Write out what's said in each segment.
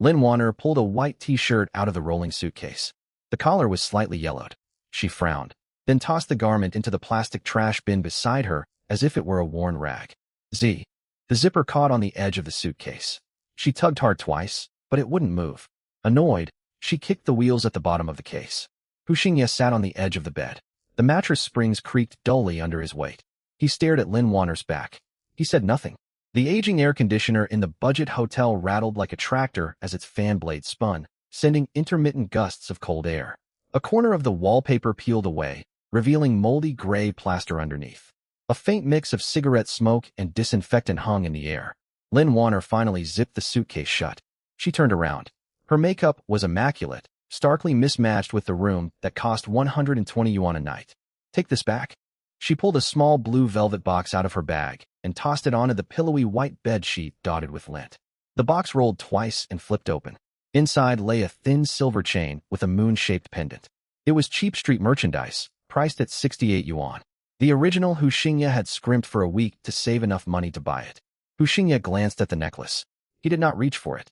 Lin Warner pulled a white t-shirt out of the rolling suitcase. The collar was slightly yellowed. She frowned, then tossed the garment into the plastic trash bin beside her as if it were a worn rag. The zipper caught on the edge of the suitcase. She tugged hard twice, but it wouldn't move. Annoyed, she kicked the wheels at the bottom of the case. Hu Xingye sat on the edge of the bed. The mattress springs creaked dully under his weight. He stared at Lin Warner's back. He said nothing. The aging air conditioner in the budget hotel rattled like a tractor as its fan blade spun, sending intermittent gusts of cold air. A corner of the wallpaper peeled away, revealing moldy gray plaster underneath. A faint mix of cigarette smoke and disinfectant hung in the air. Lin Warner finally zipped the suitcase shut. She turned around. Her makeup was immaculate, starkly mismatched with the room that cost 120 yuan a night. Take this back. She pulled a small blue velvet box out of her bag and tossed it onto the pillowy white bed sheet dotted with lint. The box rolled twice and flipped open. Inside lay a thin silver chain with a moon-shaped pendant. It was cheap street merchandise, priced at 68 yuan. The original Hu Xingye had scrimped for a week to save enough money to buy it. Hu Xingye glanced at the necklace. He did not reach for it.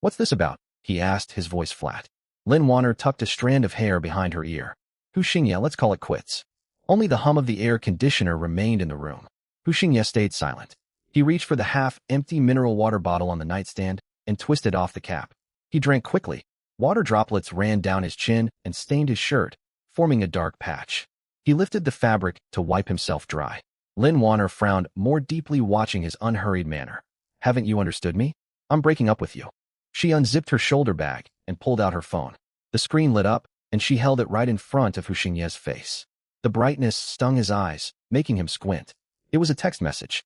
"What's this about?" he asked, his voice flat. Lin Warner tucked a strand of hair behind her ear. "Hu Xingye, let's call it quits." Only the hum of the air conditioner remained in the room. Hu Xingye stayed silent. He reached for the half-empty mineral water bottle on the nightstand and twisted off the cap. He drank quickly. Water droplets ran down his chin and stained his shirt, forming a dark patch. He lifted the fabric to wipe himself dry. Lin Warner frowned more deeply, watching his unhurried manner. "Haven't you understood me? I'm breaking up with you." She unzipped her shoulder bag and pulled out her phone. The screen lit up, and she held it right in front of Hu Xingye's face. The brightness stung his eyes, making him squint. It was a text message.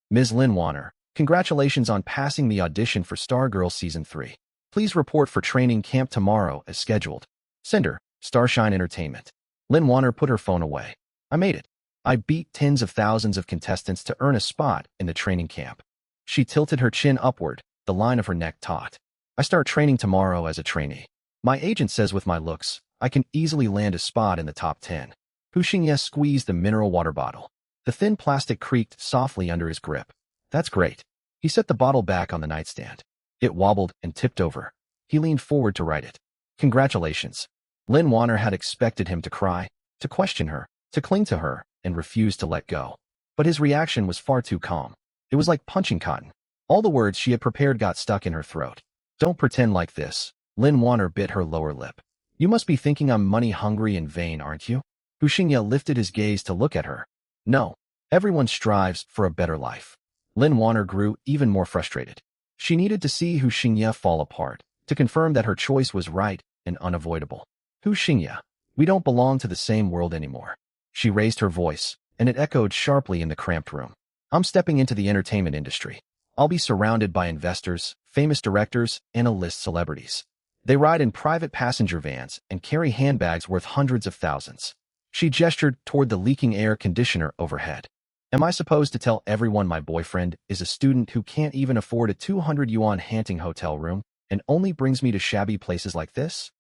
"Ms. Lin Warner, congratulations on passing the audition for Stargirl Season 3. Please report for training camp tomorrow as scheduled. Sender, Starshine Entertainment." Lin Warner put her phone away. "I made it. I beat tens of thousands of contestants to earn a spot in the training camp." She tilted her chin upward, the line of her neck taut. "I start training tomorrow as a trainee. My agent says with my looks, I can easily land a spot in the top 10. Hu Xingye squeezed the mineral water bottle. The thin plastic creaked softly under his grip. "That's great." He set the bottle back on the nightstand. It wobbled and tipped over. He leaned forward to write it. "Congratulations." Lin Warner had expected him to cry, to question her, to cling to her, and refuse to let go. But his reaction was far too calm. It was like punching cotton. All the words she had prepared got stuck in her throat. "Don't pretend like this." Lin Warner bit her lower lip. "You must be thinking I'm money-hungry and vain, aren't you?" Hu Xingye lifted his gaze to look at her. "No. Everyone strives for a better life." Lin Warner grew even more frustrated. She needed to see Hu Xingye fall apart, to confirm that her choice was right and unavoidable. "Hu Xingye, we don't belong to the same world anymore." She raised her voice, and it echoed sharply in the cramped room. "I'm stepping into the entertainment industry. I'll be surrounded by investors, famous directors, and A-list celebrities. They ride in private passenger vans and carry handbags worth hundreds of thousands." She gestured toward the leaking air conditioner overhead. "Am I supposed to tell everyone my boyfriend is a student who can't even afford a 200 yuan Hanting hotel room and only brings me to shabby places like this?"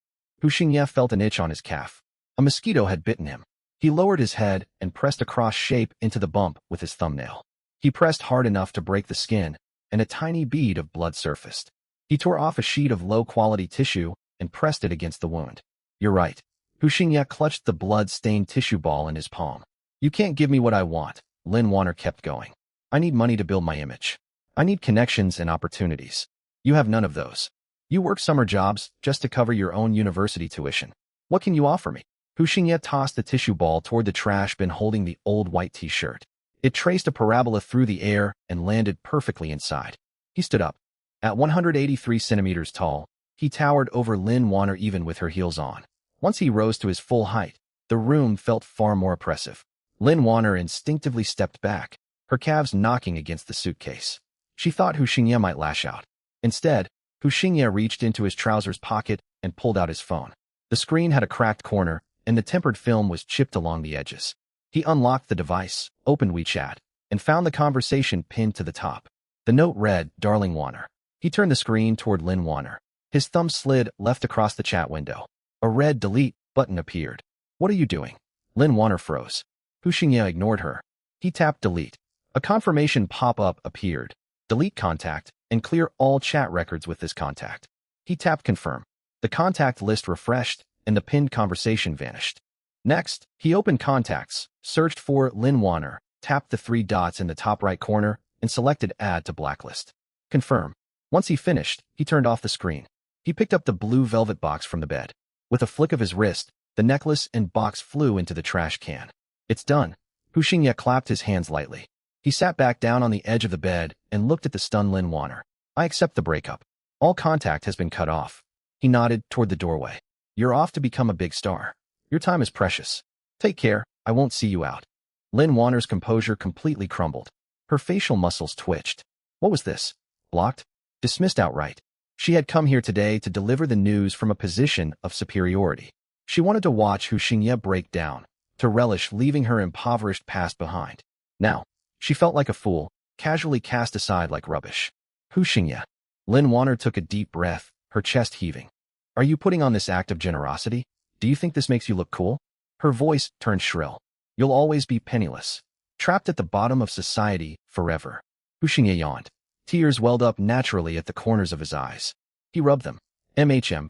Hu Xingye felt an itch on his calf. A mosquito had bitten him. He lowered his head and pressed a cross shape into the bump with his thumbnail. He pressed hard enough to break the skin, and a tiny bead of blood surfaced. He tore off a sheet of low-quality tissue and pressed it against the wound. "You're right." Hu Xingye clutched the blood-stained tissue ball in his palm. "You can't give me what I want." Lin Warner kept going. "I need money to build my image. I need connections and opportunities. You have none of those. You work summer jobs just to cover your own university tuition. What can you offer me?" Hu Xingye tossed the tissue ball toward the trash bin holding the old white t-shirt. It traced a parabola through the air and landed perfectly inside. He stood up. At 183 centimeters tall, he towered over Lin Warner even with her heels on. Once he rose to his full height, the room felt far more oppressive. Lin Warner instinctively stepped back, her calves knocking against the suitcase. She thought Hu Xingye might lash out. Instead, Hu Xingye reached into his trousers pocket and pulled out his phone. The screen had a cracked corner, and the tempered film was chipped along the edges. He unlocked the device, opened WeChat, and found the conversation pinned to the top. The note read, "Darling Warner." He turned the screen toward Lin Warner. His thumb slid left across the chat window. A red delete button appeared. "What are you doing?" Lin Warner froze. Hu Xingye ignored her. He tapped delete. A confirmation pop-up appeared. "Delete contact and clear all chat records with this contact." He tapped confirm. The contact list refreshed, and the pinned conversation vanished. Next, he opened contacts, searched for Lynn Warner, tapped the 3 dots in the top right corner, and selected Add to Blacklist. Confirm. Once he finished, he turned off the screen. He picked up the blue velvet box from the bed. With a flick of his wrist, the necklace and box flew into the trash can. It's done. Hu Xingye clapped his hands lightly. He sat back down on the edge of the bed and looked at the stunned Lin Warner. I accept the breakup. All contact has been cut off. He nodded toward the doorway. You're off to become a big star. Your time is precious. Take care, I won't see you out. Lin Warner's composure completely crumbled. Her facial muscles twitched. What was this? Blocked? Dismissed outright. She had come here today to deliver the news from a position of superiority. She wanted to watch Hu Xingye break down, to relish leaving her impoverished past behind. Now, she felt like a fool, casually cast aside like rubbish. Hu Xingye. Lin Warner took a deep breath, her chest heaving. Are you putting on this act of generosity? Do you think this makes you look cool? Her voice turned shrill. You'll always be penniless, trapped at the bottom of society forever. Hu Xingye yawned. Tears welled up naturally at the corners of his eyes. He rubbed them.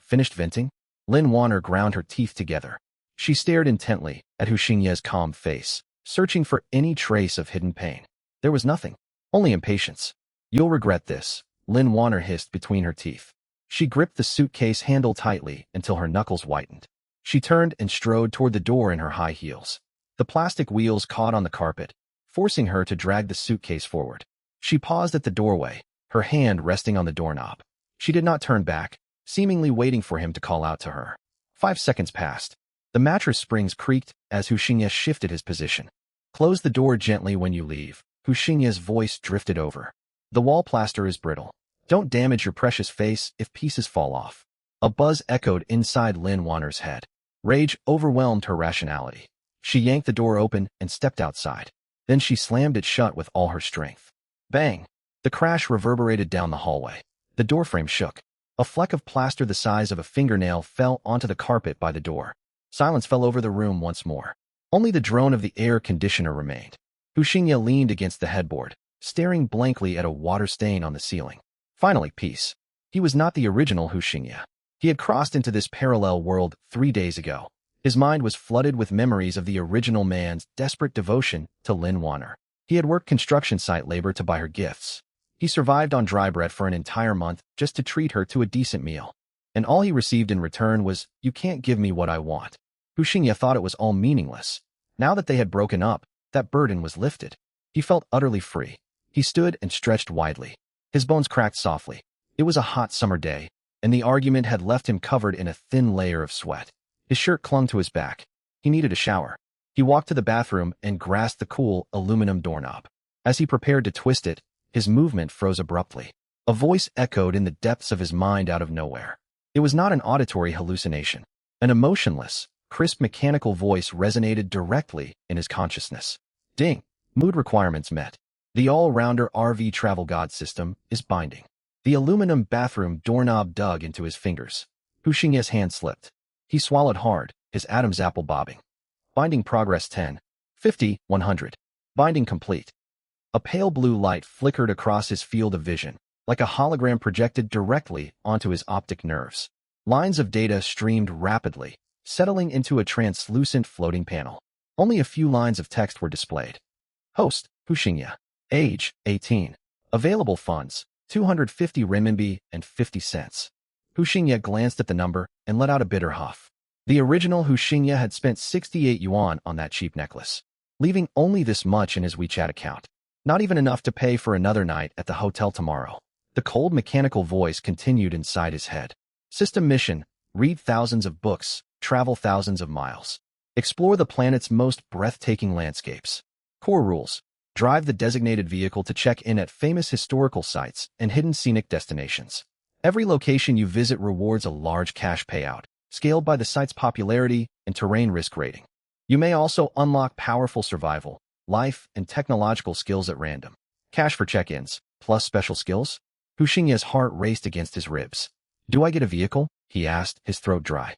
Finished venting? Lin Warner ground her teeth together. She stared intently at Hu Xingye's calm face, searching for any trace of hidden pain. There was nothing, only impatience. You'll regret this, Lin Warner hissed between her teeth. She gripped the suitcase handle tightly until her knuckles whitened. She turned and strode toward the door in her high heels. The plastic wheels caught on the carpet, forcing her to drag the suitcase forward. She paused at the doorway, her hand resting on the doorknob. She did not turn back, seemingly waiting for him to call out to her. 5 seconds passed. The mattress springs creaked as Hu Xingye shifted his position. Close the door gently when you leave. Hu Xingye's voice drifted over. The wall plaster is brittle. Don't damage your precious face if pieces fall off. A buzz echoed inside Lin Warner's head. Rage overwhelmed her rationality. She yanked the door open and stepped outside. Then she slammed it shut with all her strength. Bang! The crash reverberated down the hallway. The doorframe shook. A fleck of plaster the size of a fingernail fell onto the carpet by the door. Silence fell over the room once more. Only the drone of the air conditioner remained. Hu Xingye leaned against the headboard, staring blankly at a water stain on the ceiling. Finally, peace. He was not the original Hu Xingye. He had crossed into this parallel world 3 days ago. His mind was flooded with memories of the original man's desperate devotion to Lin Warner. He had worked construction site labor to buy her gifts. He survived on dry bread for an entire month just to treat her to a decent meal. And all he received in return was, you can't give me what I want. Hu Xingye thought it was all meaningless. Now that they had broken up, that burden was lifted. He felt utterly free. He stood and stretched widely. His bones cracked softly. It was a hot summer day, and the argument had left him covered in a thin layer of sweat. His shirt clung to his back. He needed a shower. He walked to the bathroom and grasped the cool aluminum doorknob. As he prepared to twist it, his movement froze abruptly. A voice echoed in the depths of his mind out of nowhere. It was not an auditory hallucination. An emotionless, crisp mechanical voice resonated directly in his consciousness. Ding! Mood requirements met. The all-rounder RV travel god system is binding. The aluminum bathroom doorknob dug into his fingers. Hu Xingye's hand slipped. He swallowed hard, his Adam's apple bobbing. Binding progress 10. 50, 100. Binding complete. A pale blue light flickered across his field of vision, like a hologram projected directly onto his optic nerves. Lines of data streamed rapidly, settling into a translucent floating panel. Only a few lines of text were displayed. Host, Hu Xingye. Age, 18. Available funds, 250 renminbi and 50 cents. Hu Xingye glanced at the number and let out a bitter huff. The original Hu Xingye had spent 68 yuan on that cheap necklace, leaving only this much in his WeChat account. Not even enough to pay for another night at the hotel tomorrow. The cold mechanical voice continued inside his head. System mission, read thousands of books, travel thousands of miles. Explore the planet's most breathtaking landscapes. Core rules. Drive the designated vehicle to check in at famous historical sites and hidden scenic destinations. Every location you visit rewards a large cash payout, scaled by the site's popularity and terrain risk rating. You may also unlock powerful survival, life, and technological skills at random. Cash for check-ins, plus special skills? Hu Xingye's heart raced against his ribs. Do I get a vehicle? He asked, his throat dry.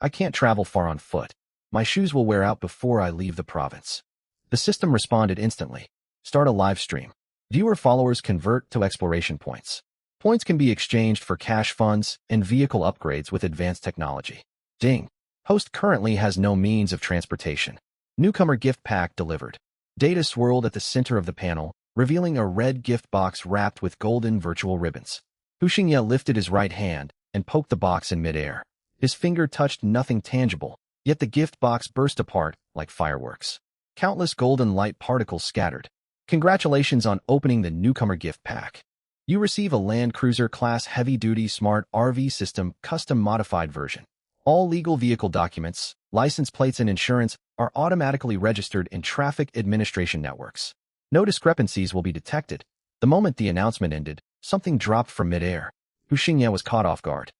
I can't travel far on foot. My shoes will wear out before I leave the province. The system responded instantly. Start a live stream. Viewer followers convert to exploration points. Points can be exchanged for cash funds and vehicle upgrades with advanced technology. Ding. Host currently has no means of transportation. Newcomer gift pack delivered. Data swirled at the center of the panel, revealing a red gift box wrapped with golden virtual ribbons. Hu Xingye lifted his right hand and poked the box in midair. His finger touched nothing tangible, yet the gift box burst apart like fireworks. Countless golden light particles scattered. Congratulations on opening the newcomer gift pack. You receive a Land Cruiser Class Heavy-Duty Smart RV System Custom Modified version. All legal vehicle documents, license plates and insurance are automatically registered in traffic administration networks. No discrepancies will be detected. The moment the announcement ended, something dropped from midair. Hu Xingye was caught off guard.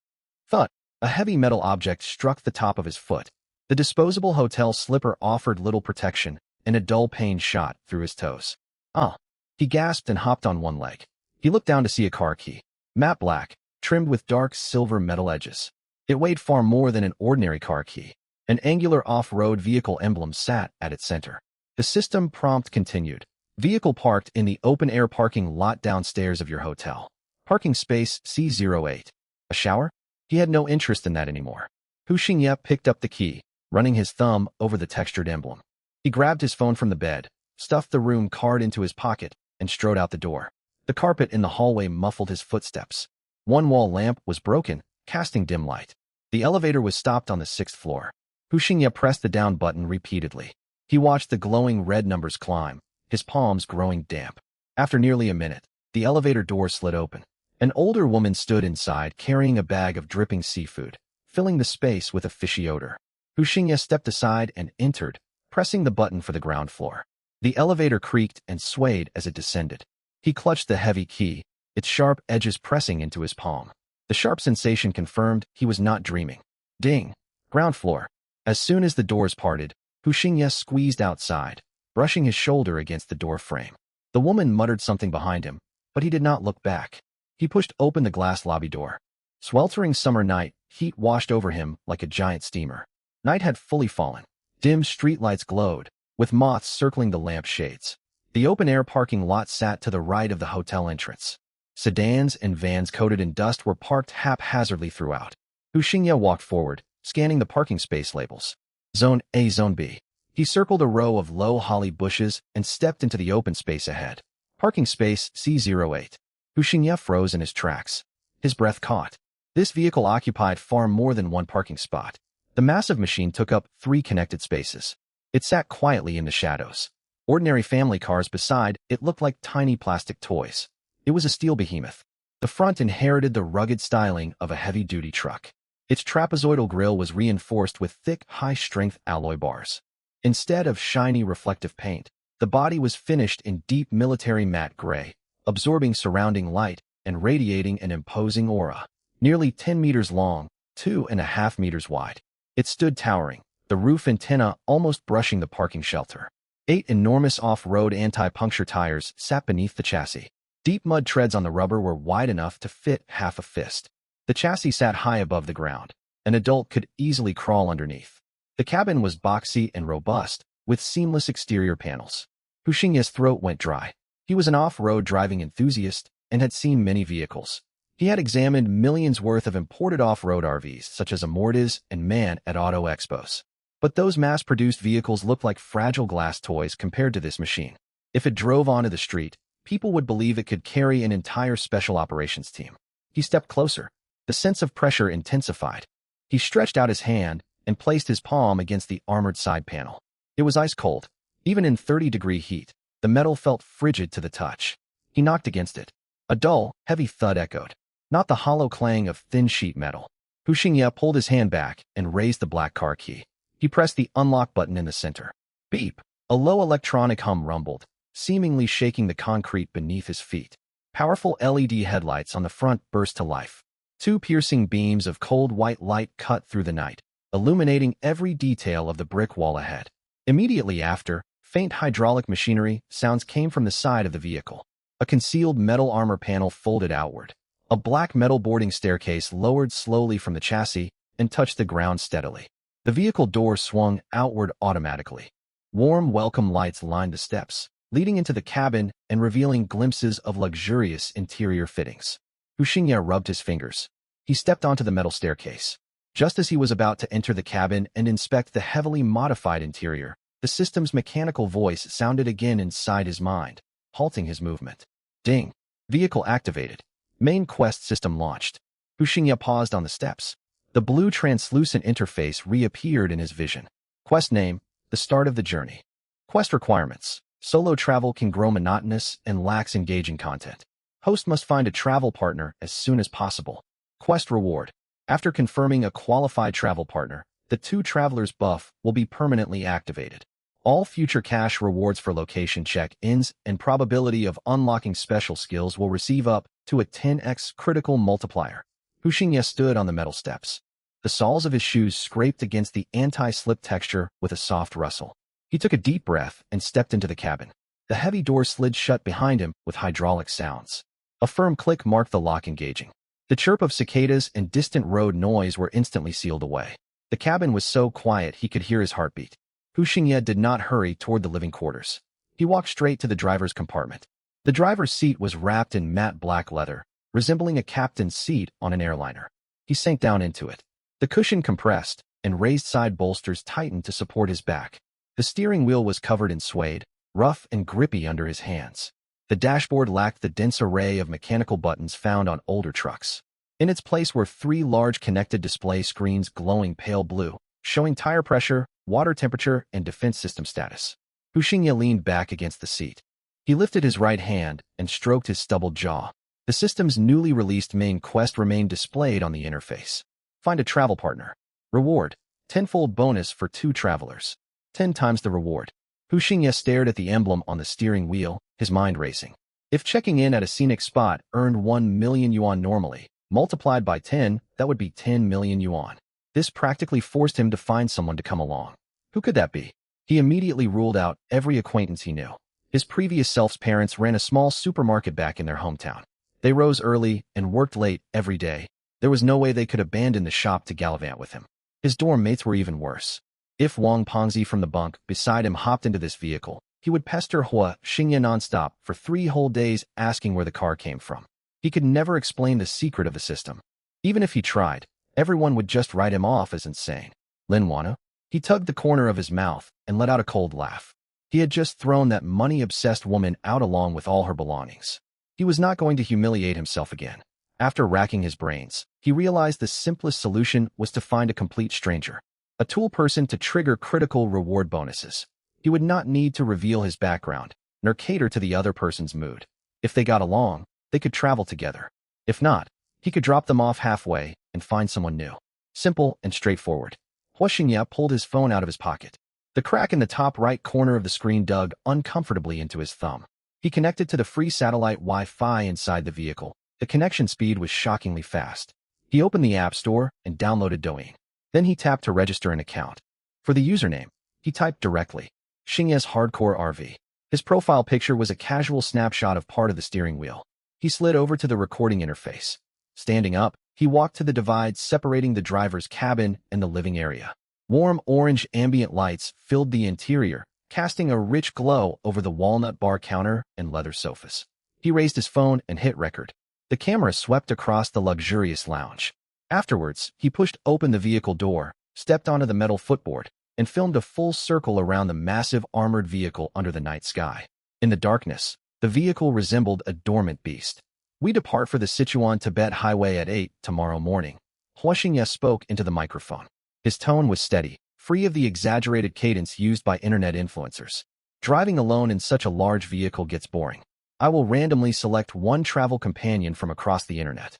Thud! A heavy metal object struck the top of his foot. The disposable hotel slipper offered little protection, and a dull pain shot through his toes. Ah! He gasped and hopped on one leg. He looked down to see a car key. Matte black, trimmed with dark silver metal edges. It weighed far more than an ordinary car key. An angular off-road vehicle emblem sat at its center. The system prompt continued. Vehicle parked in the open-air parking lot downstairs of your hotel. Parking space C08. A shower? He had no interest in that anymore. Hu Xingye picked up the key, running his thumb over the textured emblem. He grabbed his phone from the bed, stuffed the room card into his pocket, and strode out the door. The carpet in the hallway muffled his footsteps. One wall lamp was broken, casting dim light. The elevator was stopped on the 6th floor. Hu Xingye pressed the down button repeatedly. He watched the glowing red numbers climb, his palms growing damp. After nearly a minute, the elevator door slid open. An older woman stood inside carrying a bag of dripping seafood, filling the space with a fishy odor. Hu Xingye stepped aside and entered, pressing the button for the ground floor. The elevator creaked and swayed as it descended. He clutched the heavy key, its sharp edges pressing into his palm. The sharp sensation confirmed he was not dreaming. Ding! Ground floor. As soon as the doors parted, Hu Xingye squeezed outside, brushing his shoulder against the door frame. The woman muttered something behind him, but he did not look back. He pushed open the glass lobby door. Sweltering summer night, heat washed over him like a giant steamer. Night had fully fallen. Dim streetlights glowed, with moths circling the lamp shades. The open-air parking lot sat to the right of the hotel entrance. Sedans and vans coated in dust were parked haphazardly throughout. Hu Xingye walked forward, scanning the parking space labels. Zone A, Zone B. He circled a row of low holly bushes and stepped into the open space ahead. Parking space C08. Hu Xingye froze in his tracks. His breath caught. This vehicle occupied far more than one parking spot. The massive machine took up 3 connected spaces. It sat quietly in the shadows. Ordinary family cars beside it looked like tiny plastic toys. It was a steel behemoth. The front inherited the rugged styling of a heavy-duty truck. Its trapezoidal grille was reinforced with thick, high-strength alloy bars. Instead of shiny, reflective paint, the body was finished in deep military matte gray, absorbing surrounding light and radiating an imposing aura. Nearly 10 meters long, 2.5 meters wide. It stood towering, the roof antenna almost brushing the parking shelter. 8 enormous off-road anti-puncture tires sat beneath the chassis. Deep mud treads on the rubber were wide enough to fit half a fist. The chassis sat high above the ground. An adult could easily crawl underneath. The cabin was boxy and robust, with seamless exterior panels. Hu Xingye's throat went dry. He was an off-road driving enthusiast and had seen many vehicles. He had examined millions worth of imported off-road RVs, such as a Mortiz and Man at auto expos. But those mass-produced vehicles looked like fragile glass toys compared to this machine. If it drove onto the street, people would believe it could carry an entire special operations team. He stepped closer. The sense of pressure intensified. He stretched out his hand and placed his palm against the armored side panel. It was ice cold. Even in 30-degree heat, the metal felt frigid to the touch. He knocked against it. A dull, heavy thud echoed, not the hollow clang of thin sheet metal. Hu Xingye pulled his hand back and raised the black car key. He pressed the unlock button in the center. Beep! A low electronic hum rumbled, seemingly shaking the concrete beneath his feet. Powerful LED headlights on the front burst to life. 2 piercing beams of cold white light cut through the night, illuminating every detail of the brick wall ahead. Immediately after, faint hydraulic machinery sounds came from the side of the vehicle. A concealed metal armor panel folded outward. A black metal boarding staircase lowered slowly from the chassis and touched the ground steadily. The vehicle door swung outward automatically. Warm welcome lights lined the steps, leading into the cabin and revealing glimpses of luxurious interior fittings. Hu Xingye rubbed his fingers. He stepped onto the metal staircase. Just as he was about to enter the cabin and inspect the heavily modified interior, the system's mechanical voice sounded again inside his mind, halting his movement. Ding. Vehicle activated. Main quest system launched. Hu Xingye paused on the steps. The blue translucent interface reappeared in his vision. Quest name, the start of the journey. Quest requirements. Solo travel can grow monotonous and lacks engaging content. Host must find a travel partner as soon as possible. Quest reward. After confirming a qualified travel partner, the 2 travelers buff will be permanently activated. All future cash rewards for location check-ins and probability of unlocking special skills will receive up to a 10x critical multiplier. Hu Xingye stood on the metal steps. The soles of his shoes scraped against the anti-slip texture with a soft rustle. He took a deep breath and stepped into the cabin. The heavy door slid shut behind him with hydraulic sounds. A firm click marked the lock engaging. The chirp of cicadas and distant road noise were instantly sealed away. The cabin was so quiet he could hear his heartbeat. Hu Xingye did not hurry toward the living quarters. He walked straight to the driver's compartment. The driver's seat was wrapped in matte black leather, resembling a captain's seat on an airliner. He sank down into it. The cushion compressed, and raised side bolsters tightened to support his back. The steering wheel was covered in suede, rough and grippy under his hands. The dashboard lacked the dense array of mechanical buttons found on older trucks. In its place were 3 large connected display screens glowing pale blue, showing tire pressure, water temperature, and defense system status. Hu Xingye leaned back against the seat. He lifted his right hand and stroked his stubbled jaw. The system's newly released main quest remained displayed on the interface. Find a travel partner. Reward. 10-fold bonus for 2 travelers. 10 times the reward. Hu Xingye stared at the emblem on the steering wheel, his mind racing. If checking in at a scenic spot earned 1 million yuan normally, multiplied by 10, that would be 10 million yuan. This practically forced him to find someone to come along. Who could that be? He immediately ruled out every acquaintance he knew. His previous self's parents ran a small supermarket back in their hometown. They rose early and worked late every day. There was no way they could abandon the shop to gallivant with him. His dorm mates were even worse. If Wang Pengzi from the bunk beside him hopped into this vehicle, he would pester Hu Xingye nonstop for 3 whole days asking where the car came from. He could never explain the secret of the system. Even if he tried, everyone would just write him off as insane. Lin Wanu? He tugged the corner of his mouth and let out a cold laugh. He had just thrown that money-obsessed woman out along with all her belongings. He was not going to humiliate himself again. After racking his brains, he realized the simplest solution was to find a complete stranger. A tool person to trigger critical reward bonuses. He would not need to reveal his background, nor cater to the other person's mood. If they got along, they could travel together. If not, he could drop them off halfway and find someone new. Simple and straightforward. Hu Xingye pulled his phone out of his pocket. The crack in the top right corner of the screen dug uncomfortably into his thumb. He connected to the free satellite Wi-Fi inside the vehicle. The connection speed was shockingly fast. He opened the App Store and downloaded Douyin. Then he tapped to register an account. For the username, he typed directly, Xingye's Hardcore RV. His profile picture was a casual snapshot of part of the steering wheel. He slid over to the recording interface. Standing up, he walked to the divide separating the driver's cabin and the living area. Warm orange ambient lights filled the interior, casting a rich glow over the walnut bar counter and leather sofas. He raised his phone and hit record. The camera swept across the luxurious lounge. Afterwards, he pushed open the vehicle door, stepped onto the metal footboard, and filmed a full circle around the massive armored vehicle under the night sky. In the darkness, the vehicle resembled a dormant beast. We depart for the Sichuan-Tibet Highway at 8 tomorrow morning. Hu Xingye spoke into the microphone. His tone was steady, free of the exaggerated cadence used by internet influencers. Driving alone in such a large vehicle gets boring. I will randomly select one travel companion from across the internet.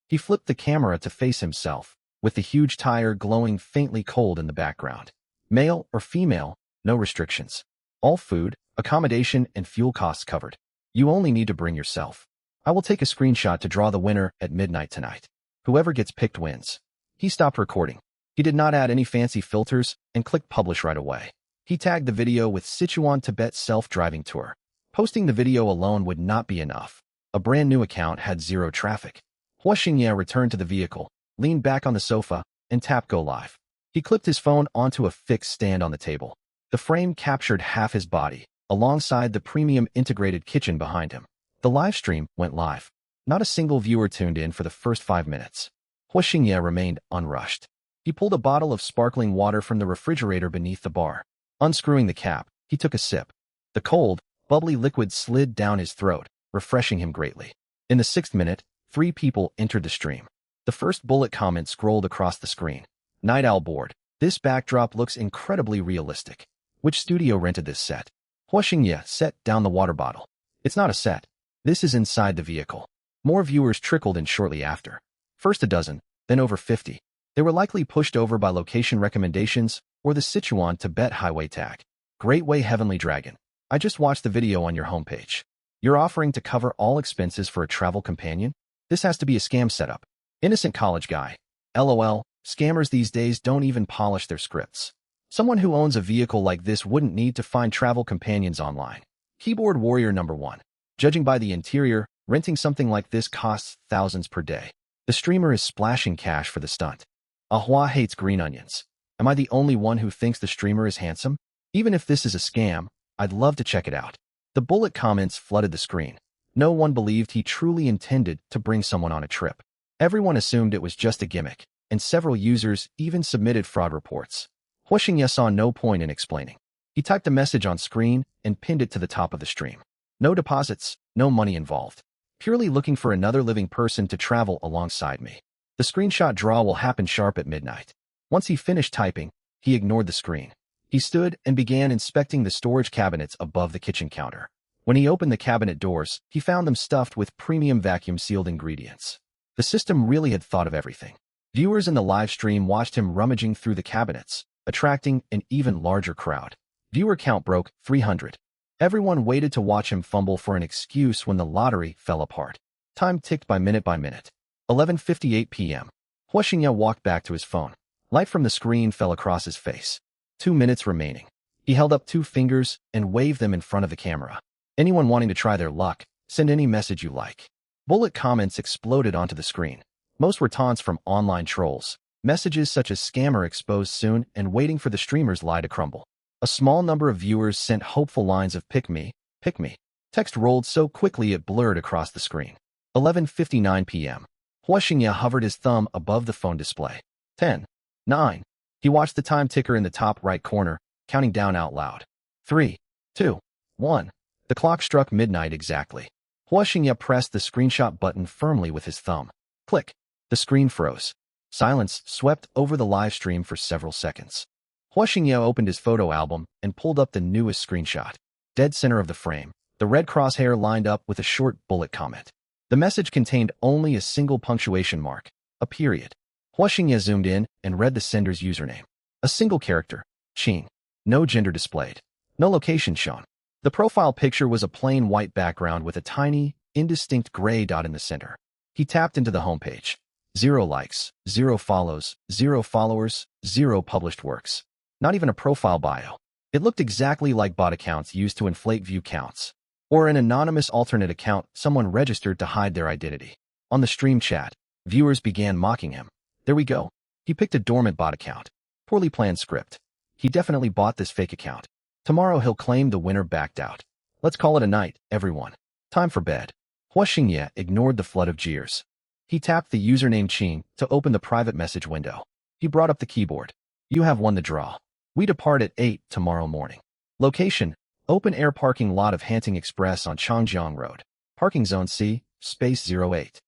He flipped the camera to face himself, with the huge tire glowing faintly cold in the background. Male or female, no restrictions. All food, accommodation, and fuel costs covered. You only need to bring yourself. I will take a screenshot to draw the winner at midnight tonight. Whoever gets picked wins. He stopped recording. He did not add any fancy filters and clicked publish right away. He tagged the video with Sichuan-Tibet self-driving tour. Posting the video alone would not be enough. A brand new account had 0 traffic. Hu Xingye returned to the vehicle, leaned back on the sofa, and tapped go live. He clipped his phone onto a fixed stand on the table. The frame captured half his body, alongside the premium integrated kitchen behind him. The live stream went live. Not a single viewer tuned in for the first 5 minutes. Hua Xingye remained unrushed. He pulled a bottle of sparkling water from the refrigerator beneath the bar. Unscrewing the cap, he took a sip. The cold, bubbly liquid slid down his throat, refreshing him greatly. In the 6th minute, 3 people entered the stream. The first bullet comment scrolled across the screen. Night Owl board. This backdrop looks incredibly realistic. Which studio rented this set? Hua Xingye set down the water bottle. It's not a set. This is inside the vehicle. More viewers trickled in shortly after. First a dozen, then over 50. They were likely pushed over by location recommendations or the Sichuan Tibet highway tag. Great Way Heavenly Dragon. I just watched the video on your homepage. You're offering to cover all expenses for a travel companion? This has to be a scam setup. Innocent college guy. LOL, scammers these days don't even polish their scripts. Someone who owns a vehicle like this wouldn't need to find travel companions online. Keyboard warrior number 1. Judging by the interior, renting something like this costs thousands per day. The streamer is splashing cash for the stunt. Ahua hates green onions. Am I the only one who thinks the streamer is handsome? Even if this is a scam, I'd love to check it out. The bullet comments flooded the screen. No one believed he truly intended to bring someone on a trip. Everyone assumed it was just a gimmick, and several users even submitted fraud reports. Hua Xingye saw no point in explaining. He typed a message on screen and pinned it to the top of the stream. No deposits, no money involved. Purely looking for another living person to travel alongside me. The screenshot draw will happen sharp at midnight. Once he finished typing, he ignored the screen. He stood and began inspecting the storage cabinets above the kitchen counter. When he opened the cabinet doors, he found them stuffed with premium vacuum-sealed ingredients. The system really had thought of everything. Viewers in the live stream watched him rummaging through the cabinets, attracting an even larger crowd. Viewer count broke 300. Everyone waited to watch him fumble for an excuse when the lottery fell apart. Time ticked by minute by minute. 11:58 p.m. Hua Xingye walked back to his phone. Light from the screen fell across his face. 2 minutes remaining. He held up 2 fingers and waved them in front of the camera. Anyone wanting to try their luck, send any message you like. Bullet comments exploded onto the screen. Most were taunts from online trolls. Messages such as scammer exposed soon and waiting for the streamer's lie to crumble. A small number of viewers sent hopeful lines of pick me, pick me. Text rolled so quickly it blurred across the screen. 11:59 p.m. Hua Xingye hovered his thumb above the phone display. 10, 9. He watched the time ticker in the top right corner, counting down out loud. 3, 2, 1. The clock struck midnight exactly. Hua Xingye pressed the screenshot button firmly with his thumb. Click. The screen froze. Silence swept over the live stream for several seconds. Hua Xingye opened his photo album and pulled up the newest screenshot. Dead center of the frame, the red crosshair lined up with a short bullet comment. The message contained only a single punctuation mark, a period. Hua Xingye zoomed in and read the sender's username. A single character, Qing. No gender displayed. No location shown. The profile picture was a plain white background with a tiny, indistinct gray dot in the center. He tapped into the homepage. 0 likes, 0 follows, 0 followers, 0 published works. Not even a profile bio. It looked exactly like bot accounts used to inflate view counts. Or an anonymous alternate account someone registered to hide their identity. On the stream chat, viewers began mocking him. There we go. He picked a dormant bot account. Poorly planned script. He definitely bought this fake account. Tomorrow he'll claim the winner backed out. Let's call it a night, everyone. Time for bed. Hua Xingye ignored the flood of jeers. He tapped the username Qing to open the private message window. He brought up the keyboard. You have won the draw. We depart at 8 tomorrow morning. Location, open-air parking lot of Hanting Express on Changjiang Road. Parking zone C, space 08.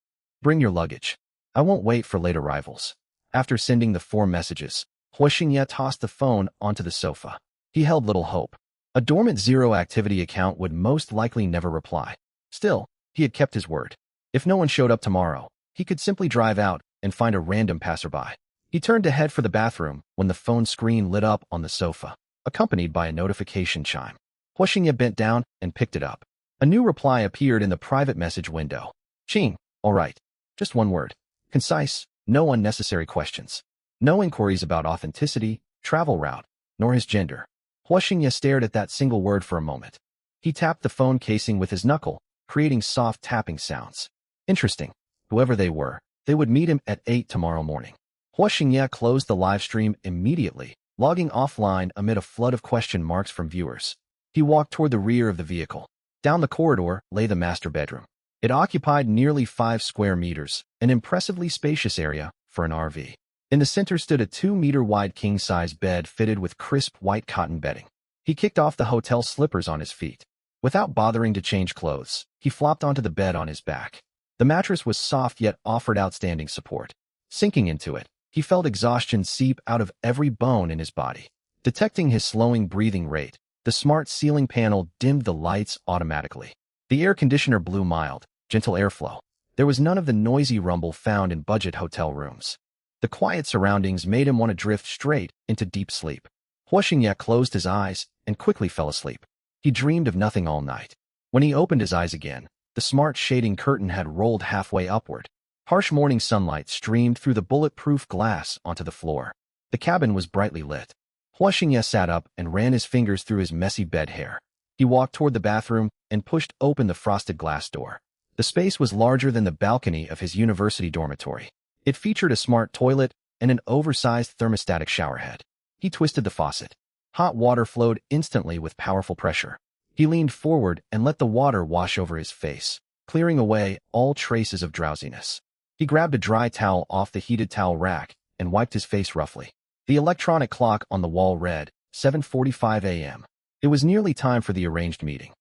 Bring your luggage. I won't wait for late arrivals. After sending the 4 messages, Hua Xingye tossed the phone onto the sofa. He held little hope. A dormant zero-activity account would most likely never reply. Still, he had kept his word. If no one showed up tomorrow, he could simply drive out and find a random passerby. He turned to head for the bathroom when the phone screen lit up on the sofa, accompanied by a notification chime. Hua Xingye bent down and picked it up. A new reply appeared in the private message window. Qing, all right. Just one word. Concise, no unnecessary questions. No inquiries about authenticity, travel route, nor his gender. Hua Xingye stared at that single word for a moment. He tapped the phone casing with his knuckle, creating soft tapping sounds. Interesting. Whoever they were, they would meet him at 8 tomorrow morning. Hua Xingye closed the live stream immediately, logging offline amid a flood of question marks from viewers. He walked toward the rear of the vehicle. Down the corridor lay the master bedroom. It occupied nearly 5 square meters, an impressively spacious area for an RV. In the center stood a 2-meter-wide king-size bed fitted with crisp white cotton bedding. He kicked off the hotel slippers on his feet. Without bothering to change clothes, he flopped onto the bed on his back. The mattress was soft yet offered outstanding support. Sinking into it, he felt exhaustion seep out of every bone in his body. Detecting his slowing breathing rate, the smart ceiling panel dimmed the lights automatically. The air conditioner blew mild, gentle airflow. There was none of the noisy rumble found in budget hotel rooms. The quiet surroundings made him want to drift straight into deep sleep. Huoxingye closed his eyes and quickly fell asleep. He dreamed of nothing all night. When he opened his eyes again, the smart shading curtain had rolled halfway upward. Harsh morning sunlight streamed through the bulletproof glass onto the floor. The cabin was brightly lit. Huoxingye sat up and ran his fingers through his messy bed hair. He walked toward the bathroom and pushed open the frosted glass door. The space was larger than the balcony of his university dormitory. It featured a smart toilet and an oversized thermostatic showerhead. He twisted the faucet. Hot water flowed instantly with powerful pressure. He leaned forward and let the water wash over his face, clearing away all traces of drowsiness. He grabbed a dry towel off the heated towel rack and wiped his face roughly. The electronic clock on the wall read 7:45 a.m. It was nearly time for the arranged meeting.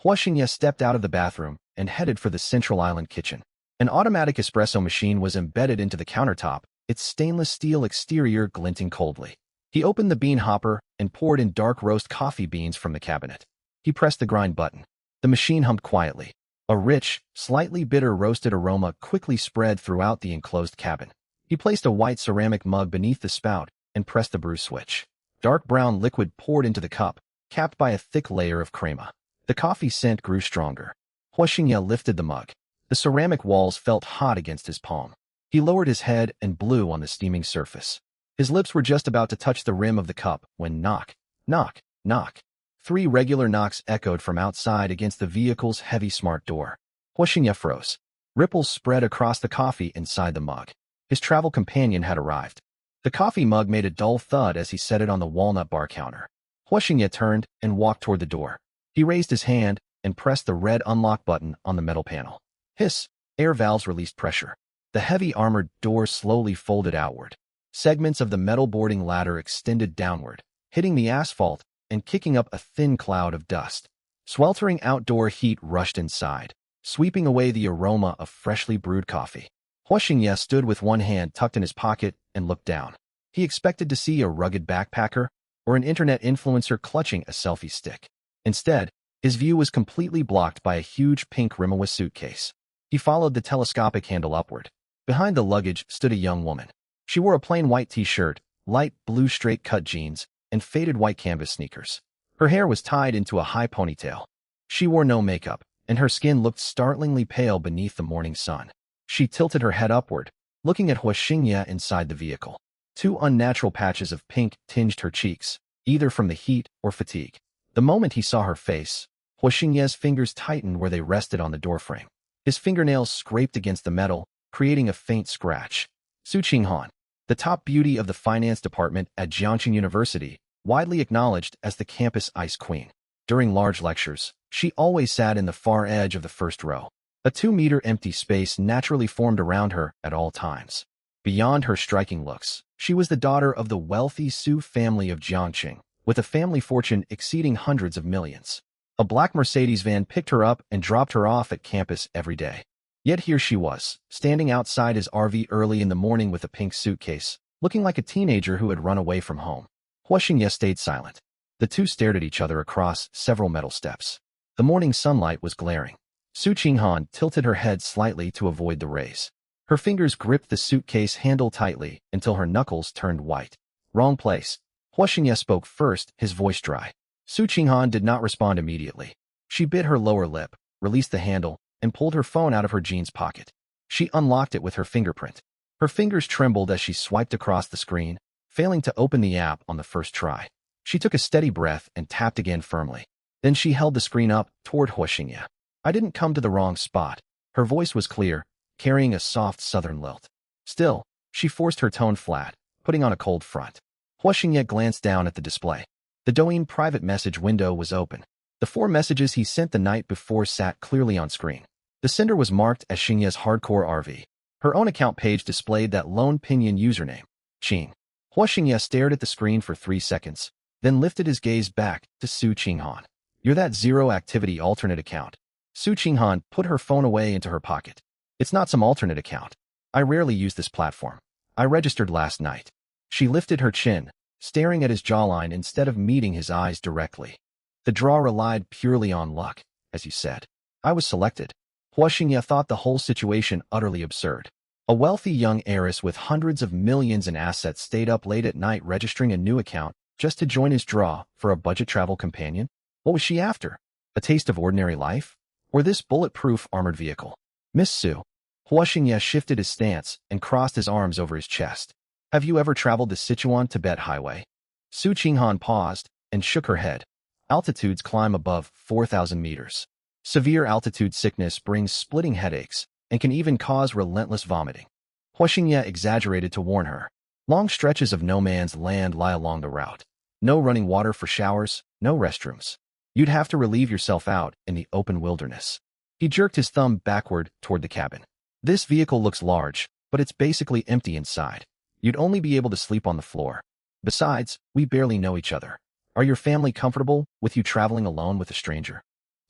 Huoxingye stepped out of the bathroom and headed for the central island kitchen. An automatic espresso machine was embedded into the countertop, its stainless steel exterior glinting coldly. He opened the bean hopper and poured in dark roast coffee beans from the cabinet. He pressed the grind button. The machine hummed quietly. A rich, slightly bitter roasted aroma quickly spread throughout the enclosed cabin. He placed a white ceramic mug beneath the spout and pressed the brew switch. Dark brown liquid poured into the cup, capped by a thick layer of crema. The coffee scent grew stronger. Huoxingye lifted the mug. The ceramic walls felt hot against his palm. He lowered his head and blew on the steaming surface. His lips were just about to touch the rim of the cup when knock, knock, knock. 3 regular knocks echoed from outside against the vehicle's heavy smart door. Huoxingye froze. Ripples spread across the coffee inside the mug. His travel companion had arrived. The coffee mug made a dull thud as he set it on the walnut bar counter. Huoxingye turned and walked toward the door. He raised his hand and pressed the red unlock button on the metal panel. Hiss! Air valves released pressure. The heavy armored door slowly folded outward. Segments of the metal boarding ladder extended downward, hitting the asphalt and kicking up a thin cloud of dust. Sweltering outdoor heat rushed inside, sweeping away the aroma of freshly brewed coffee. Huoxingye stood with one hand tucked in his pocket and looked down. He expected to see a rugged backpacker or an internet influencer clutching a selfie stick. Instead, his view was completely blocked by a huge pink Rimawa suitcase. He followed the telescopic handle upward. Behind the luggage stood a young woman. She wore a plain white t-shirt, light blue straight-cut jeans, and faded white canvas sneakers. Her hair was tied into a high ponytail. She wore no makeup, and her skin looked startlingly pale beneath the morning sun. She tilted her head upward, looking at Huoxingye inside the vehicle. 2 unnatural patches of pink tinged her cheeks, either from the heat or fatigue. The moment he saw her face, Huoxingye's fingers tightened where they rested on the doorframe. His fingernails scraped against the metal, creating a faint scratch. Su Qinghan, the top beauty of the finance department at Jiangxing University, widely acknowledged as the campus ice queen. During large lectures, she always sat in the far edge of the first row. A 2-meter empty space naturally formed around her at all times. Beyond her striking looks, she was the daughter of the wealthy Su family of Jiangxing, with a family fortune exceeding hundreds of millions. A black Mercedes van picked her up and dropped her off at campus every day. Yet here she was, standing outside his RV early in the morning with a pink suitcase, looking like a teenager who had run away from home. Huoxingye stayed silent. The two stared at each other across several metal steps. The morning sunlight was glaring. Su Qinghan tilted her head slightly to avoid the rays. Her fingers gripped the suitcase handle tightly until her knuckles turned white. Wrong place. Huoxingye spoke first, his voice dry. Su Qinghan did not respond immediately. She bit her lower lip, released the handle, and pulled her phone out of her jeans pocket. She unlocked it with her fingerprint. Her fingers trembled as she swiped across the screen, failing to open the app on the first try. She took a steady breath and tapped again firmly. Then she held the screen up toward Huoxingye. I didn't come to the wrong spot. Her voice was clear, carrying a soft southern lilt. Still, she forced her tone flat, putting on a cold front. Huoxingye glanced down at the display. The Douyin private message window was open. The 4 messages he sent the night before sat clearly on screen. The sender was marked as Xingye's Hardcore RV. Her own account page displayed that lone pinyin username, Qing. Hua Xingye stared at the screen for 3 seconds, then lifted his gaze back to Su Qinghan. You're that zero-activity alternate account. Su Qinghan put her phone away into her pocket. It's not some alternate account. I rarely use this platform. I registered last night. She lifted her chin, staring at his jawline instead of meeting his eyes directly. The draw relied purely on luck, as you said. I was selected. Hua Xingye thought the whole situation utterly absurd. A wealthy young heiress with hundreds of millions in assets stayed up late at night registering a new account just to join his draw for a budget travel companion? What was she after? A taste of ordinary life? Or this bulletproof armored vehicle? Miss Su. Hua Xingye shifted his stance and crossed his arms over his chest. Have you ever traveled the Sichuan-Tibet highway? Su Qinghan paused and shook her head. Altitudes climb above 4,000 meters. Severe altitude sickness brings splitting headaches and can even cause relentless vomiting. Hua Xingye exaggerated to warn her. Long stretches of no man's land lie along the route. No running water for showers, no restrooms. You'd have to relieve yourself out in the open wilderness. He jerked his thumb backward toward the cabin. This vehicle looks large, but it's basically empty inside. You'd only be able to sleep on the floor. Besides, we barely know each other. Are your family comfortable with you traveling alone with a stranger?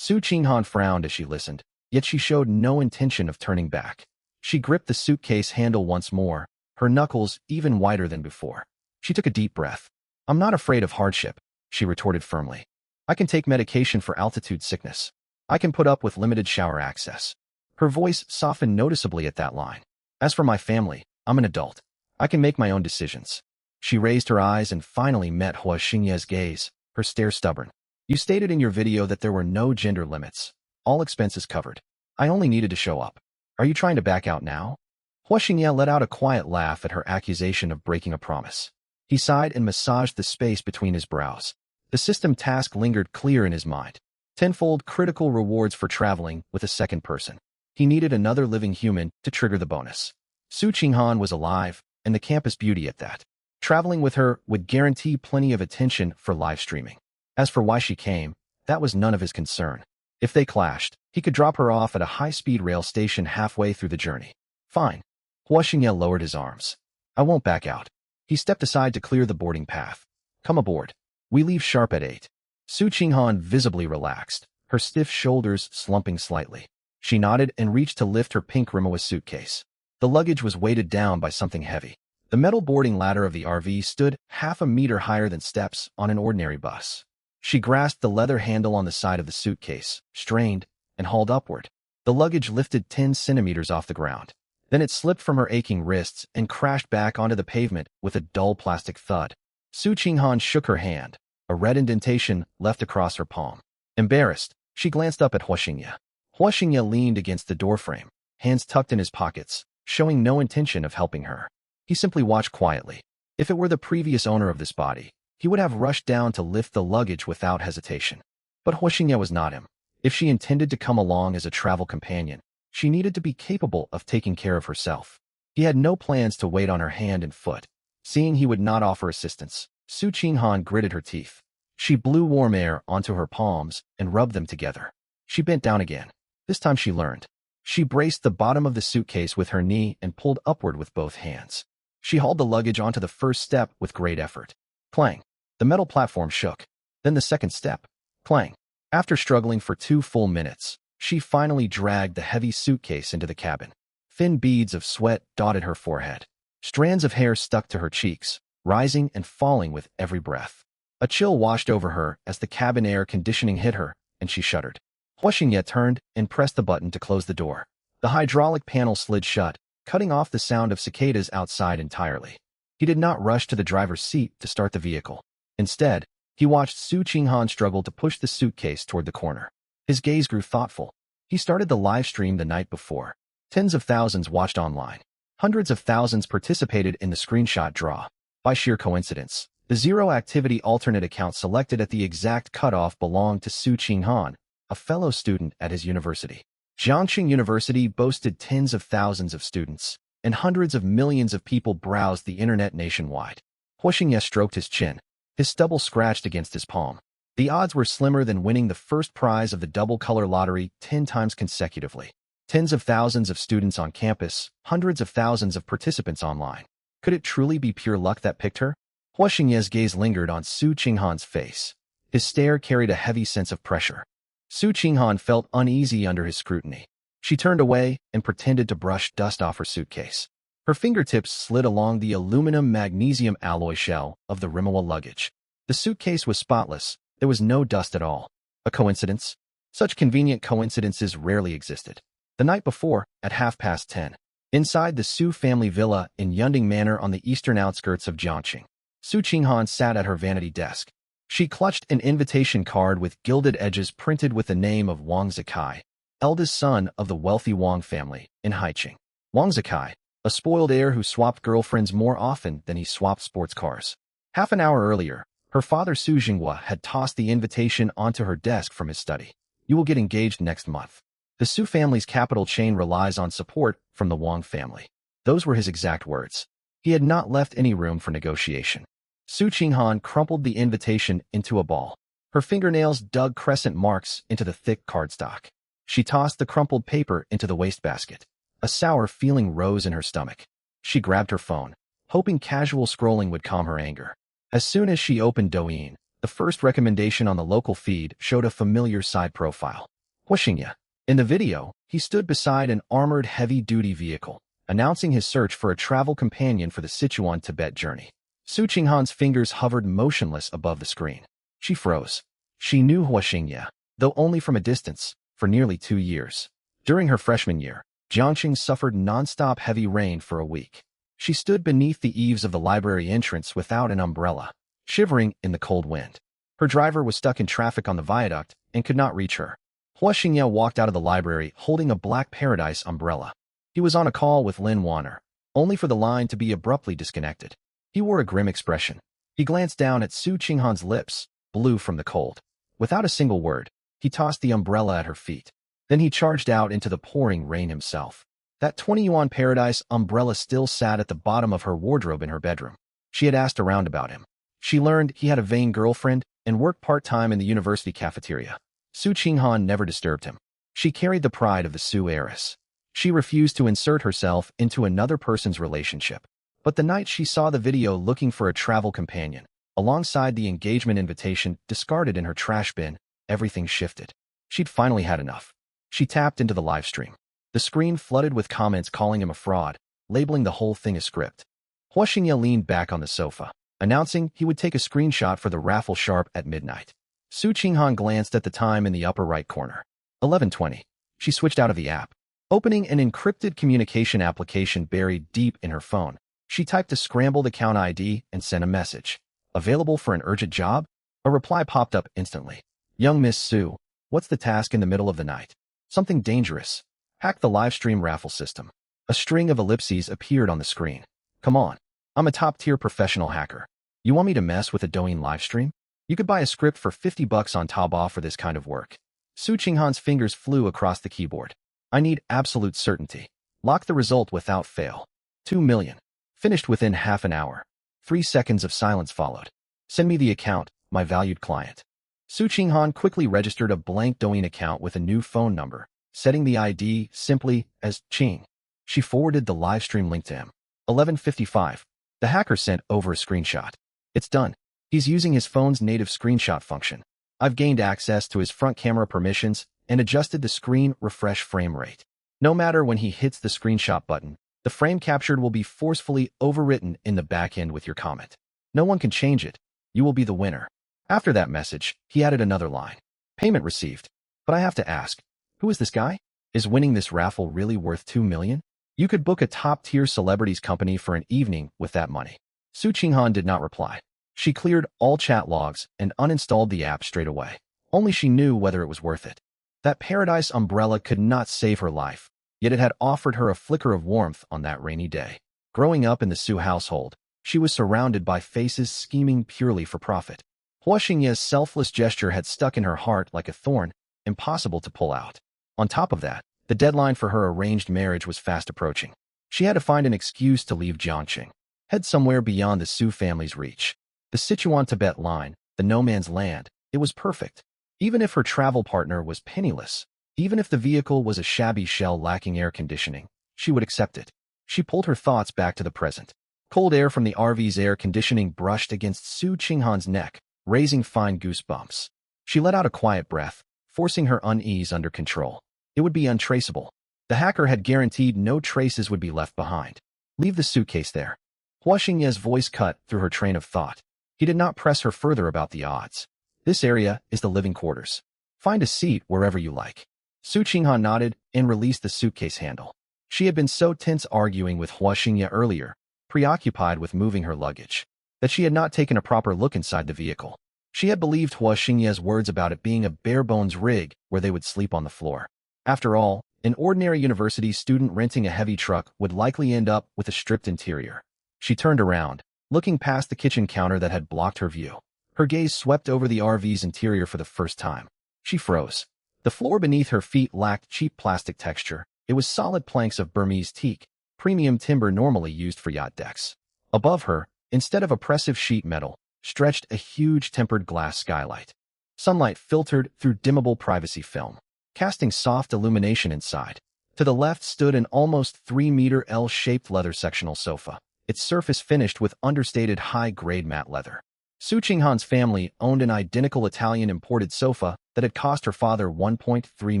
Su Qinghan frowned as she listened, yet she showed no intention of turning back. She gripped the suitcase handle once more, her knuckles even whiter than before. She took a deep breath. I'm not afraid of hardship, she retorted firmly. I can take medication for altitude sickness. I can put up with limited shower access. Her voice softened noticeably at that line. As for my family, I'm an adult. I can make my own decisions. She raised her eyes and finally met Hua Xingye's gaze, her stare stubborn. You stated in your video that there were no gender limits. All expenses covered. I only needed to show up. Are you trying to back out now? Hua Xingye let out a quiet laugh at her accusation of breaking a promise. He sighed and massaged the space between his brows. The system task lingered clear in his mind. Tenfold critical rewards for traveling with a second person. He needed another living human to trigger the bonus. Su Qinghan was alive, and the campus beauty at that. Traveling with her would guarantee plenty of attention for live streaming. As for why she came, that was none of his concern. If they clashed, he could drop her off at a high-speed rail station halfway through the journey. Fine. Hua Xingye lowered his arms. I won't back out. He stepped aside to clear the boarding path. Come aboard. We leave sharp at 8. Su Qinghan visibly relaxed, her stiff shoulders slumping slightly. She nodded and reached to lift her pink Rimowa suitcase. The luggage was weighted down by something heavy. The metal boarding ladder of the RV stood half a meter higher than steps on an ordinary bus. She grasped the leather handle on the side of the suitcase, strained, and hauled upward. The luggage lifted 10 centimeters off the ground. Then it slipped from her aching wrists and crashed back onto the pavement with a dull plastic thud. Su Qinghan shook her hand, a red indentation left across her palm. Embarrassed, she glanced up at Hua Xingye. Hua Xingye leaned against the doorframe, hands tucked in his pockets, showing no intention of helping her. He simply watched quietly. If it were the previous owner of this body, he would have rushed down to lift the luggage without hesitation. But Hua Xingye was not him. If she intended to come along as a travel companion, she needed to be capable of taking care of herself. He had no plans to wait on her hand and foot. Seeing he would not offer assistance, Su Qinghan gritted her teeth. She blew warm air onto her palms and rubbed them together. She bent down again. This time she learned. She braced the bottom of the suitcase with her knee and pulled upward with both hands. She hauled the luggage onto the first step with great effort. Clang. The metal platform shook. Then the second step. Clang. After struggling for 2 full minutes, she finally dragged the heavy suitcase into the cabin. Thin beads of sweat dotted her forehead. Strands of hair stuck to her cheeks, rising and falling with every breath. A chill washed over her as the cabin air conditioning hit her, and she shuddered. Hua Xingye turned and pressed the button to close the door. The hydraulic panel slid shut, cutting off the sound of cicadas outside entirely. He did not rush to the driver's seat to start the vehicle. Instead, he watched Su Qinghan struggle to push the suitcase toward the corner. His gaze grew thoughtful. He started the live stream the night before. Tens of thousands watched online. Hundreds of thousands participated in the screenshot draw. By sheer coincidence, the zero-activity alternate account selected at the exact cutoff belonged to Su Qinghan, a fellow student at his university. Jiangxing University boasted tens of thousands of students, and hundreds of millions of people browsed the internet nationwide. Hua Xingye stroked his chin. His stubble scratched against his palm. The odds were slimmer than winning the first prize of the double-color lottery 10 times consecutively. Tens of thousands of students on campus, hundreds of thousands of participants online. Could it truly be pure luck that picked her? Hua Xingye's gaze lingered on Su Qinghan's face. His stare carried a heavy sense of pressure. Su Qinghan felt uneasy under his scrutiny. She turned away and pretended to brush dust off her suitcase. Her fingertips slid along the aluminum-magnesium alloy shell of the Rimawa luggage. The suitcase was spotless. There was no dust at all. A coincidence? Such convenient coincidences rarely existed. The night before, at 10:30, inside the Su family villa in Yunding Manor on the eastern outskirts of Jiangxing, Su Qinghan sat at her vanity desk. She clutched an invitation card with gilded edges printed with the name of Wang Zikai, eldest son of the wealthy Wang family in Haiqing. Wang Zikai, a spoiled heir who swapped girlfriends more often than he swapped sports cars. Half an hour earlier, her father Su Jinghua had tossed the invitation onto her desk from his study. You will get engaged next month. The Su family's capital chain relies on support from the Wang family. Those were his exact words. He had not left any room for negotiation. Su Qinghan crumpled the invitation into a ball. Her fingernails dug crescent marks into the thick cardstock. She tossed the crumpled paper into the wastebasket. A sour feeling rose in her stomach. She grabbed her phone, hoping casual scrolling would calm her anger. As soon as she opened Douyin, the first recommendation on the local feed showed a familiar side profile. Hua Xingye. In the video, he stood beside an armored heavy-duty vehicle, announcing his search for a travel companion for the Sichuan-Tibet journey. Su Qinghan's fingers hovered motionless above the screen. She froze. She knew Hua Xingye, though only from a distance, for nearly 2 years. During her freshman year, Jiangxing suffered non-stop heavy rain for a week. She stood beneath the eaves of the library entrance without an umbrella, shivering in the cold wind. Her driver was stuck in traffic on the viaduct and could not reach her. Hua Xingye walked out of the library holding a black Paradise umbrella. He was on a call with Lin Wanner, only for the line to be abruptly disconnected. He wore a grim expression. He glanced down at Su Qinghan's lips, blue from the cold. Without a single word, he tossed the umbrella at her feet. Then he charged out into the pouring rain himself. That 20-yuan Paradise umbrella still sat at the bottom of her wardrobe in her bedroom. She had asked around about him. She learned he had a vain girlfriend and worked part-time in the university cafeteria. Su Qinghan never disturbed him. She carried the pride of the Su heiress. She refused to insert herself into another person's relationship. But the night she saw the video looking for a travel companion, alongside the engagement invitation discarded in her trash bin, everything shifted. She'd finally had enough. She tapped into the live stream. The screen flooded with comments calling him a fraud, labeling the whole thing a script. Hua Xingye leaned back on the sofa, announcing he would take a screenshot for the raffle sharp at midnight. Su Qinghan glanced at the time in the upper right corner. 11:20. She switched out of the app. Opening an encrypted communication application buried deep in her phone, she typed a scrambled account ID and sent a message. Available for an urgent job? A reply popped up instantly. Young Miss Su, what's the task in the middle of the night? Something dangerous. Hack the livestream raffle system. A string of ellipses appeared on the screen. Come on. I'm a top-tier professional hacker. You want me to mess with a Douyin livestream? You could buy a script for $50 on Taobao for this kind of work. Su Qinghan's fingers flew across the keyboard. I need absolute certainty. Lock the result without fail. 2 million. Finished within half an hour. 3 seconds of silence followed. Send me the account, my valued client. Su Qinghan quickly registered a blank Douyin account with a new phone number, setting the ID simply as Qing. She forwarded the livestream link to him. 11:55. The hacker sent over a screenshot. It's done. He's using his phone's native screenshot function. I've gained access to his front camera permissions and adjusted the screen refresh frame rate. No matter when he hits the screenshot button, the frame captured will be forcefully overwritten in the back end with your comment. No one can change it. You will be the winner. After that message, he added another line. Payment received. But I have to ask, who is this guy? Is winning this raffle really worth 2 million? You could book a top-tier celebrities company for an evening with that money. Su Qinghan did not reply. She cleared all chat logs and uninstalled the app straight away. Only she knew whether it was worth it. That Paradise umbrella could not save her life, yet it had offered her a flicker of warmth on that rainy day. Growing up in the Su household, she was surrounded by faces scheming purely for profit. Hua Xingye's selfless gesture had stuck in her heart like a thorn, impossible to pull out. On top of that, the deadline for her arranged marriage was fast approaching. She had to find an excuse to leave Jiangxing, head somewhere beyond the Su family's reach. The Sichuan-Tibet line, the no man's land, it was perfect. Even if her travel partner was penniless, Even if the vehicle was a shabby shell lacking air conditioning, she would accept it. She pulled her thoughts back to the present. Cold air from the RV's air conditioning brushed against Su Qinghan's neck, raising fine goosebumps. She let out a quiet breath, forcing her unease under control. It would be untraceable. The hacker had guaranteed no traces would be left behind. Leave the suitcase there. Hua Xingye's voice cut through her train of thought. He did not press her further about the odds. This area is the living quarters. Find a seat wherever you like. Su Qinghan nodded and released the suitcase handle. She had been so tense arguing with Hua Xingye earlier, preoccupied with moving her luggage, that she had not taken a proper look inside the vehicle. She had believed Hua Xingye's words about it being a bare-bones rig where they would sleep on the floor. After all, an ordinary university student renting a heavy truck would likely end up with a stripped interior. She turned around, looking past the kitchen counter that had blocked her view. Her gaze swept over the RV's interior for the first time. She froze. The floor beneath her feet lacked cheap plastic texture. It was solid planks of Burmese teak, premium timber normally used for yacht decks. Above her, instead of oppressive sheet metal, stretched a huge tempered glass skylight. Sunlight filtered through dimmable privacy film, casting soft illumination inside. To the left stood an almost 3-meter L-shaped leather sectional sofa, its surface finished with understated high-grade matte leather. Su Qinghan's family owned an identical Italian imported sofa that had cost her father $1.3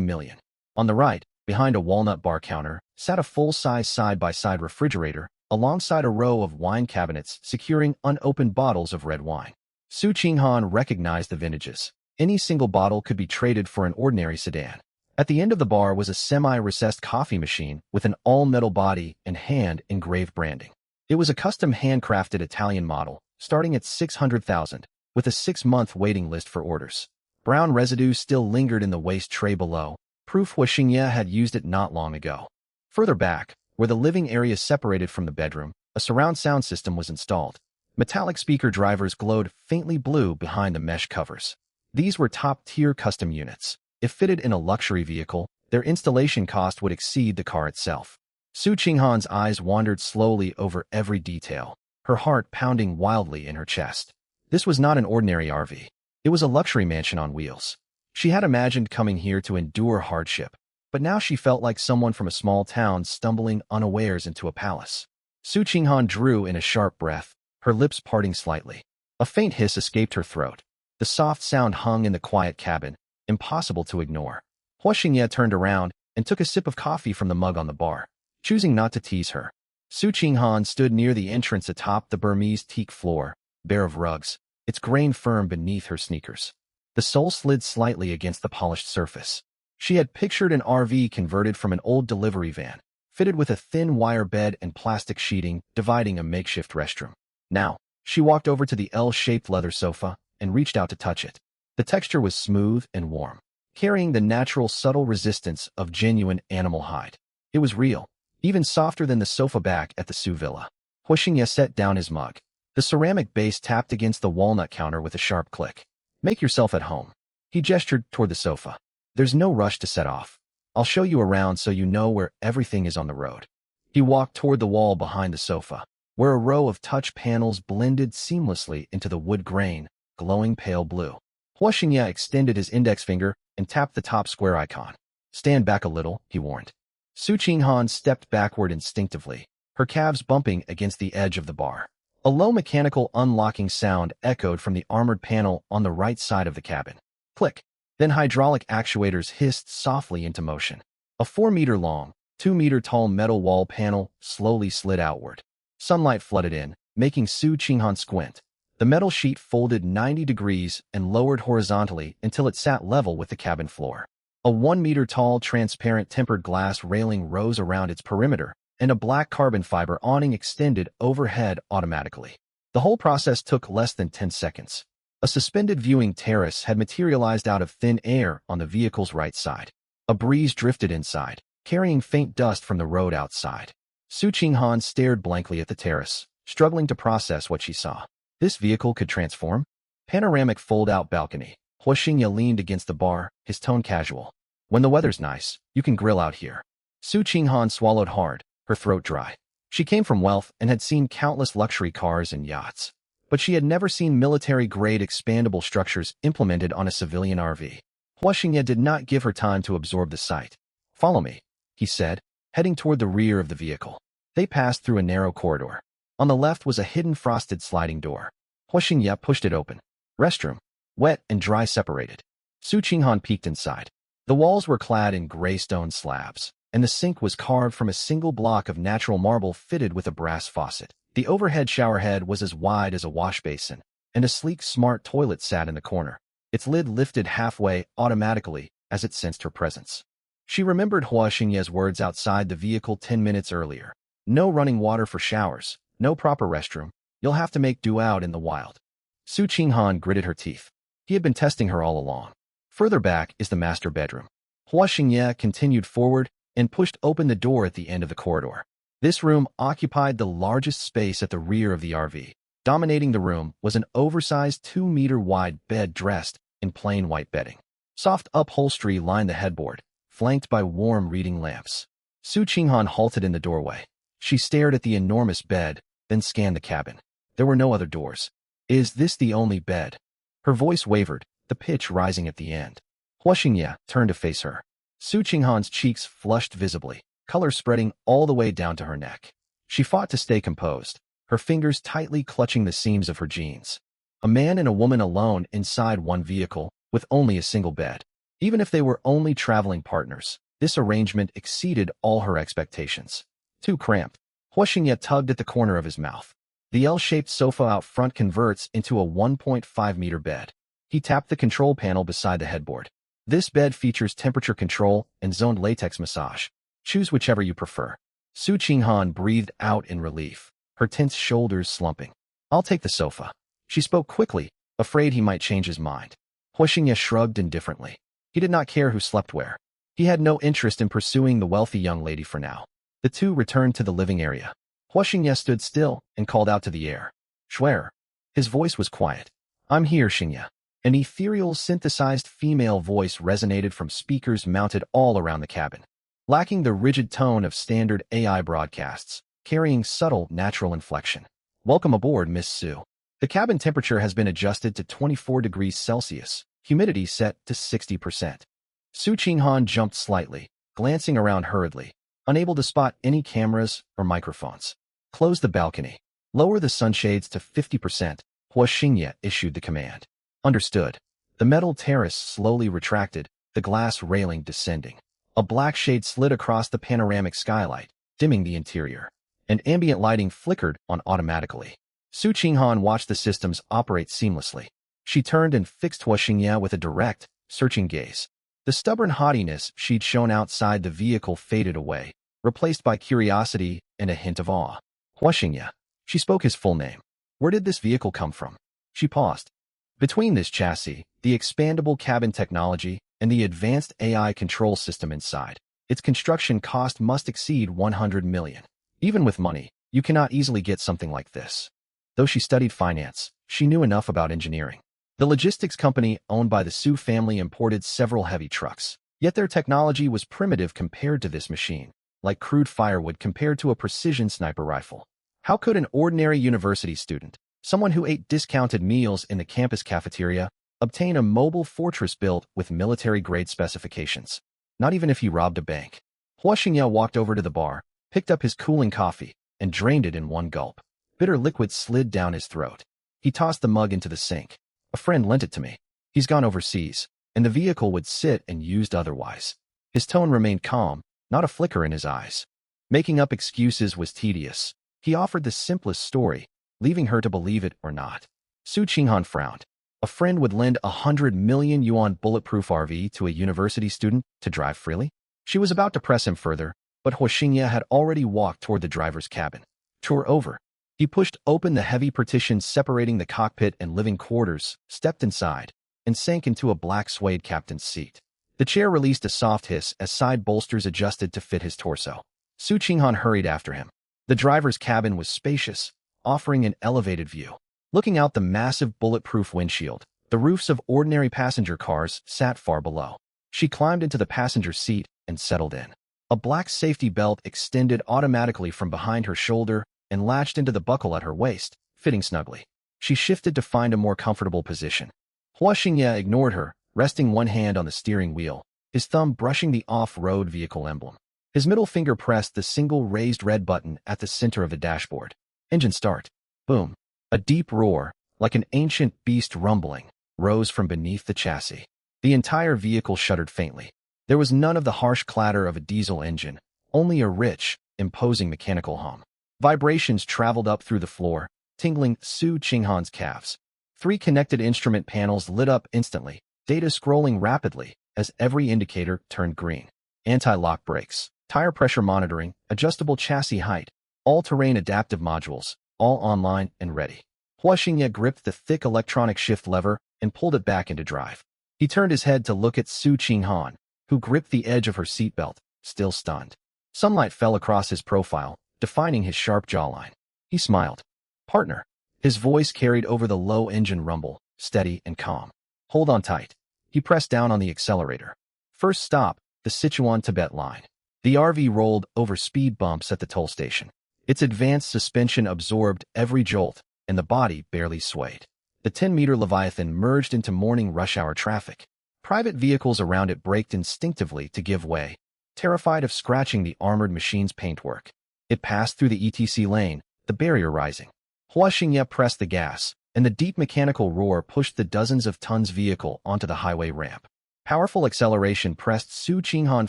million. On the right, behind a walnut bar counter, sat a full-size side-by-side refrigerator, alongside a row of wine cabinets securing unopened bottles of red wine. Su Qinghan recognized the vintages. Any single bottle could be traded for an ordinary sedan. At the end of the bar was a semi-recessed coffee machine with an all-metal body and hand-engraved branding. It was a custom handcrafted Italian model, starting at $600,000, with a 6-month waiting list for orders. Brown residue still lingered in the waste tray below, proof Hua Xingye had used it not long ago. Further back, where the living area separated from the bedroom, a surround sound system was installed. Metallic speaker drivers glowed faintly blue behind the mesh covers. These were top-tier custom units. If fitted in a luxury vehicle, their installation cost would exceed the car itself. Su Qinghan's eyes wandered slowly over every detail, her heart pounding wildly in her chest. This was not an ordinary RV. It was a luxury mansion on wheels. She had imagined coming here to endure hardship, but now she felt like someone from a small town stumbling unawares into a palace. Su Qinghan drew in a sharp breath, her lips parting slightly. A faint hiss escaped her throat. The soft sound hung in the quiet cabin, impossible to ignore. Hua Xingye turned around and took a sip of coffee from the mug on the bar, choosing not to tease her. Su Qinghan stood near the entrance atop the Burmese teak floor, bare of rugs, its grain firm beneath her sneakers. The sole slid slightly against the polished surface. She had pictured an RV converted from an old delivery van, fitted with a thin wire bed and plastic sheeting dividing a makeshift restroom. Now, she walked over to the L-shaped leather sofa and reached out to touch it. The texture was smooth and warm, carrying the natural subtle resistance of genuine animal hide. It was real, even softer than the sofa back at the Su Villa. Hua Xingye set down his mug. The ceramic base tapped against the walnut counter with a sharp click. Make yourself at home. He gestured toward the sofa. There's no rush to set off. I'll show you around so you know where everything is on the road. He walked toward the wall behind the sofa, where a row of touch panels blended seamlessly into the wood grain, glowing pale blue. Hua Xingye extended his index finger and tapped the top square icon. Stand back a little, he warned. Su Qinghan stepped backward instinctively, her calves bumping against the edge of the bar. A low mechanical unlocking sound echoed from the armored panel on the right side of the cabin. Click. Then hydraulic actuators hissed softly into motion. A 4-meter-long, 2-meter-tall metal wall panel slowly slid outward. Sunlight flooded in, making Su Qinghan squint. The metal sheet folded 90 degrees and lowered horizontally until it sat level with the cabin floor. A 1-meter-tall transparent tempered glass railing rose around its perimeter, and a black carbon fiber awning extended overhead automatically. The whole process took less than 10 seconds. A suspended viewing terrace had materialized out of thin air on the vehicle's right side. A breeze drifted inside, carrying faint dust from the road outside. Su Qinghan stared blankly at the terrace, struggling to process what she saw. This vehicle could transform? Panoramic fold-out balcony. Hua Xingye leaned against the bar, his tone casual. When the weather's nice, you can grill out here. Su Qinghan swallowed hard, her throat dry. She came from wealth and had seen countless luxury cars and yachts, but she had never seen military-grade expandable structures implemented on a civilian RV. Hua Xingye did not give her time to absorb the sight. "Follow me," he said, heading toward the rear of the vehicle. They passed through a narrow corridor. On the left was a hidden frosted sliding door. Hua Xingye pushed it open. Restroom. Wet and dry separated. Su Qinghan peeked inside. The walls were clad in gray stone slabs, and the sink was carved from a single block of natural marble fitted with a brass faucet. The overhead shower head was as wide as a wash basin, and a sleek smart toilet sat in the corner. Its lid lifted halfway automatically as it sensed her presence. She remembered Hua Xingye's words outside the vehicle 10 minutes earlier. No running water for showers, no proper restroom. You'll have to make do out in the wild. Su Qinghan gritted her teeth. He had been testing her all along. Further back is the master bedroom. Hua Xingye continued forward and pushed open the door at the end of the corridor. This room occupied the largest space at the rear of the RV. Dominating the room was an oversized 2-meter-wide bed dressed in plain white bedding. Soft upholstery lined the headboard, flanked by warm reading lamps. Su Qinghan halted in the doorway. She stared at the enormous bed, then scanned the cabin. There were no other doors. "Is this the only bed?" Her voice wavered, the pitch rising at the end. Hua Xingye turned to face her. Su Qinghan's cheeks flushed visibly, color spreading all the way down to her neck. She fought to stay composed, her fingers tightly clutching the seams of her jeans. A man and a woman alone inside one vehicle, with only a single bed. Even if they were only traveling partners, this arrangement exceeded all her expectations. Too cramped. Hua Xingye tugged at the corner of his mouth. The L-shaped sofa out front converts into a 1.5-meter bed. He tapped the control panel beside the headboard. "This bed features temperature control and zoned latex massage. Choose whichever you prefer." Su Qinghan breathed out in relief, her tense shoulders slumping. "I'll take the sofa." She spoke quickly, afraid he might change his mind. Hua Xingye shrugged indifferently. He did not care who slept where. He had no interest in pursuing the wealthy young lady for now. The two returned to the living area. Hua Xingye stood still and called out to the air. "Schwer." His voice was quiet. "I'm here, Xingye." An ethereal, synthesized female voice resonated from speakers mounted all around the cabin. Lacking the rigid tone of standard AI broadcasts, carrying subtle, natural inflection. "Welcome aboard, Miss Su. The cabin temperature has been adjusted to 24 degrees Celsius, humidity set to 60%. Su Qinghan jumped slightly, glancing around hurriedly, unable to spot any cameras or microphones. "Close the balcony. Lower the sunshades to 50%, Hua Xingye issued the command. "Understood." The metal terrace slowly retracted, the glass railing descending. A black shade slid across the panoramic skylight, dimming the interior, and ambient lighting flickered on automatically. Su Qinghan watched the systems operate seamlessly. She turned and fixed Hua Xingye with a direct, searching gaze. The stubborn haughtiness she'd shown outside the vehicle faded away, replaced by curiosity and a hint of awe. "Hua Xingye." She spoke his full name. "Where did this vehicle come from?" She paused. Between this chassis, the expandable cabin technology, and the advanced AI control system inside, its construction cost must exceed 100 million. Even with money, you cannot easily get something like this. Though she studied finance, she knew enough about engineering. The logistics company owned by the Su family imported several heavy trucks, yet their technology was primitive compared to this machine, like crude firewood compared to a precision sniper rifle. How could an ordinary university student, someone who ate discounted meals in the campus cafeteria, obtain a mobile fortress built with military-grade specifications? Not even if he robbed a bank. Hua Xingye walked over to the bar, picked up his cooling coffee, and drained it in one gulp. Bitter liquid slid down his throat. He tossed the mug into the sink. "A friend lent it to me. He's gone overseas, and the vehicle would sit and used otherwise." His tone remained calm, not a flicker in his eyes. Making up excuses was tedious. He offered the simplest story, leaving her to believe it or not. Su Qinghan frowned. A friend would lend 100 million yuan bulletproof RV to a university student to drive freely? She was about to press him further, but Hua Xingye had already walked toward the driver's cabin. Tour over. He pushed open the heavy partition separating the cockpit and living quarters, stepped inside, and sank into a black suede captain's seat. The chair released a soft hiss as side bolsters adjusted to fit his torso. Su Qinghan hurried after him. The driver's cabin was spacious, offering an elevated view. Looking out the massive bulletproof windshield, the roofs of ordinary passenger cars sat far below. She climbed into the passenger seat and settled in. A black safety belt extended automatically from behind her shoulder and latched into the buckle at her waist, fitting snugly. She shifted to find a more comfortable position. Hua Xingye ignored her, resting one hand on the steering wheel, his thumb brushing the off-road vehicle emblem. His middle finger pressed the single raised red button at the center of the dashboard. Engine start. Boom. A deep roar, like an ancient beast rumbling, rose from beneath the chassis. The entire vehicle shuddered faintly. There was none of the harsh clatter of a diesel engine, only a rich, imposing mechanical hum. Vibrations traveled up through the floor, tingling Su Qinghan's calves. 3 connected instrument panels lit up instantly, data scrolling rapidly as every indicator turned green. Anti-lock brakes, tire pressure monitoring, adjustable chassis height, all-terrain adaptive modules, all online and ready. Hua Xingye gripped the thick electronic shift lever and pulled it back into drive. He turned his head to look at Su Qinghan, who gripped the edge of her seatbelt, still stunned. Sunlight fell across his profile, defining his sharp jawline. He smiled. Partner. His voice carried over the low engine rumble, steady and calm. Hold on tight. He pressed down on the accelerator. First stop, the Sichuan-Tibet line. The RV rolled over speed bumps at the toll station. Its advanced suspension absorbed every jolt, and the body barely swayed. The 10-meter Leviathan merged into morning rush-hour traffic. Private vehicles around it braked instinctively to give way, terrified of scratching the armored machine's paintwork. It passed through the ETC lane, the barrier rising. Hua Xingye pressed the gas, and the deep mechanical roar pushed the dozens of tons vehicle onto the highway ramp. Powerful acceleration pressed Su Qinghan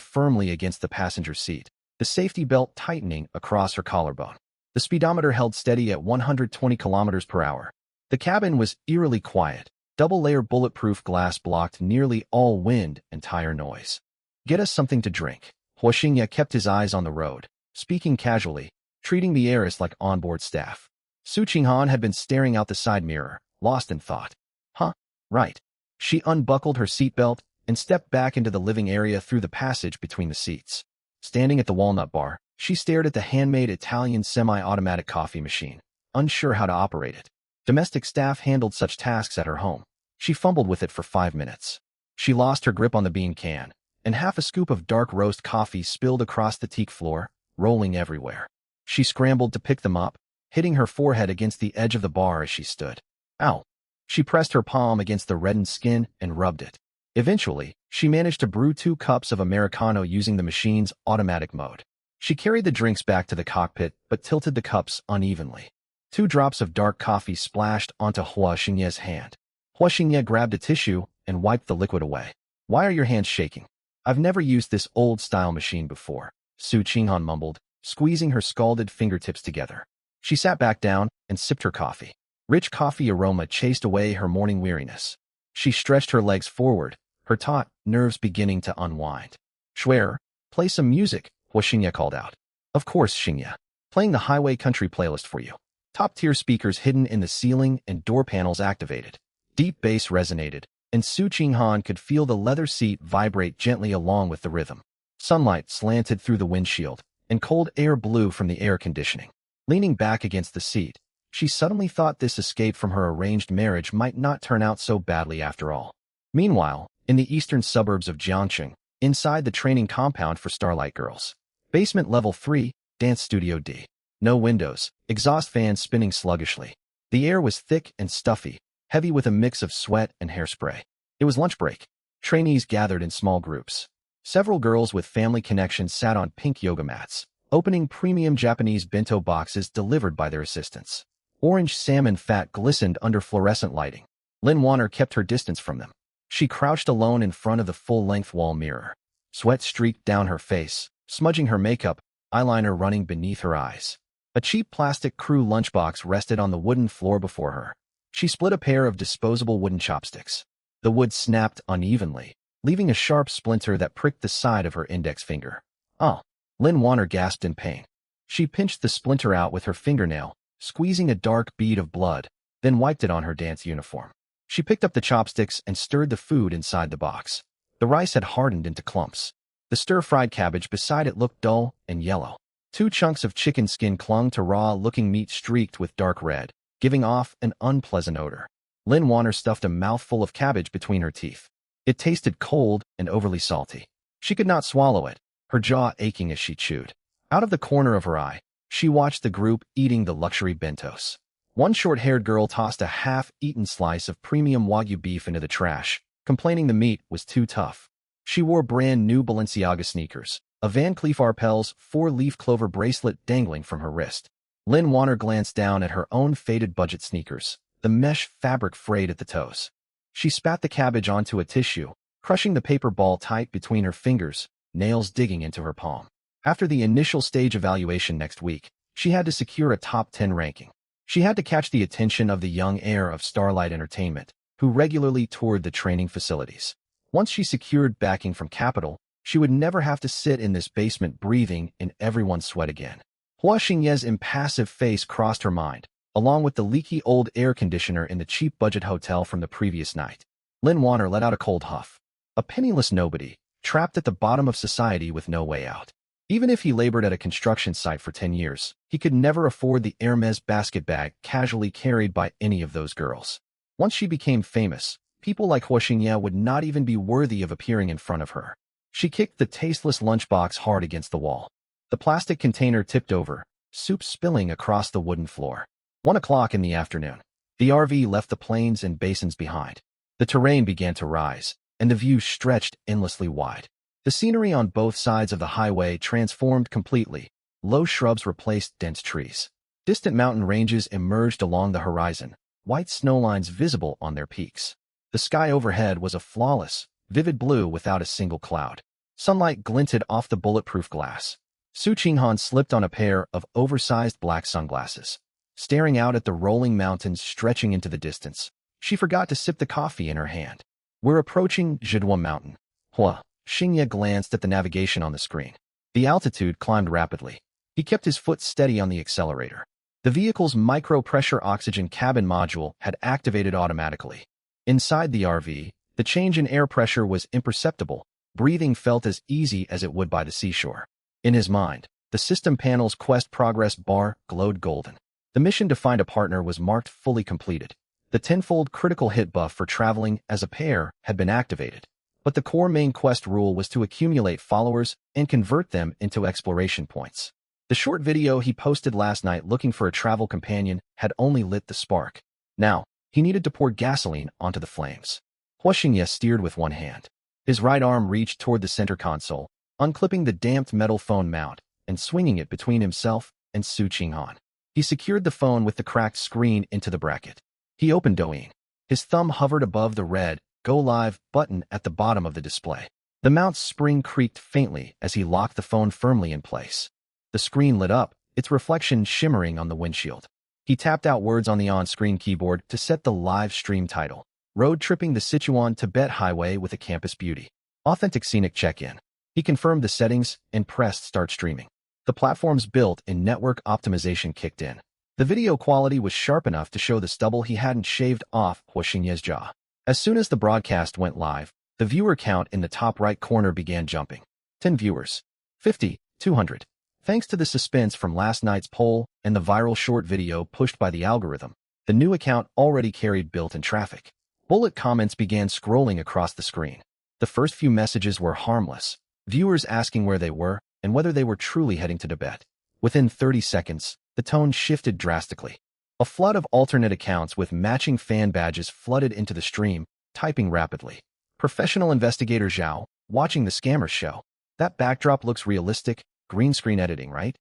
firmly against the passenger seat, the safety belt tightening across her collarbone. The speedometer held steady at 120 kilometers per hour. The cabin was eerily quiet. Double-layer bulletproof glass blocked nearly all wind and tire noise. Get us something to drink. Hua Xingye kept his eyes on the road, speaking casually, treating the heiress like onboard staff. Su Qinghan had been staring out the side mirror, lost in thought. Huh, right. She unbuckled her seatbelt and stepped back into the living area through the passage between the seats. Standing at the walnut bar, she stared at the handmade Italian semi-automatic coffee machine, unsure how to operate it. Domestic staff handled such tasks at her home. She fumbled with it for 5 minutes. She lost her grip on the bean can, and half a scoop of dark roast coffee spilled across the teak floor, rolling everywhere. She scrambled to pick them up, hitting her forehead against the edge of the bar as she stood. Ow! She pressed her palm against the reddened skin and rubbed it. Eventually, she managed to brew 2 cups of Americano using the machine's automatic mode. She carried the drinks back to the cockpit but tilted the cups unevenly. 2 drops of dark coffee splashed onto Hua Xingye's hand. Hua Xingye grabbed a tissue and wiped the liquid away. Why are your hands shaking? I've never used this old-style machine before, Su Qinghan mumbled, squeezing her scalded fingertips together. She sat back down and sipped her coffee. Rich coffee aroma chased away her morning weariness. She stretched her legs forward, her taut nerves beginning to unwind. Schwer, play some music, Hua Xingye called out. Of course, Xingye. Playing the highway country playlist for you. Top-tier speakers hidden in the ceiling and door panels activated. Deep bass resonated, and Su Qinghan could feel the leather seat vibrate gently along with the rhythm. Sunlight slanted through the windshield, and cold air blew from the air conditioning. Leaning back against the seat, she suddenly thought this escape from her arranged marriage might not turn out so badly after all. Meanwhile, in the eastern suburbs of Jiangcheng, inside the training compound for Starlight Girls. Basement Level 3, Dance Studio D. No windows, exhaust fans spinning sluggishly. The air was thick and stuffy, heavy with a mix of sweat and hairspray. It was lunch break. Trainees gathered in small groups. Several girls with family connections sat on pink yoga mats, opening premium Japanese bento boxes delivered by their assistants. Orange salmon fat glistened under fluorescent lighting. Lin Warner kept her distance from them. She crouched alone in front of the full-length wall mirror. Sweat streaked down her face, smudging her makeup, eyeliner running beneath her eyes. A cheap plastic crew lunchbox rested on the wooden floor before her. She split a pair of disposable wooden chopsticks. The wood snapped unevenly, leaving a sharp splinter that pricked the side of her index finger. Oh! Lin Warner gasped in pain. She pinched the splinter out with her fingernail, squeezing a dark bead of blood, then wiped it on her dance uniform. She picked up the chopsticks and stirred the food inside the box. The rice had hardened into clumps. The stir-fried cabbage beside it looked dull and yellow. 2 chunks of chicken skin clung to raw-looking meat streaked with dark red, giving off an unpleasant odor. Lin Warner stuffed a mouthful of cabbage between her teeth. It tasted cold and overly salty. She could not swallow it, her jaw aching as she chewed. Out of the corner of her eye, she watched the group eating the luxury bentos. One short-haired girl tossed a half-eaten slice of premium Wagyu beef into the trash, complaining the meet was too tough. She wore brand new Balenciaga sneakers, a Van Cleef Arpels 4-leaf clover bracelet dangling from her wrist. Lynn Warner glanced down at her own faded budget sneakers, the mesh fabric frayed at the toes. She spat the cabbage onto a tissue, crushing the paper ball tight between her fingers, nails digging into her palm. After the initial stage evaluation next week, she had to secure a top 10 ranking. She had to catch the attention of the young heir of Starlight Entertainment, who regularly toured the training facilities. Once she secured backing from Capital, she would never have to sit in this basement breathing in everyone's sweat again. Hua Xingye's impassive face crossed her mind, along with the leaky old air conditioner in the cheap budget hotel from the previous night. Lynn Warner let out a cold huff. A penniless nobody, trapped at the bottom of society with no way out. Even if he labored at a construction site for 10 years, he could never afford the Hermes basket bag casually carried by any of those girls. Once she became famous, people like Hua Xingye would not even be worthy of appearing in front of her. She kicked the tasteless lunchbox hard against the wall. The plastic container tipped over, soup spilling across the wooden floor. 1 o'clock in the afternoon. The RV left the plains and basins behind. The terrain began to rise, and the view stretched endlessly wide. The scenery on both sides of the highway transformed completely. Low shrubs replaced dense trees. Distant mountain ranges emerged along the horizon, white snowlines visible on their peaks. The sky overhead was a flawless, vivid blue without a single cloud. Sunlight glinted off the bulletproof glass. Su Qinghan slipped on a pair of oversized black sunglasses. Staring out at the rolling mountains stretching into the distance, she forgot to sip the coffee in her hand. We're approaching Zhidua Mountain. Hua Xingye glanced at the navigation on the screen. The altitude climbed rapidly. He kept his foot steady on the accelerator. The vehicle's micro-pressure oxygen cabin module had activated automatically. Inside the RV, the change in air pressure was imperceptible. Breathing felt as easy as it would by the seashore. In his mind, the system panel's quest progress bar glowed golden. The mission to find a partner was marked fully completed. The tenfold critical hit buff for traveling as a pair had been activated. But the core main quest rule was to accumulate followers and convert them into exploration points. The short video he posted last night looking for a travel companion had only lit the spark. Now, he needed to pour gasoline onto the flames. Hua Xingye steered with one hand. His right arm reached toward the center console, unclipping the damped metal phone mount and swinging it between himself and Su Qinghan. He secured the phone with the cracked screen into the bracket. He opened Douyin. His thumb hovered above the red Go Live button at the bottom of the display. The mount's spring creaked faintly as he locked the phone firmly in place. The screen lit up, its reflection shimmering on the windshield. He tapped out words on the on-screen keyboard to set the live stream title. Road tripping the Sichuan Tibet Highway with a campus beauty. Authentic scenic check-in. He confirmed the settings and pressed start streaming. The platform's built-in network optimization kicked in. The video quality was sharp enough to show the stubble he hadn't shaved off Hua Xingye's jaw. As soon as the broadcast went live, the viewer count in the top right corner began jumping. 10 viewers. 50, 200. Thanks to the suspense from last night's poll and the viral short video pushed by the algorithm, the new account already carried built-in traffic. Bullet comments began scrolling across the screen. The first few messages were harmless, viewers asking where they were and whether they were truly heading to Tibet. Within 30 seconds, the tone shifted drastically. A flood of alternate accounts with matching fan badges flooded into the stream, typing rapidly. Professional investigator Zhao, watching the scammers show. That backdrop looks realistic, green screen editing, right?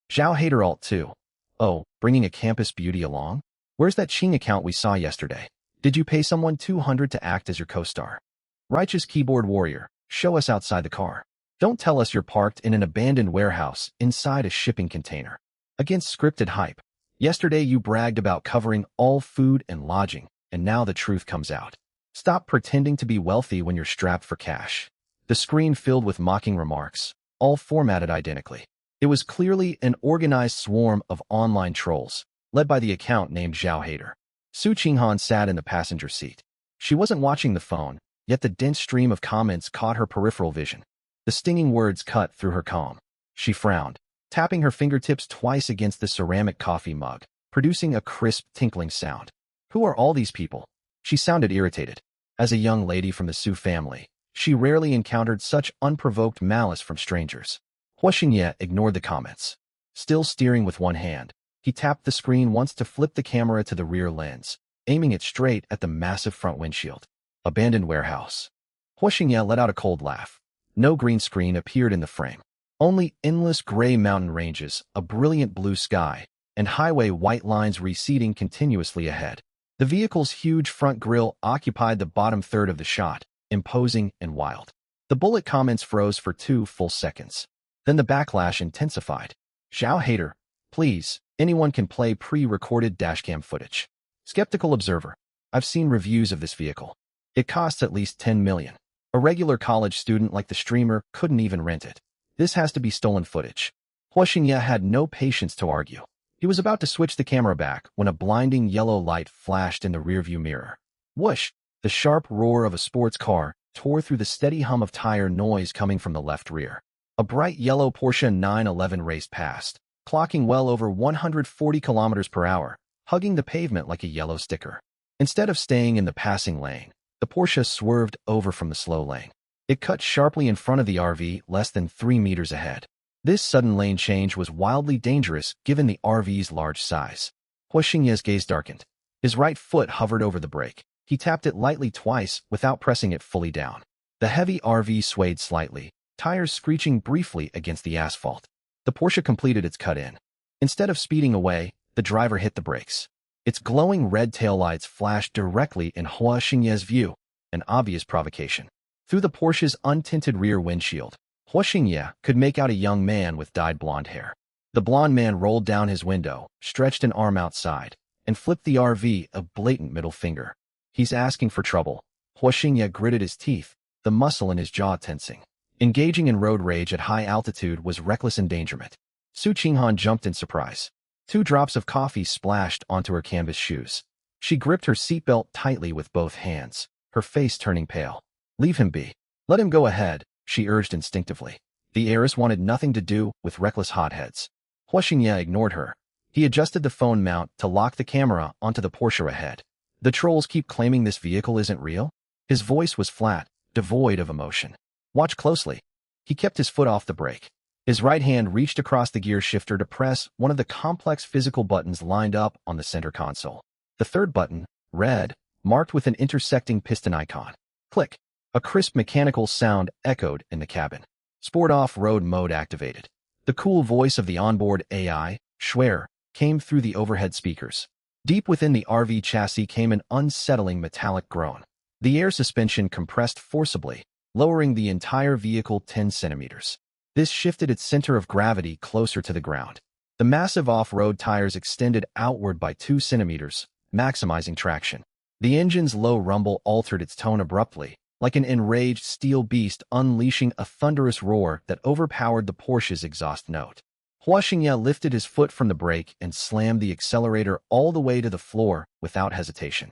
Zhao hater alt 2. Oh, bringing a campus beauty along? Where's that Qing account we saw yesterday? Did you pay someone 200 to act as your co-star? Richest keyboard warrior, show us outside the car. Don't tell us you're parked in an abandoned warehouse inside a shipping container. Against scripted hype. Yesterday you bragged about covering all food and lodging, and now the truth comes out. Stop pretending to be wealthy when you're strapped for cash. The screen filled with mocking remarks, all formatted identically. It was clearly an organized swarm of online trolls, led by the account named Zhao Hater. Su Qinghan sat in the passenger seat. She wasn't watching the phone, yet the dense stream of comments caught her peripheral vision. The stinging words cut through her calm. She frowned, tapping her fingertips twice against the ceramic coffee mug, producing a crisp, tinkling sound. Who are all these people? She sounded irritated. As a young lady from the Su family, she rarely encountered such unprovoked malice from strangers. Hua Xingye ignored the comments. Still steering with one hand, he tapped the screen once to flip the camera to the rear lens, aiming it straight at the massive front windshield. abandoned warehouse. Hua Xingye let out a cold laugh. No green screen appeared in the frame. Only endless gray mountain ranges, a brilliant blue sky, and highway white lines receding continuously ahead. The vehicle's huge front grille occupied the bottom third of the shot, imposing and wild. The bullet comments froze for 2 full seconds. Then the backlash intensified. Zhao hater, please, anyone can play pre-recorded dashcam footage. Skeptical observer, I've seen reviews of this vehicle. It costs at least 10 million. A regular college student like the streamer couldn't even rent it. This has to be stolen footage. Hua Xingye had no patience to argue. He was about to switch the camera back when a blinding yellow light flashed in the rearview mirror. Whoosh! The sharp roar of a sports car tore through the steady hum of tire noise coming from the left rear. A bright yellow Porsche 911 raced past, clocking well over 140 kilometers per hour, hugging the pavement like a yellow sticker. Instead of staying in the passing lane, the Porsche swerved over from the slow lane. It cut sharply in front of the RV less than 3 meters ahead. This sudden lane change was wildly dangerous given the RV's large size. Hua Xingye's gaze darkened. His right foot hovered over the brake. He tapped it lightly twice without pressing it fully down. The heavy RV swayed slightly, tires screeching briefly against the asphalt. The Porsche completed its cut-in. Instead of speeding away, the driver hit the brakes. Its glowing red taillights flashed directly in Hua Xingye's view, an obvious provocation. Through the Porsche's untinted rear windshield, Hua Xingye could make out a young man with dyed blonde hair. The blonde man rolled down his window, stretched an arm outside, and flipped the RV a blatant middle finger. He's asking for trouble. Hua Xingye gritted his teeth, the muscle in his jaw tensing. Engaging in road rage at high altitude was reckless endangerment. Su Qinghan jumped in surprise. 2 drops of coffee splashed onto her canvas shoes. She gripped her seatbelt tightly with both hands, her face turning pale. Leave him be. Let him go ahead, she urged instinctively. The heiress wanted nothing to do with reckless hotheads. Hua Xingye ignored her. He adjusted the phone mount to lock the camera onto the Porsche ahead. The trolls keep claiming this vehicle isn't real? His voice was flat, devoid of emotion. Watch closely. He kept his foot off the brake. His right hand reached across the gear shifter to press one of the complex physical buttons lined up on the center console. The third button, red, marked with an intersecting piston icon. Click. A crisp mechanical sound echoed in the cabin. Sport off-road mode activated. The cool voice of the onboard AI, Schwer, came through the overhead speakers. Deep within the RV chassis came an unsettling metallic groan. The air suspension compressed forcibly, lowering the entire vehicle 10 centimeters. This shifted its center of gravity closer to the ground. The massive off-road tires extended outward by 2 centimeters, maximizing traction. The engine's low rumble altered its tone abruptly, like an enraged steel beast unleashing a thunderous roar that overpowered the Porsche's exhaust note. Hua Xingye lifted his foot from the brake and slammed the accelerator all the way to the floor without hesitation.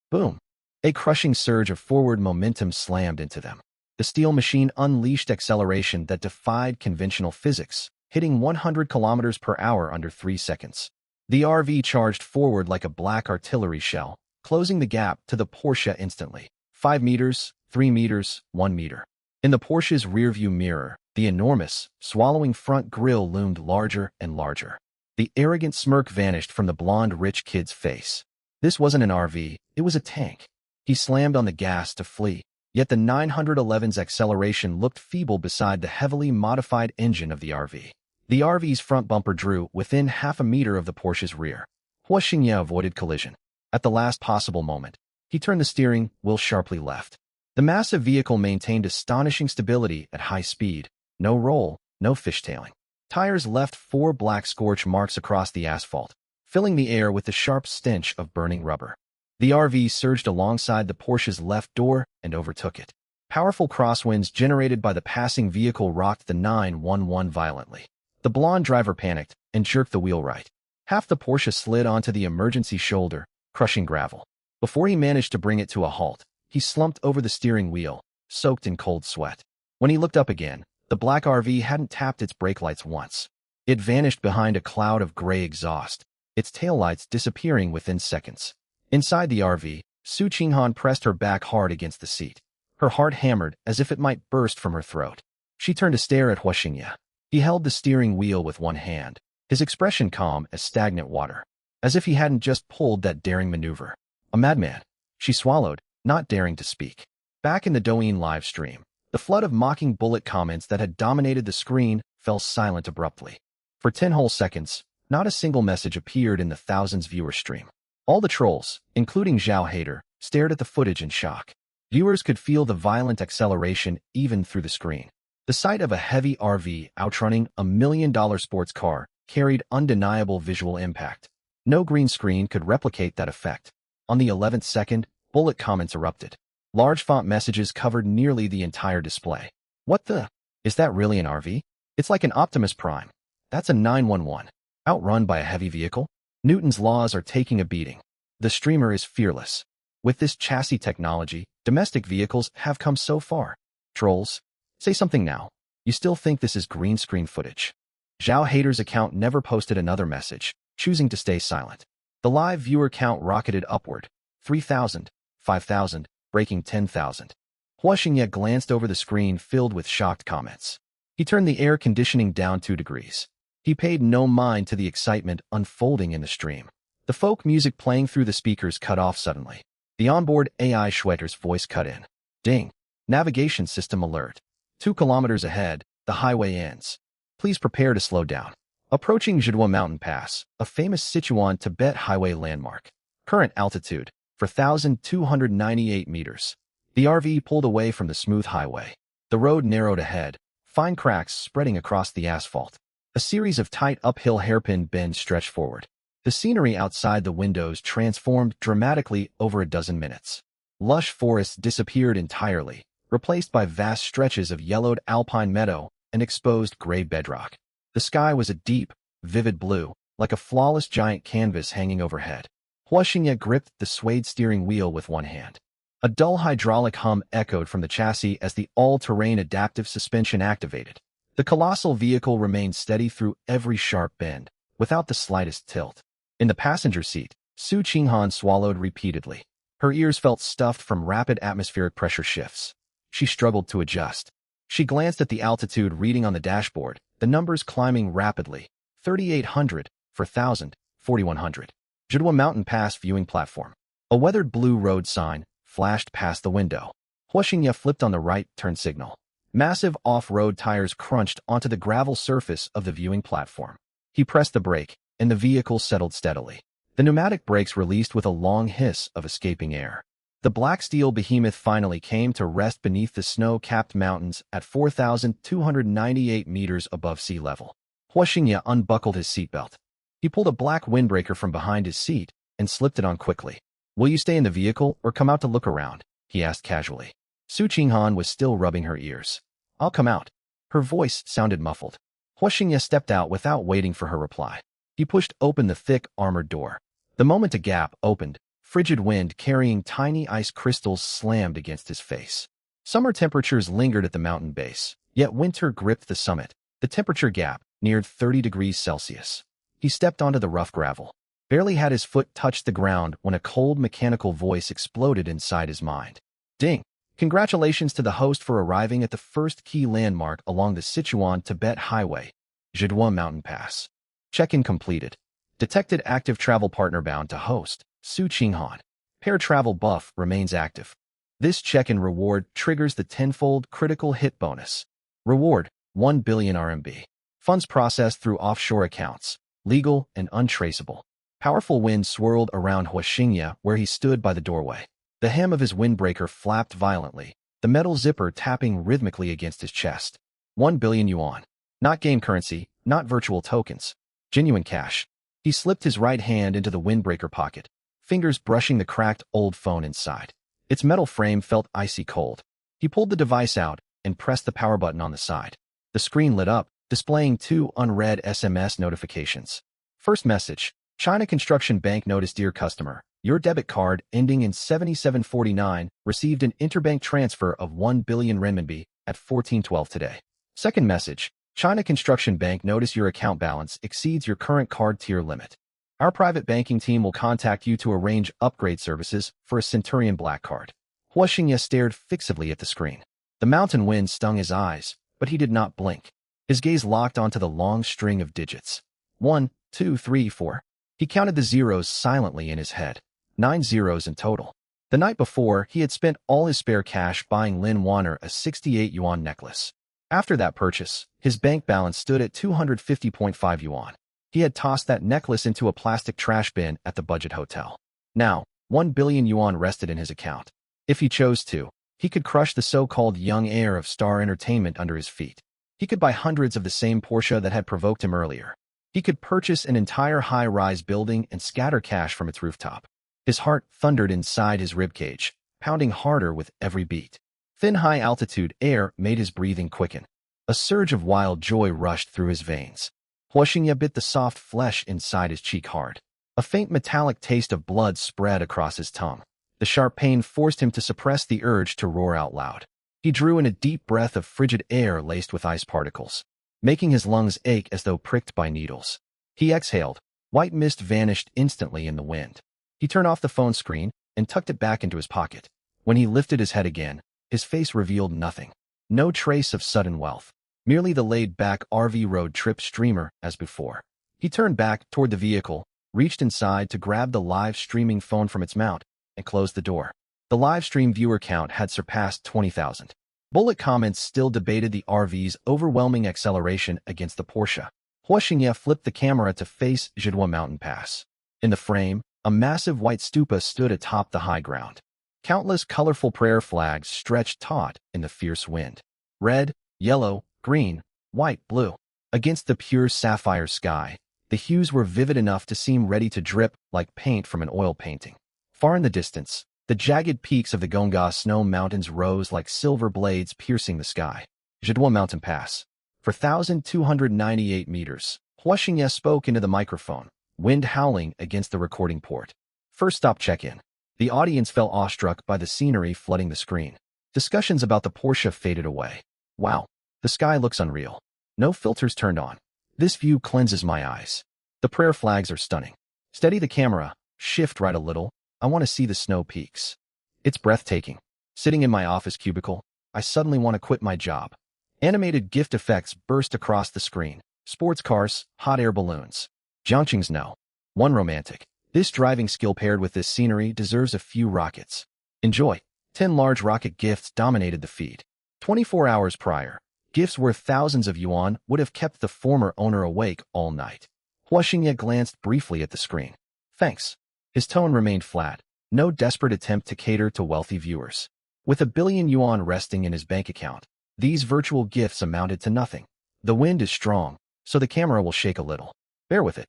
Boom! A crushing surge of forward momentum slammed into them. The steel machine unleashed acceleration that defied conventional physics, hitting 100 kilometers per hour under 3 seconds. The RV charged forward like a black artillery shell, closing the gap to the Porsche instantly. 5 meters, 3 meters, 1 meter. In the Porsche's rearview mirror, the enormous, swallowing front grille loomed larger and larger. The arrogant smirk vanished from the blonde rich kid's face. This wasn't an RV, it was a tank. He slammed on the gas to flee, yet the 911's acceleration looked feeble beside the heavily modified engine of the RV. The RV's front bumper drew within half a meter of the Porsche's rear. Hua Xingye avoided collision. At the last possible moment, he turned the steering wheel sharply left. The massive vehicle maintained astonishing stability at high speed. No roll, no fishtailing. Tires left 4 black scorch marks across the asphalt, filling the air with the sharp stench of burning rubber. The RV surged alongside the Porsche's left door and overtook it. Powerful crosswinds generated by the passing vehicle rocked the 911 violently. The blonde driver panicked and jerked the wheel right. Half the Porsche slid onto the emergency shoulder, crushing gravel. Before he managed to bring it to a halt, he slumped over the steering wheel, soaked in cold sweat. When he looked up again, the black RV hadn't tapped its brake lights once. It vanished behind a cloud of gray exhaust, its taillights disappearing within seconds. Inside the RV, Su Qinghan pressed her back hard against the seat. Her heart hammered as if it might burst from her throat. She turned to stare at Hua Xingye. He held the steering wheel with one hand, his expression calm as stagnant water, as if he hadn't just pulled that daring maneuver. A madman. She swallowed, not daring to speak. Back in the Douyin live stream, the flood of mocking bullet comments that had dominated the screen fell silent abruptly. For 10 whole seconds, not a single message appeared in the thousands viewer stream. All the trolls, including Zhao Hader, stared at the footage in shock. Viewers could feel the violent acceleration even through the screen. The sight of a heavy RV outrunning a $1 million sports car carried undeniable visual impact. No green screen could replicate that effect. On the 11th second, bullet comments erupted. Large font messages covered nearly the entire display. What the? Is that really an RV? It's like an Optimus Prime. That's a 911. Outrun by a heavy vehicle? Newton's laws are taking a beating. The streamer is fearless. With this chassis technology, domestic vehicles have come so far. Trolls, say something now. You still think this is green screen footage? Zhao Hader's account never posted another message, choosing to stay silent. The live viewer count rocketed upward. 3,000, 5,000, breaking 10,000. Hua Xingye glanced over the screen filled with shocked comments. He turned the air conditioning down 2 degrees. He paid no mind to the excitement unfolding in the stream. The folk music playing through the speakers cut off suddenly. The onboard AI Schwetter's voice cut in. Ding. Navigation system alert. 2 kilometers ahead, the highway ends. Please prepare to slow down. Approaching Jidwa Mountain Pass, a famous Sichuan-Tibet highway landmark. Current altitude, 4,298 meters. The RV pulled away from the smooth highway. The road narrowed ahead, fine cracks spreading across the asphalt. A series of tight uphill hairpin bends stretched forward. The scenery outside the windows transformed dramatically over a dozen minutes. Lush forests disappeared entirely, replaced by vast stretches of yellowed alpine meadow and exposed gray bedrock. The sky was a deep, vivid blue, like a flawless giant canvas hanging overhead. Hua Xingye gripped the suede steering wheel with one hand. A dull hydraulic hum echoed from the chassis as the all-terrain adaptive suspension activated. The colossal vehicle remained steady through every sharp bend, without the slightest tilt. In the passenger seat, Su Qinghan swallowed repeatedly. Her ears felt stuffed from rapid atmospheric pressure shifts. She struggled to adjust. She glanced at the altitude reading on the dashboard, the numbers climbing rapidly. 3,800, 4,000, 4,100. Jidwa Mountain Pass viewing platform. A weathered blue road sign flashed past the window. Hua Xingye flipped on the right turn signal. Massive off-road tires crunched onto the gravel surface of the viewing platform. He pressed the brake, and the vehicle settled steadily. The pneumatic brakes released with a long hiss of escaping air. The black steel behemoth finally came to rest beneath the snow-capped mountains at 4,298 meters above sea level. Hua Xingye unbuckled his seatbelt. He pulled a black windbreaker from behind his seat and slipped it on quickly. "Will you stay in the vehicle or come out to look around?" he asked casually. Su Qinghan was still rubbing her ears. "I'll come out." Her voice sounded muffled. Hua Xingye stepped out without waiting for her reply. He pushed open the thick, armored door. The moment a gap opened, frigid wind carrying tiny ice crystals slammed against his face. Summer temperatures lingered at the mountain base, yet winter gripped the summit. The temperature gap neared 30 degrees Celsius. He stepped onto the rough gravel. Barely had his foot touched the ground when a cold mechanical voice exploded inside his mind. Ding! Congratulations to the host for arriving at the first key landmark along the Sichuan-Tibet Highway, Jidwa Mountain Pass. Check-in completed. Detected active travel partner bound to host, Su Qinghan. Pair travel buff remains active. This check-in reward triggers the tenfold critical hit bonus. Reward, 1 billion RMB. Funds processed through offshore accounts, legal and untraceable. Powerful wind swirled around Hua Xingye where he stood by the doorway. The hem of his windbreaker flapped violently, the metal zipper tapping rhythmically against his chest. 1 billion yuan. Not game currency, not virtual tokens. Genuine cash. He slipped his right hand into the windbreaker pocket, fingers brushing the cracked old phone inside. Its metal frame felt icy cold. He pulled the device out and pressed the power button on the side. The screen lit up, displaying 2 unread SMS notifications. First message. China Construction Bank notice: Dear customer, your debit card ending in 7749 received an interbank transfer of 1 billion renminbi at 1412 today. Second message. China Construction Bank notice your account balance exceeds your current card tier limit. Our private banking team will contact you to arrange upgrade services for a Centurion Black Card. Hua Xingye stared fixedly at the screen. The mountain wind stung his eyes, but he did not blink. His gaze locked onto the long string of digits. 1, 2, 3, 4. He counted the zeros silently in his head. 9 zeros in total. The night before, he had spent all his spare cash buying Lin Wanner a 68 yuan necklace. After that purchase, his bank balance stood at 250.5 yuan. He had tossed that necklace into a plastic trash bin at the budget hotel. Now, 1 billion yuan rested in his account. If he chose to, he could crush the so-called young heir of Star Entertainment under his feet. He could buy hundreds of the same Porsche that had provoked him earlier. He could purchase an entire high-rise building and scatter cash from its rooftop. His heart thundered inside his ribcage, pounding harder with every beat. Thin high-altitude air made his breathing quicken. A surge of wild joy rushed through his veins. Huoxingye bit the soft flesh inside his cheek hard. A faint metallic taste of blood spread across his tongue. The sharp pain forced him to suppress the urge to roar out loud. He drew in a deep breath of frigid air laced with ice particles, making his lungs ache as though pricked by needles. He exhaled. White mist vanished instantly in the wind. He turned off the phone screen and tucked it back into his pocket. When he lifted his head again, his face revealed nothing. No trace of sudden wealth. Merely the laid-back RV road trip streamer as before. He turned back toward the vehicle, reached inside to grab the live streaming phone from its mount, and closed the door. The live stream viewer count had surpassed 20,000. Bullet comments still debated the RV's overwhelming acceleration against the Porsche. Huoxingye flipped the camera to face Jidwa Mountain Pass. In the frame, a massive white stupa stood atop the high ground. Countless colorful prayer flags stretched taut in the fierce wind. Red, yellow, green, white, blue. Against the pure sapphire sky, the hues were vivid enough to seem ready to drip like paint from an oil painting. Far in the distance, the jagged peaks of the Gongga Snow Mountains rose like silver blades piercing the sky. Jidwa Mountain Pass. For 1,298 meters, Huoxingye spoke into the microphone, wind howling against the recording port. First stop check-in. The audience felt awestruck by the scenery flooding the screen. Discussions about the Porsche faded away. Wow, the sky looks unreal. No filters turned on. This view cleanses my eyes. The prayer flags are stunning. Steady the camera, shift right a little. I want to see the snow peaks. It's breathtaking. Sitting in my office cubicle, I suddenly want to quit my job. Animated gift effects burst across the screen. Sports cars, hot air balloons. Jiangqing's no. One romantic. This driving skill paired with this scenery deserves a few rockets. Enjoy. 10 large rocket gifts dominated the feed. 24 hours prior, gifts worth thousands of yuan would have kept the former owner awake all night. Huoxingye glanced briefly at the screen. Thanks. His tone remained flat. No desperate attempt to cater to wealthy viewers. With 1 billion yuan resting in his bank account, these virtual gifts amounted to nothing. The wind is strong, so the camera will shake a little. Bear with it.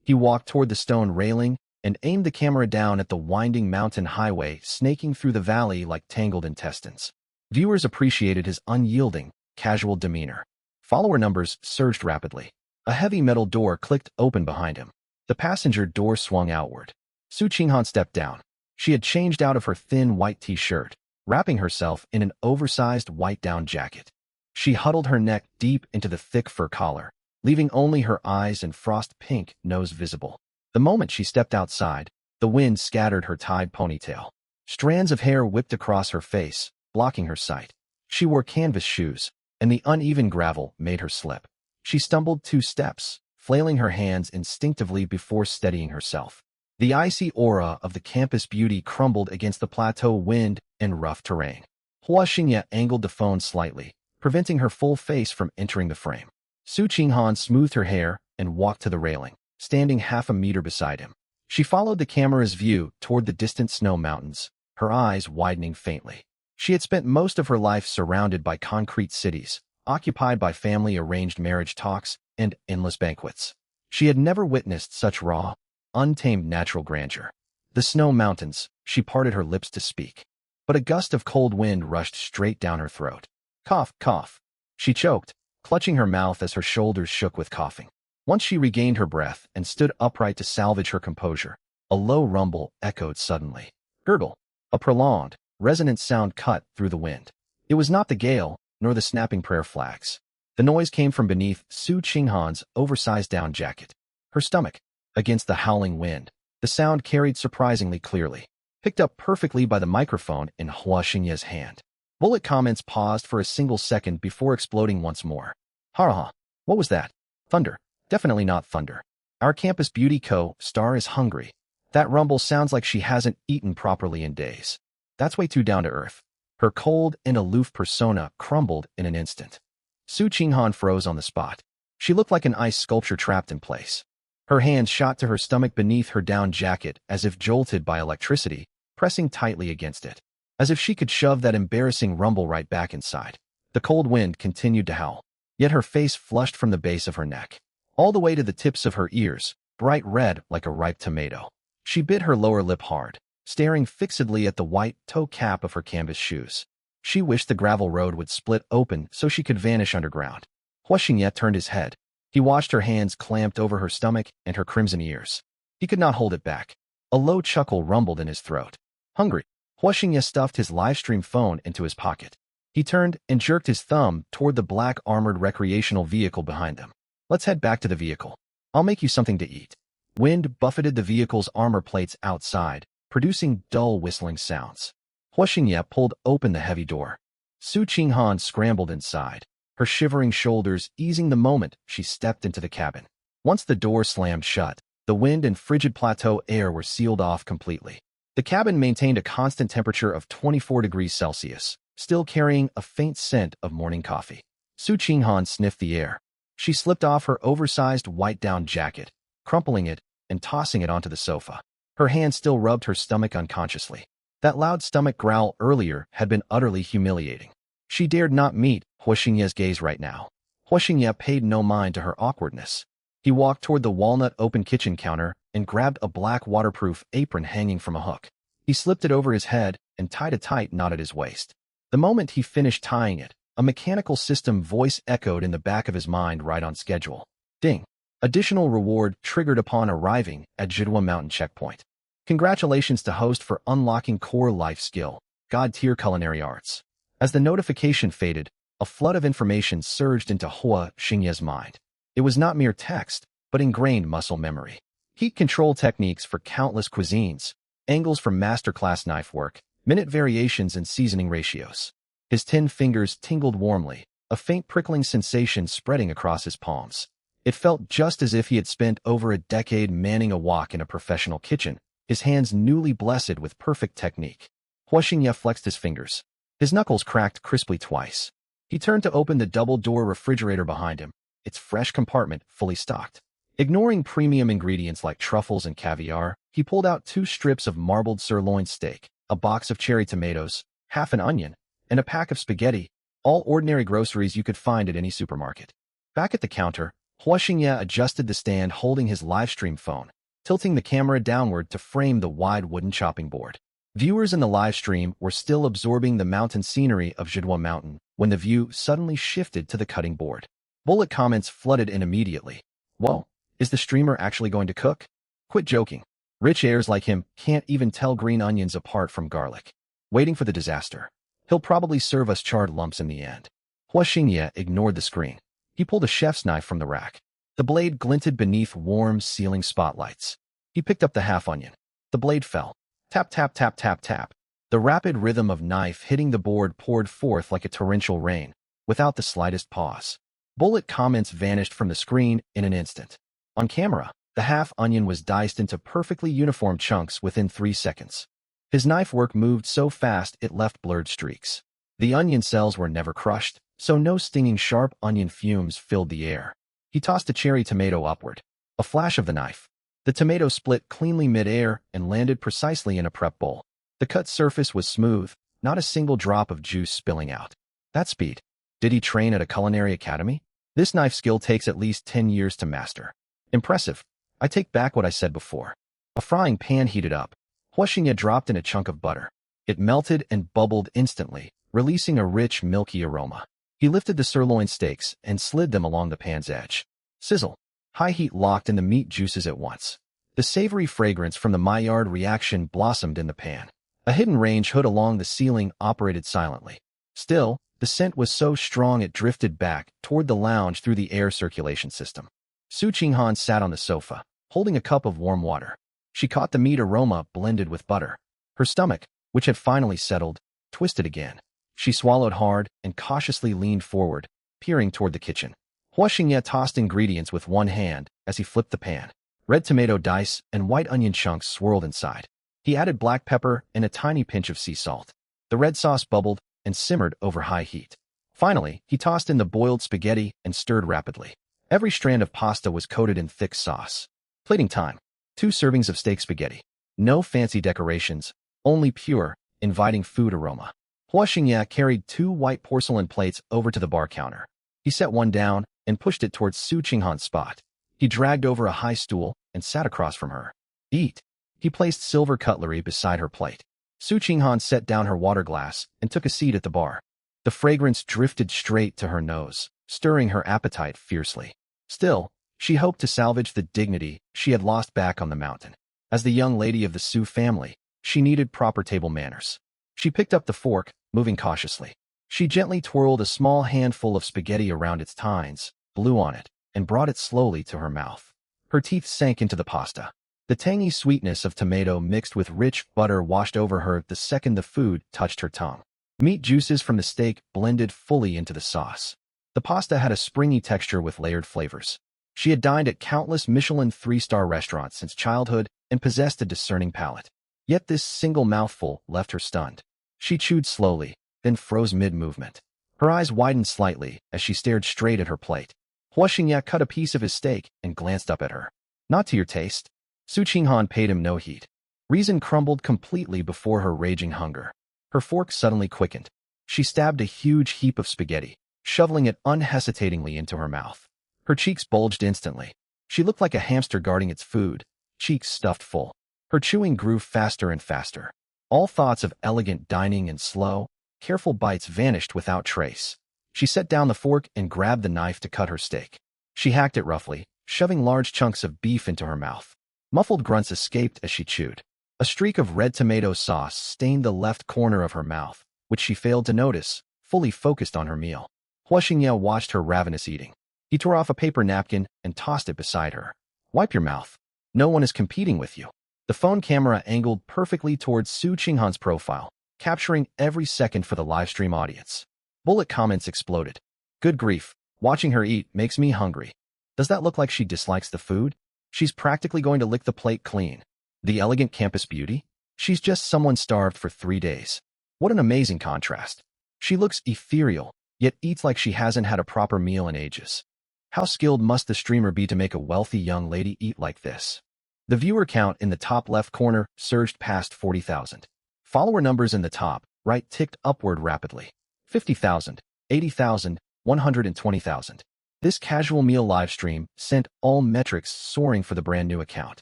He walked toward the stone railing and aimed the camera down at the winding mountain highway snaking through the valley like tangled intestines. Viewers appreciated his unyielding, casual demeanor. Follower numbers surged rapidly. A heavy metal door clicked open behind him. The passenger door swung outward. Su Qinghan stepped down. She had changed out of her thin white t-shirt, wrapping herself in an oversized white down jacket. She huddled her neck deep into the thick fur collar, leaving only her eyes and frost-pink nose visible. The moment she stepped outside, the wind scattered her tied ponytail. Strands of hair whipped across her face, blocking her sight. She wore canvas shoes, and the uneven gravel made her slip. She stumbled 2 steps, flailing her hands instinctively before steadying herself. The icy aura of the campus beauty crumbled against the plateau wind and rough terrain. Huoxingye angled the phone slightly, preventing her full face from entering the frame. Su Qinghan smoothed her hair and walked to the railing, standing half a meter beside him. She followed the camera's view toward the distant snow mountains, her eyes widening faintly. She had spent most of her life surrounded by concrete cities, occupied by family-arranged marriage talks and endless banquets. She had never witnessed such raw, untamed natural grandeur. The snow mountains, she parted her lips to speak. But a gust of cold wind rushed straight down her throat. Cough, cough. She choked, clutching her mouth as her shoulders shook with coughing. Once she regained her breath and stood upright to salvage her composure, a low rumble echoed suddenly. Gurgle. A prolonged, resonant sound cut through the wind. It was not the gale, nor the snapping prayer flags. The noise came from beneath Su Qinghan's oversized down jacket. Her stomach, against the howling wind. The sound carried surprisingly clearly, picked up perfectly by the microphone in Huoxingye's hand. Bullet comments paused for a single second before exploding once more. Ha! What was that? Thunder. Definitely not thunder. Our campus beauty co-star is hungry. That rumble sounds like she hasn't eaten properly in days. That's way too down to earth. Her cold and aloof persona crumbled in an instant. Su Qinghan froze on the spot. She looked like an ice sculpture trapped in place. Her hands shot to her stomach beneath her down jacket as if jolted by electricity, pressing tightly against it, as if she could shove that embarrassing rumble right back inside. The cold wind continued to howl, yet her face flushed from the base of her neck, all the way to the tips of her ears, bright red like a ripe tomato. She bit her lower lip hard, staring fixedly at the white toe cap of her canvas shoes. She wished the gravel road would split open so she could vanish underground. Hua Xingye turned his head. He watched her hands clamped over her stomach and her crimson ears. He could not hold it back. A low chuckle rumbled in his throat. Hungry, Hua Xingye stuffed his livestream phone into his pocket. He turned and jerked his thumb toward the black armored recreational vehicle behind them. Let's head back to the vehicle. I'll make you something to eat. Wind buffeted the vehicle's armor plates outside, producing dull whistling sounds. Hua Xingye pulled open the heavy door. Su Qinghan scrambled inside, her shivering shoulders easing the moment she stepped into the cabin. Once the door slammed shut, the wind and frigid plateau air were sealed off completely. The cabin maintained a constant temperature of 24 degrees Celsius, still carrying a faint scent of morning coffee. Su Qinghan sniffed the air. She slipped off her oversized white down jacket, crumpling it and tossing it onto the sofa. Her hand still rubbed her stomach unconsciously. That loud stomach growl earlier had been utterly humiliating. She dared not meet Hua Xingye's gaze right now. Hua Xingye paid no mind to her awkwardness. He walked toward the walnut open kitchen counter and grabbed a black waterproof apron hanging from a hook. He slipped it over his head and tied a tight knot at his waist. The moment he finished tying it, a mechanical system voice echoed in the back of his mind right on schedule. Ding! Additional reward triggered upon arriving at Jidwa Mountain checkpoint. Congratulations to host for unlocking core life skill, God-tier culinary arts. As the notification faded, a flood of information surged into Hua Xingye's mind. It was not mere text, but ingrained muscle memory. Heat control techniques for countless cuisines, angles for masterclass knife work, minute variations and seasoning ratios. His 10 fingers tingled warmly, a faint prickling sensation spreading across his palms. It felt just as if he had spent over a decade manning a wok in a professional kitchen, his hands newly blessed with perfect technique. Hua Xingye flexed his fingers. His knuckles cracked crisply twice. He turned to open the double-door refrigerator behind him, its fresh compartment fully stocked. Ignoring premium ingredients like truffles and caviar, he pulled out 2 strips of marbled sirloin steak, a box of cherry tomatoes, half an onion, and a pack of spaghetti, all ordinary groceries you could find at any supermarket. Back at the counter, Hua Xingye adjusted the stand holding his livestream phone, tilting the camera downward to frame the wide wooden chopping board. Viewers in the live stream were still absorbing the mountain scenery of Jidwa Mountain when the view suddenly shifted to the cutting board. Bullet comments flooded in immediately. Whoa, is the streamer actually going to cook? Quit joking. Rich heirs like him can't even tell green onions apart from garlic. Waiting for the disaster. He'll probably serve us charred lumps in the end. Hua Xingye ignored the screen. He pulled a chef's knife from the rack. The blade glinted beneath warm ceiling spotlights. He picked up the half onion. The blade fell. Tap, tap, tap, tap, tap. The rapid rhythm of knife hitting the board poured forth like a torrential rain, without the slightest pause. Bullet comments vanished from the screen in an instant. On camera, the half onion was diced into perfectly uniform chunks within 3 seconds. His knife work moved so fast it left blurred streaks. The onion cells were never crushed, so no stinging sharp onion fumes filled the air. He tossed a cherry tomato upward. A flash of the knife. The tomato split cleanly mid-air and landed precisely in a prep bowl. The cut surface was smooth, not a single drop of juice spilling out. That speed. Did he train at a culinary academy? This knife skill takes at least 10 years to master. Impressive. I take back what I said before. A frying pan heated up. Hua Xingye dropped in a chunk of butter. It melted and bubbled instantly, releasing a rich, milky aroma. He lifted the sirloin steaks and slid them along the pan's edge. Sizzle. High heat locked in the meat juices at once. The savory fragrance from the Maillard reaction blossomed in the pan. A hidden range hood along the ceiling operated silently. Still, the scent was so strong it drifted back toward the lounge through the air circulation system. Su Qinghan sat on the sofa, holding a cup of warm water. She caught the meat aroma blended with butter. Her stomach, which had finally settled, twisted again. She swallowed hard and cautiously leaned forward, peering toward the kitchen. Hua Xingye tossed ingredients with one hand as he flipped the pan. Red tomato dice and white onion chunks swirled inside. He added black pepper and a tiny pinch of sea salt. The red sauce bubbled and simmered over high heat. Finally, he tossed in the boiled spaghetti and stirred rapidly. Every strand of pasta was coated in thick sauce. Plating time. 2 servings of steak spaghetti. No fancy decorations, only pure, inviting food aroma. Hua Xingye carried 2 white porcelain plates over to the bar counter. He set one down and pushed it towards Su Qinghan's spot. He dragged over a high stool and sat across from her. Eat. He placed silver cutlery beside her plate. Su Qinghan set down her water glass and took a seat at the bar. The fragrance drifted straight to her nose, stirring her appetite fiercely. Still, she hoped to salvage the dignity she had lost back on the mountain. As the young lady of the Su family, she needed proper table manners. She picked up the fork, moving cautiously. She gently twirled a small handful of spaghetti around its tines, blew on it, and brought it slowly to her mouth. Her teeth sank into the pasta. The tangy sweetness of tomato mixed with rich butter washed over her the second the food touched her tongue. Meat juices from the steak blended fully into the sauce. The pasta had a springy texture with layered flavors. She had dined at countless Michelin 3-star restaurants since childhood and possessed a discerning palate. Yet this single mouthful left her stunned. She chewed slowly, then froze mid-movement. Her eyes widened slightly as she stared straight at her plate. Hua Xingye cut a piece of his steak and glanced up at her. Not to your taste. Su Qinghan paid him no heed. Reason crumbled completely before her raging hunger. Her fork suddenly quickened. She stabbed a huge heap of spaghetti, shoveling it unhesitatingly into her mouth. Her cheeks bulged instantly. She looked like a hamster guarding its food, cheeks stuffed full. Her chewing grew faster and faster. All thoughts of elegant dining and slow, careful bites vanished without trace. She set down the fork and grabbed the knife to cut her steak. She hacked it roughly, shoving large chunks of beef into her mouth. Muffled grunts escaped as she chewed. A streak of red tomato sauce stained the left corner of her mouth, which she failed to notice, fully focused on her meal. Hua Xingye watched her ravenous eating. He tore off a paper napkin and tossed it beside her. Wipe your mouth. No one is competing with you. The phone camera angled perfectly towards Su Qinghan's profile, capturing every second for the livestream audience. Bullet comments exploded. Good grief, watching her eat makes me hungry. Does that look like she dislikes the food? She's practically going to lick the plate clean. The elegant campus beauty? She's just someone starved for 3 days. What an amazing contrast. She looks ethereal, yet eats like she hasn't had a proper meal in ages. How skilled must the streamer be to make a wealthy young lady eat like this? The viewer count in the top left corner surged past 40,000. Follower numbers in the top right ticked upward rapidly. 50,000, 80,000, 120,000. This casual meal livestream sent all metrics soaring for the brand new account.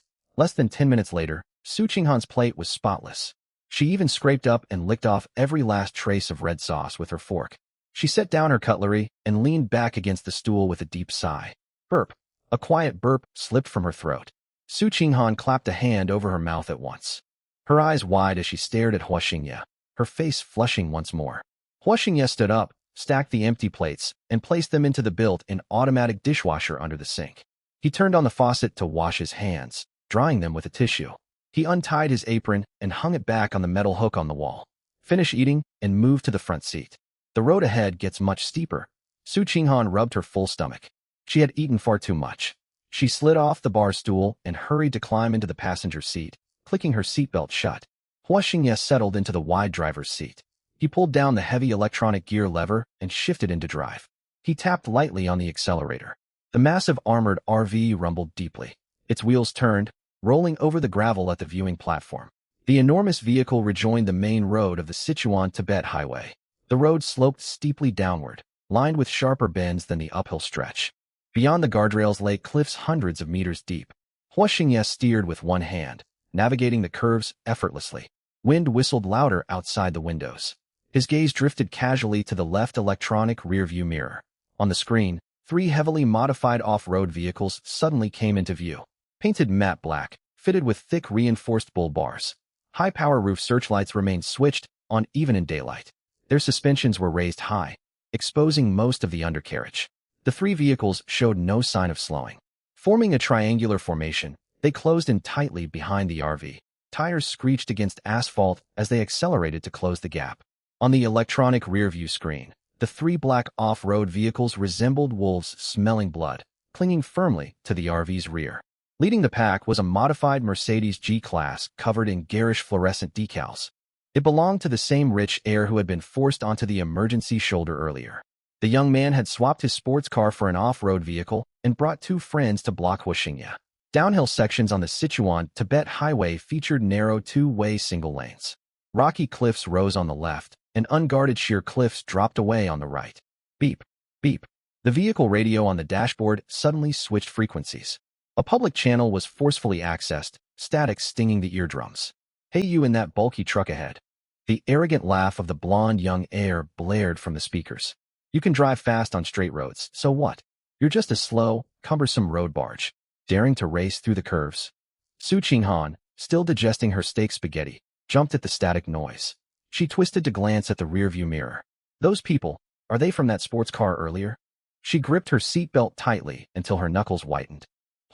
Less than 10 minutes later, Su Qinghan's plate was spotless. She even scraped up and licked off every last trace of red sauce with her fork. She set down her cutlery and leaned back against the stool with a deep sigh. Burp. A quiet burp slipped from her throat. Su Qinghan clapped a hand over her mouth at once. Her eyes wide as she stared at Hua Xingye, her face flushing once more. Hua Xingye stood up, stacked the empty plates, and placed them into the built-in automatic dishwasher under the sink. He turned on the faucet to wash his hands, drying them with a tissue. He untied his apron and hung it back on the metal hook on the wall. Finish eating and move to the front seat. The road ahead gets much steeper. Su Qinghan rubbed her full stomach. She had eaten far too much. She slid off the bar stool and hurried to climb into the passenger seat, clicking her seatbelt shut. Hua Xingye settled into the wide driver's seat. He pulled down the heavy electronic gear lever and shifted into drive. He tapped lightly on the accelerator. The massive armored RV rumbled deeply. Its wheels turned, rolling over the gravel at the viewing platform. The enormous vehicle rejoined the main road of the Sichuan-Tibet Highway. The road sloped steeply downward, lined with sharper bends than the uphill stretch. Beyond the guardrails lay cliffs hundreds of meters deep. Hua Xingye steered with one hand, navigating the curves effortlessly. Wind whistled louder outside the windows. His gaze drifted casually to the left electronic rearview mirror. On the screen, 3 heavily modified off-road vehicles suddenly came into view. Painted matte black, fitted with thick reinforced bull bars. High-power roof searchlights remained switched on even in daylight. Their suspensions were raised high, exposing most of the undercarriage. The 3 vehicles showed no sign of slowing. Forming a triangular formation, they closed in tightly behind the RV. Tires screeched against asphalt as they accelerated to close the gap. On the electronic rearview screen, the 3 black off-road vehicles resembled wolves smelling blood, clinging firmly to the RV's rear. Leading the pack was a modified Mercedes G-Class covered in garish fluorescent decals. It belonged to the same rich heir who had been forced onto the emergency shoulder earlier. The young man had swapped his sports car for an off-road vehicle and brought two friends to block Huixingye. Downhill sections on the Sichuan-Tibet highway featured narrow two-way single lanes. Rocky cliffs rose on the left, and unguarded sheer cliffs dropped away on the right. Beep, beep. The vehicle radio on the dashboard suddenly switched frequencies. A public channel was forcefully accessed, static stinging the eardrums. "Hey, you in that bulky truck ahead." The arrogant laugh of the blonde young heir blared from the speakers. "You can drive fast on straight roads, so what? You're just a slow, cumbersome road barge, daring to race through the curves." Su Qinghan, still digesting her steak spaghetti, jumped at the static noise. She twisted to glance at the rearview mirror. Those people, are they from that sports car earlier? She gripped her seatbelt tightly until her knuckles whitened.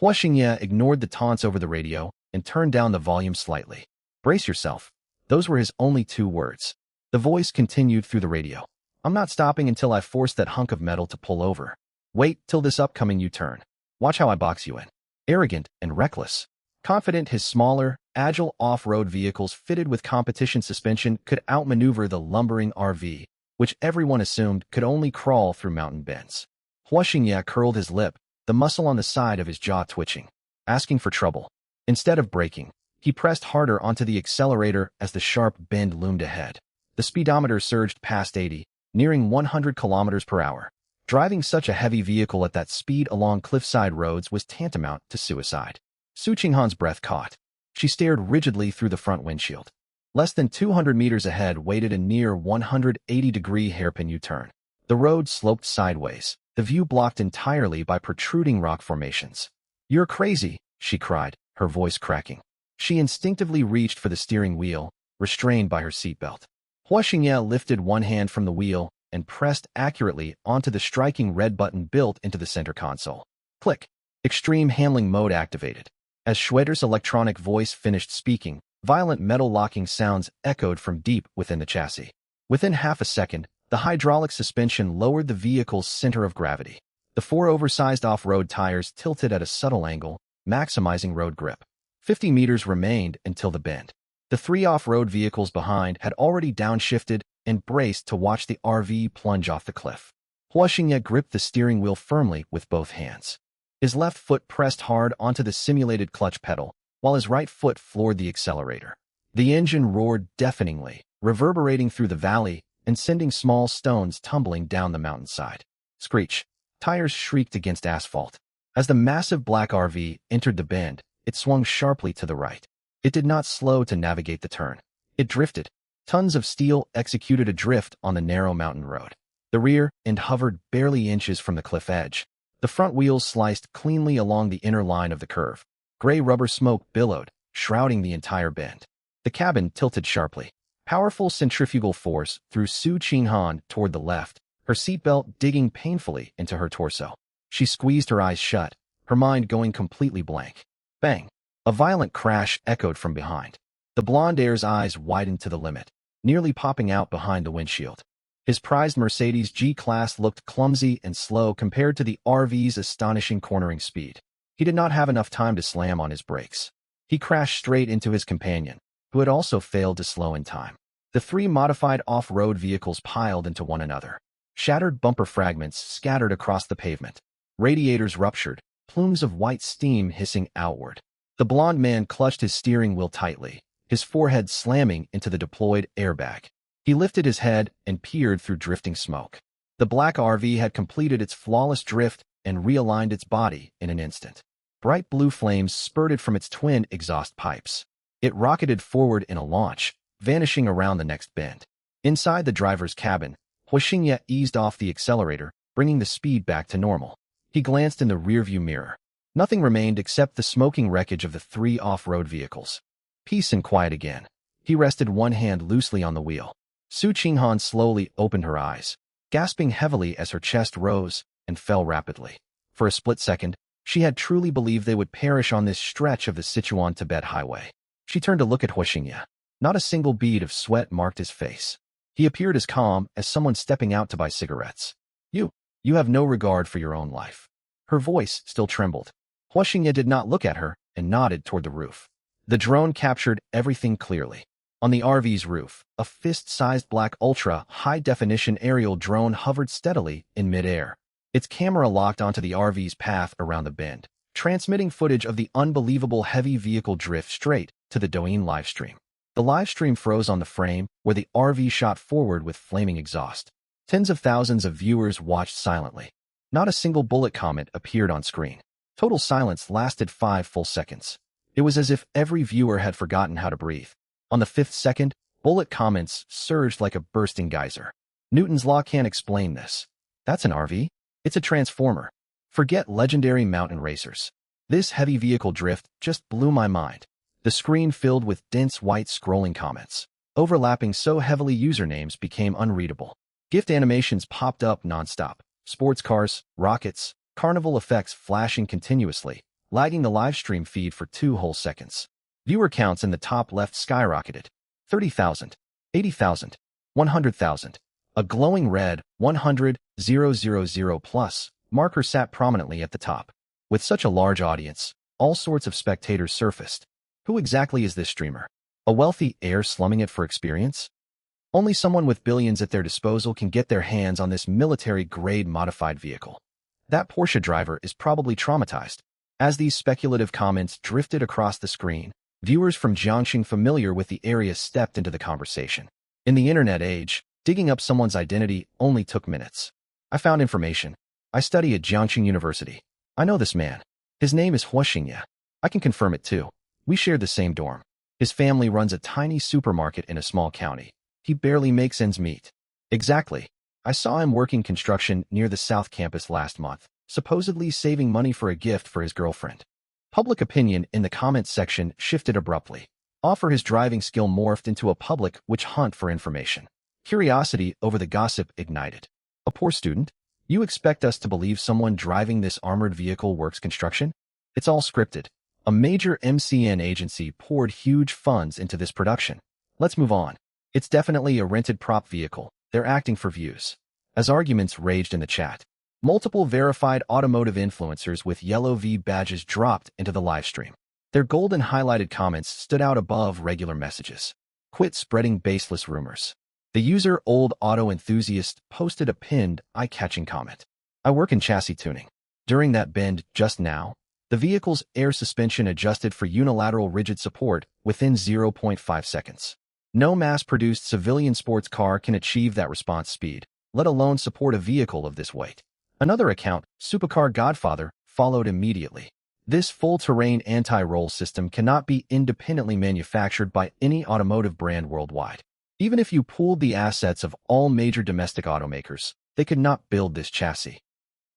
Huixingye ignored the taunts over the radio and turned down the volume slightly. "Brace yourself." Those were his only two words. The voice continued through the radio. "I'm not stopping until I force that hunk of metal to pull over. Wait till this upcoming U-turn. Watch how I box you in." Arrogant and reckless. Confident his smaller, agile off-road vehicles fitted with competition suspension could outmaneuver the lumbering RV, which everyone assumed could only crawl through mountain bends. Huixingye curled his lip, the muscle on the side of his jaw twitching, asking for trouble. Instead of braking, he pressed harder onto the accelerator as the sharp bend loomed ahead. The speedometer surged past 80, nearing 100 kilometers per hour. Driving such a heavy vehicle at that speed along cliffside roads was tantamount to suicide. Su Qinghan's breath caught. She stared rigidly through the front windshield. Less than 200 meters ahead waited a near 180-degree hairpin U-turn. The road sloped sideways, the view blocked entirely by protruding rock formations. "You're crazy," she cried, her voice cracking. She instinctively reached for the steering wheel, restrained by her seatbelt. Huixingye lifted one hand from the wheel and pressed accurately onto the striking red button built into the center console. Click. Extreme handling mode activated. As Schweder's electronic voice finished speaking, violent metal locking sounds echoed from deep within the chassis. Within half a second, the hydraulic suspension lowered the vehicle's center of gravity. The four oversized off-road tires tilted at a subtle angle, maximizing road grip. 50 meters remained until the bend. The three off-road vehicles behind had already downshifted and braced to watch the RV plunge off the cliff. Huixingye gripped the steering wheel firmly with both hands. His left foot pressed hard onto the simulated clutch pedal, while his right foot floored the accelerator. The engine roared deafeningly, reverberating through the valley and sending small stones tumbling down the mountainside. Screech. Tires shrieked against asphalt. As the massive black RV entered the bend, it swung sharply to the right. It did not slow to navigate the turn. It drifted. Tons of steel executed a drift on the narrow mountain road. The rear end hovered barely inches from the cliff edge. The front wheels sliced cleanly along the inner line of the curve. Gray rubber smoke billowed, shrouding the entire bend. The cabin tilted sharply. Powerful centrifugal force threw Su Qinghan toward the left, her seatbelt digging painfully into her torso. She squeezed her eyes shut, her mind going completely blank. Bang! A violent crash echoed from behind. The blonde heir's eyes widened to the limit, nearly popping out behind the windshield. His prized Mercedes G-Class looked clumsy and slow compared to the RV's astonishing cornering speed. He did not have enough time to slam on his brakes. He crashed straight into his companion, who had also failed to slow in time. The three modified off-road vehicles piled into one another. Shattered bumper fragments scattered across the pavement. Radiators ruptured, plumes of white steam hissing outward. The blond man clutched his steering wheel tightly, his forehead slamming into the deployed airbag. He lifted his head and peered through drifting smoke. The black RV had completed its flawless drift and realigned its body in an instant. Bright blue flames spurted from its twin exhaust pipes. It rocketed forward in a launch, vanishing around the next bend. Inside the driver's cabin, Huixingye eased off the accelerator, bringing the speed back to normal. He glanced in the rearview mirror. Nothing remained except the smoking wreckage of the three off-road vehicles. Peace and quiet again. He rested one hand loosely on the wheel. Su Qinghan slowly opened her eyes, gasping heavily as her chest rose and fell rapidly. For a split second, she had truly believed they would perish on this stretch of the Sichuan-Tibet highway. She turned to look at Huixingye. Not a single bead of sweat marked his face. He appeared as calm as someone stepping out to buy cigarettes. You have no regard for your own life." Her voice still trembled. Huaxingye did not look at her and nodded toward the roof. The drone captured everything clearly. On the RV's roof, a fist-sized black ultra-high-definition aerial drone hovered steadily in midair. Its camera locked onto the RV's path around the bend, transmitting footage of the unbelievable heavy vehicle drift straight to the Douyin livestream. The livestream froze on the frame where the RV shot forward with flaming exhaust. Tens of thousands of viewers watched silently. Not a single bullet comment appeared on screen. Total silence lasted 5 full seconds. It was as if every viewer had forgotten how to breathe. On the 5th second, bullet comments surged like a bursting geyser. Newton's law can't explain this. That's an RV? It's a transformer. Forget legendary mountain racers. This heavy vehicle drift just blew my mind. The screen filled with dense white scrolling comments. Overlapping so heavily usernames became unreadable. GIF animations popped up nonstop. Sports cars, rockets, carnival effects flashing continuously, lagging the livestream feed for 2 whole seconds. Viewer counts in the top left skyrocketed. 30,000, 80,000, 100,000. A glowing red 100,000 plus marker sat prominently at the top. With such a large audience, all sorts of spectators surfaced. Who exactly is this streamer? A wealthy heir slumming it for experience? Only someone with billions at their disposal can get their hands on this military-grade modified vehicle. That Porsche driver is probably traumatized. As these speculative comments drifted across the screen, viewers from Jiangxing familiar with the area stepped into the conversation. In the internet age, digging up someone's identity only took minutes. I found information. I study at Jiangxing University. I know this man. His name is Huaxingye. I can confirm it too. We share the same dorm. His family runs a tiny supermarket in a small county. He barely makes ends meet. Exactly. I saw him working construction near the South Campus last month, supposedly saving money for a gift for his girlfriend. Public opinion in the comments section shifted abruptly. For his driving skill morphed into a public witch hunt for information. Curiosity over the gossip ignited. A poor student? You expect us to believe someone driving this armored vehicle works construction? It's all scripted. A major MCN agency poured huge funds into this production. Let's move on. It's definitely a rented prop vehicle. They're acting for views. As arguments raged in the chat, multiple verified automotive influencers with yellow V badges dropped into the livestream. Their golden highlighted comments stood out above regular messages. Quit spreading baseless rumors. The user Old Auto Enthusiast posted a pinned, eye-catching comment. I work in chassis tuning. During that bend just now, the vehicle's air suspension adjusted for unilateral rigid support within 0.5 seconds. No mass-produced civilian sports car can achieve that response speed, let alone support a vehicle of this weight. Another account, Supercar Godfather, followed immediately. This full-terrain anti-roll system cannot be independently manufactured by any automotive brand worldwide. Even if you pooled the assets of all major domestic automakers, they could not build this chassis.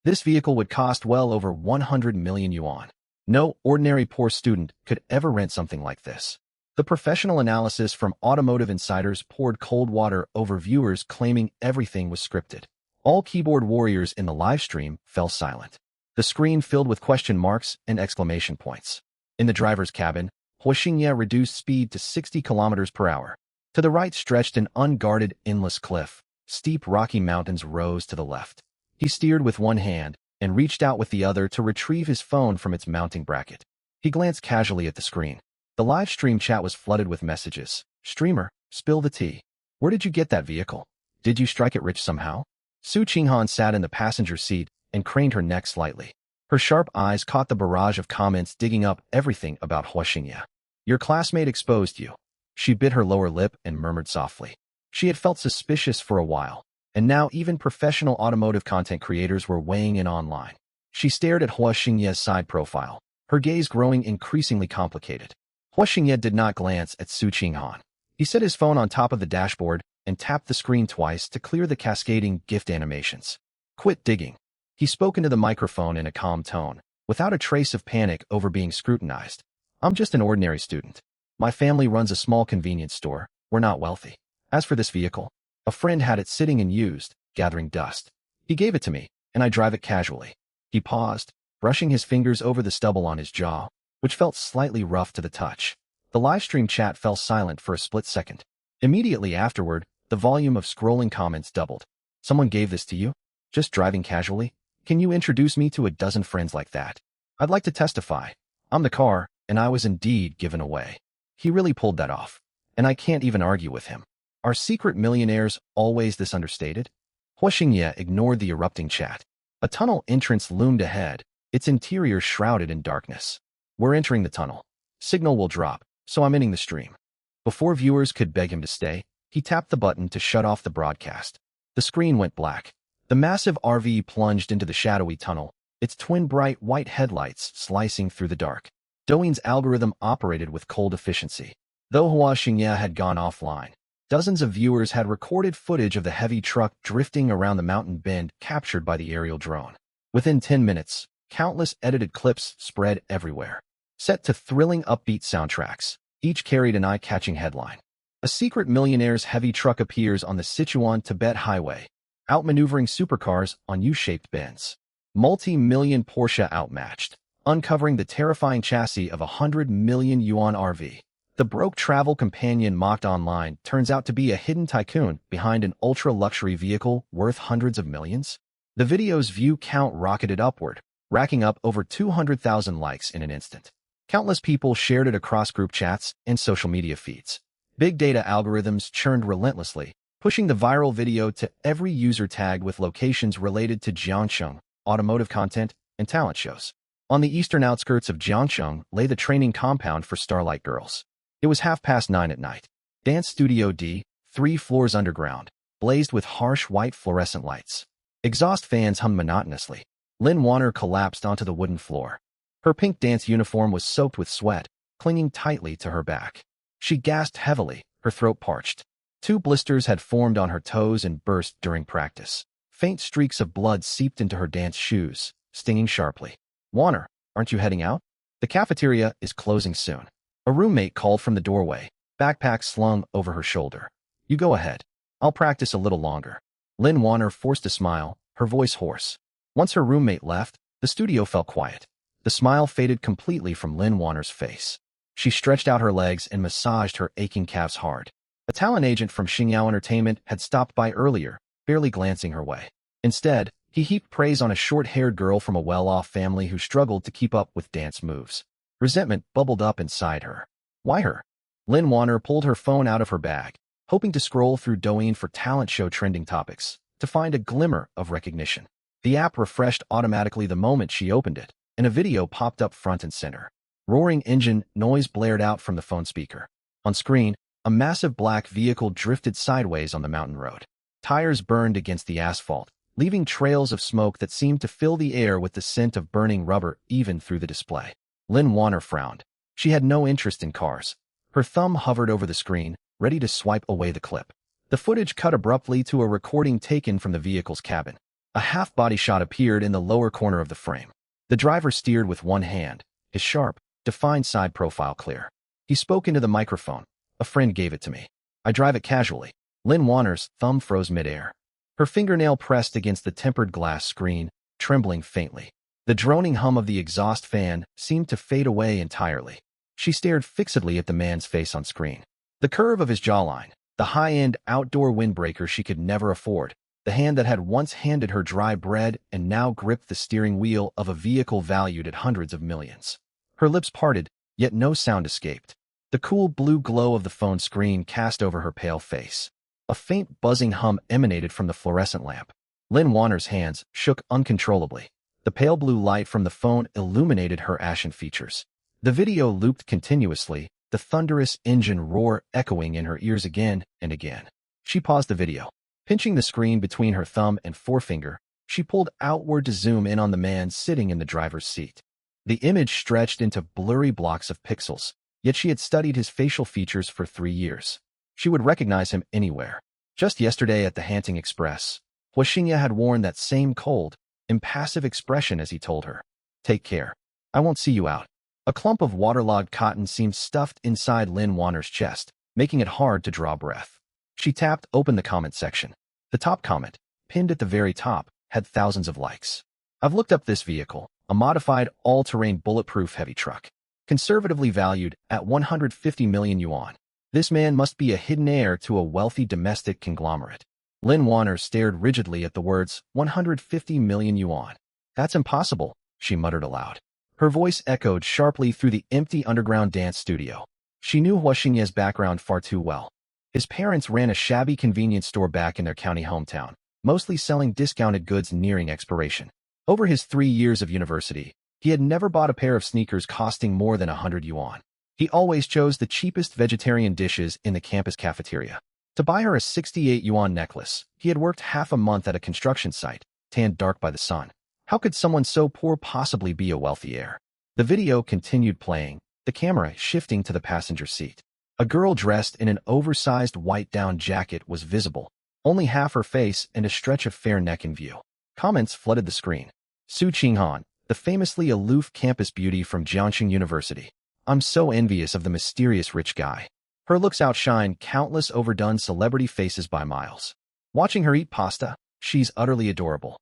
This vehicle would cost well over 100 million yuan. No ordinary poor student could ever rent something like this. The professional analysis from automotive insiders poured cold water over viewers claiming everything was scripted. All keyboard warriors in the livestream fell silent. The screen filled with question marks and exclamation points. In the driver's cabin, Huaxingye reduced speed to 60 kilometers per hour. To the right stretched an unguarded, endless cliff. Steep rocky mountains rose to the left. He steered with one hand and reached out with the other to retrieve his phone from its mounting bracket. He glanced casually at the screen. The live stream chat was flooded with messages. Streamer, spill the tea. Where did you get that vehicle? Did you strike it rich somehow? Su Qinghan sat in the passenger seat and craned her neck slightly. Her sharp eyes caught the barrage of comments digging up everything about Huaxingye. Your classmate exposed you. She bit her lower lip and murmured softly. She had felt suspicious for a while, and now even professional automotive content creators were weighing in online. She stared at Huaxingye's side profile, her gaze growing increasingly complicated. Huaxingye did not glance at Su Qinghan. He set his phone on top of the dashboard and tapped the screen twice to clear the cascading gift animations. Quit digging. He spoke into the microphone in a calm tone, without a trace of panic over being scrutinized. I'm just an ordinary student. My family runs a small convenience store. We're not wealthy. As for this vehicle, a friend had it sitting unused, gathering dust. He gave it to me, and I drive it casually. He paused, brushing his fingers over the stubble on his jaw, which felt slightly rough to the touch. The livestream chat fell silent for a split second. Immediately afterward, the volume of scrolling comments doubled. Someone gave this to you? Just driving casually? Can you introduce me to a dozen friends like that? I'd like to testify. I'm the car, and I was indeed given away. He really pulled that off, and I can't even argue with him. Are secret millionaires always this understated? Hua Xingye ignored the erupting chat. A tunnel entrance loomed ahead, its interior shrouded in darkness. We're entering the tunnel. Signal will drop, so I'm ending the stream. Before viewers could beg him to stay, he tapped the button to shut off the broadcast. The screen went black. The massive RV plunged into the shadowy tunnel, its twin bright white headlights slicing through the dark. Douyin's algorithm operated with cold efficiency. Though Hua Xingye had gone offline, dozens of viewers had recorded footage of the heavy truck drifting around the mountain bend captured by the aerial drone. Within 10 minutes, countless edited clips spread everywhere. Set to thrilling upbeat soundtracks, each carried an eye-catching headline. A secret millionaire's heavy truck appears on the Sichuan-Tibet highway, outmaneuvering supercars on U-shaped bends. Multi-million Porsche outmatched, uncovering the terrifying chassis of a 100 million yuan RV. The broke travel companion mocked online turns out to be a hidden tycoon behind an ultra-luxury vehicle worth hundreds of millions. The video's view count rocketed upward, racking up over 200,000 likes in an instant. Countless people shared it across group chats and social media feeds. Big data algorithms churned relentlessly, pushing the viral video to every user tag with locations related to Jiangsheng, automotive content, and talent shows. On the eastern outskirts of Jiangsheng lay the training compound for Starlight Girls. It was 9:30 at night. Dance Studio D, 3 floors underground, blazed with harsh white fluorescent lights. Exhaust fans hummed monotonously. Lynn Warner collapsed onto the wooden floor. Her pink dance uniform was soaked with sweat, clinging tightly to her back. She gasped heavily, her throat parched. 2 blisters had formed on her toes and burst during practice. Faint streaks of blood seeped into her dance shoes, stinging sharply. "Warner, aren't you heading out? The cafeteria is closing soon." A roommate called from the doorway, backpack slung over her shoulder. "You go ahead. I'll practice a little longer." Lynn Warner forced a smile, her voice hoarse. Once her roommate left, the studio fell quiet. The smile faded completely from Lynn Warner's face. She stretched out her legs and massaged her aching calves hard. A talent agent from Xingyao Entertainment had stopped by earlier, barely glancing her way. Instead, he heaped praise on a short-haired girl from a well-off family who struggled to keep up with dance moves. Resentment bubbled up inside her. Why her? Lynn Warner pulled her phone out of her bag, hoping to scroll through Douyin for talent show trending topics, to find a glimmer of recognition. The app refreshed automatically the moment she opened it, and a video popped up front and center. Roaring engine noise blared out from the phone speaker. On screen, a massive black vehicle drifted sideways on the mountain road. Tires burned against the asphalt, leaving trails of smoke that seemed to fill the air with the scent of burning rubber even through the display. Lynn Warner frowned. She had no interest in cars. Her thumb hovered over the screen, ready to swipe away the clip. The footage cut abruptly to a recording taken from the vehicle's cabin. A half-body shot appeared in the lower corner of the frame. The driver steered with one hand, his sharp, defined side profile clear. He spoke into the microphone. "A friend gave it to me. I drive it casually." Lynn Warner's thumb froze midair. Her fingernail pressed against the tempered glass screen, trembling faintly. The droning hum of the exhaust fan seemed to fade away entirely. She stared fixedly at the man's face on screen. The curve of his jawline, the high-end outdoor windbreaker she could never afford, the hand that had once handed her dry bread and now gripped the steering wheel of a vehicle valued at hundreds of millions. Her lips parted, yet no sound escaped. The cool blue glow of the phone screen cast over her pale face. A faint buzzing hum emanated from the fluorescent lamp. Lynn Warner's hands shook uncontrollably. The pale blue light from the phone illuminated her ashen features. The video looped continuously, the thunderous engine roar echoing in her ears again and again. She paused the video. Pinching the screen between her thumb and forefinger, she pulled outward to zoom in on the man sitting in the driver's seat. The image stretched into blurry blocks of pixels, yet she had studied his facial features for 3 years. She would recognize him anywhere. Just yesterday at the Hanting Express, Hua Xingye had worn that same cold, impassive expression as he told her. "Take care. I won't see you out." A clump of waterlogged cotton seemed stuffed inside Lynn Warner's chest, making it hard to draw breath. She tapped open the comment section. The top comment, pinned at the very top, had thousands of likes. "I've looked up this vehicle, a modified all-terrain bulletproof heavy truck. Conservatively valued at 150 million yuan. This man must be a hidden heir to a wealthy domestic conglomerate." Lynn Warner stared rigidly at the words 150 million yuan. "That's impossible," she muttered aloud. Her voice echoed sharply through the empty underground dance studio. She knew Hua Xingye's background far too well. His parents ran a shabby convenience store back in their county hometown, mostly selling discounted goods nearing expiration. Over his 3 years of university, he had never bought a pair of sneakers costing more than 100 yuan. He always chose the cheapest vegetarian dishes in the campus cafeteria. To buy her a 68 yuan necklace, he had worked half a month at a construction site, tanned dark by the sun. How could someone so poor possibly be a wealthy heir? The video continued playing, the camera shifting to the passenger seat. A girl dressed in an oversized white down jacket was visible, only half her face and a stretch of fair neck in view. Comments flooded the screen. Su Qinghan, the famously aloof campus beauty from Jiangxing University. I'm so envious of the mysterious rich guy. Her looks outshine countless overdone celebrity faces by miles. Watching her eat pasta, she's utterly adorable.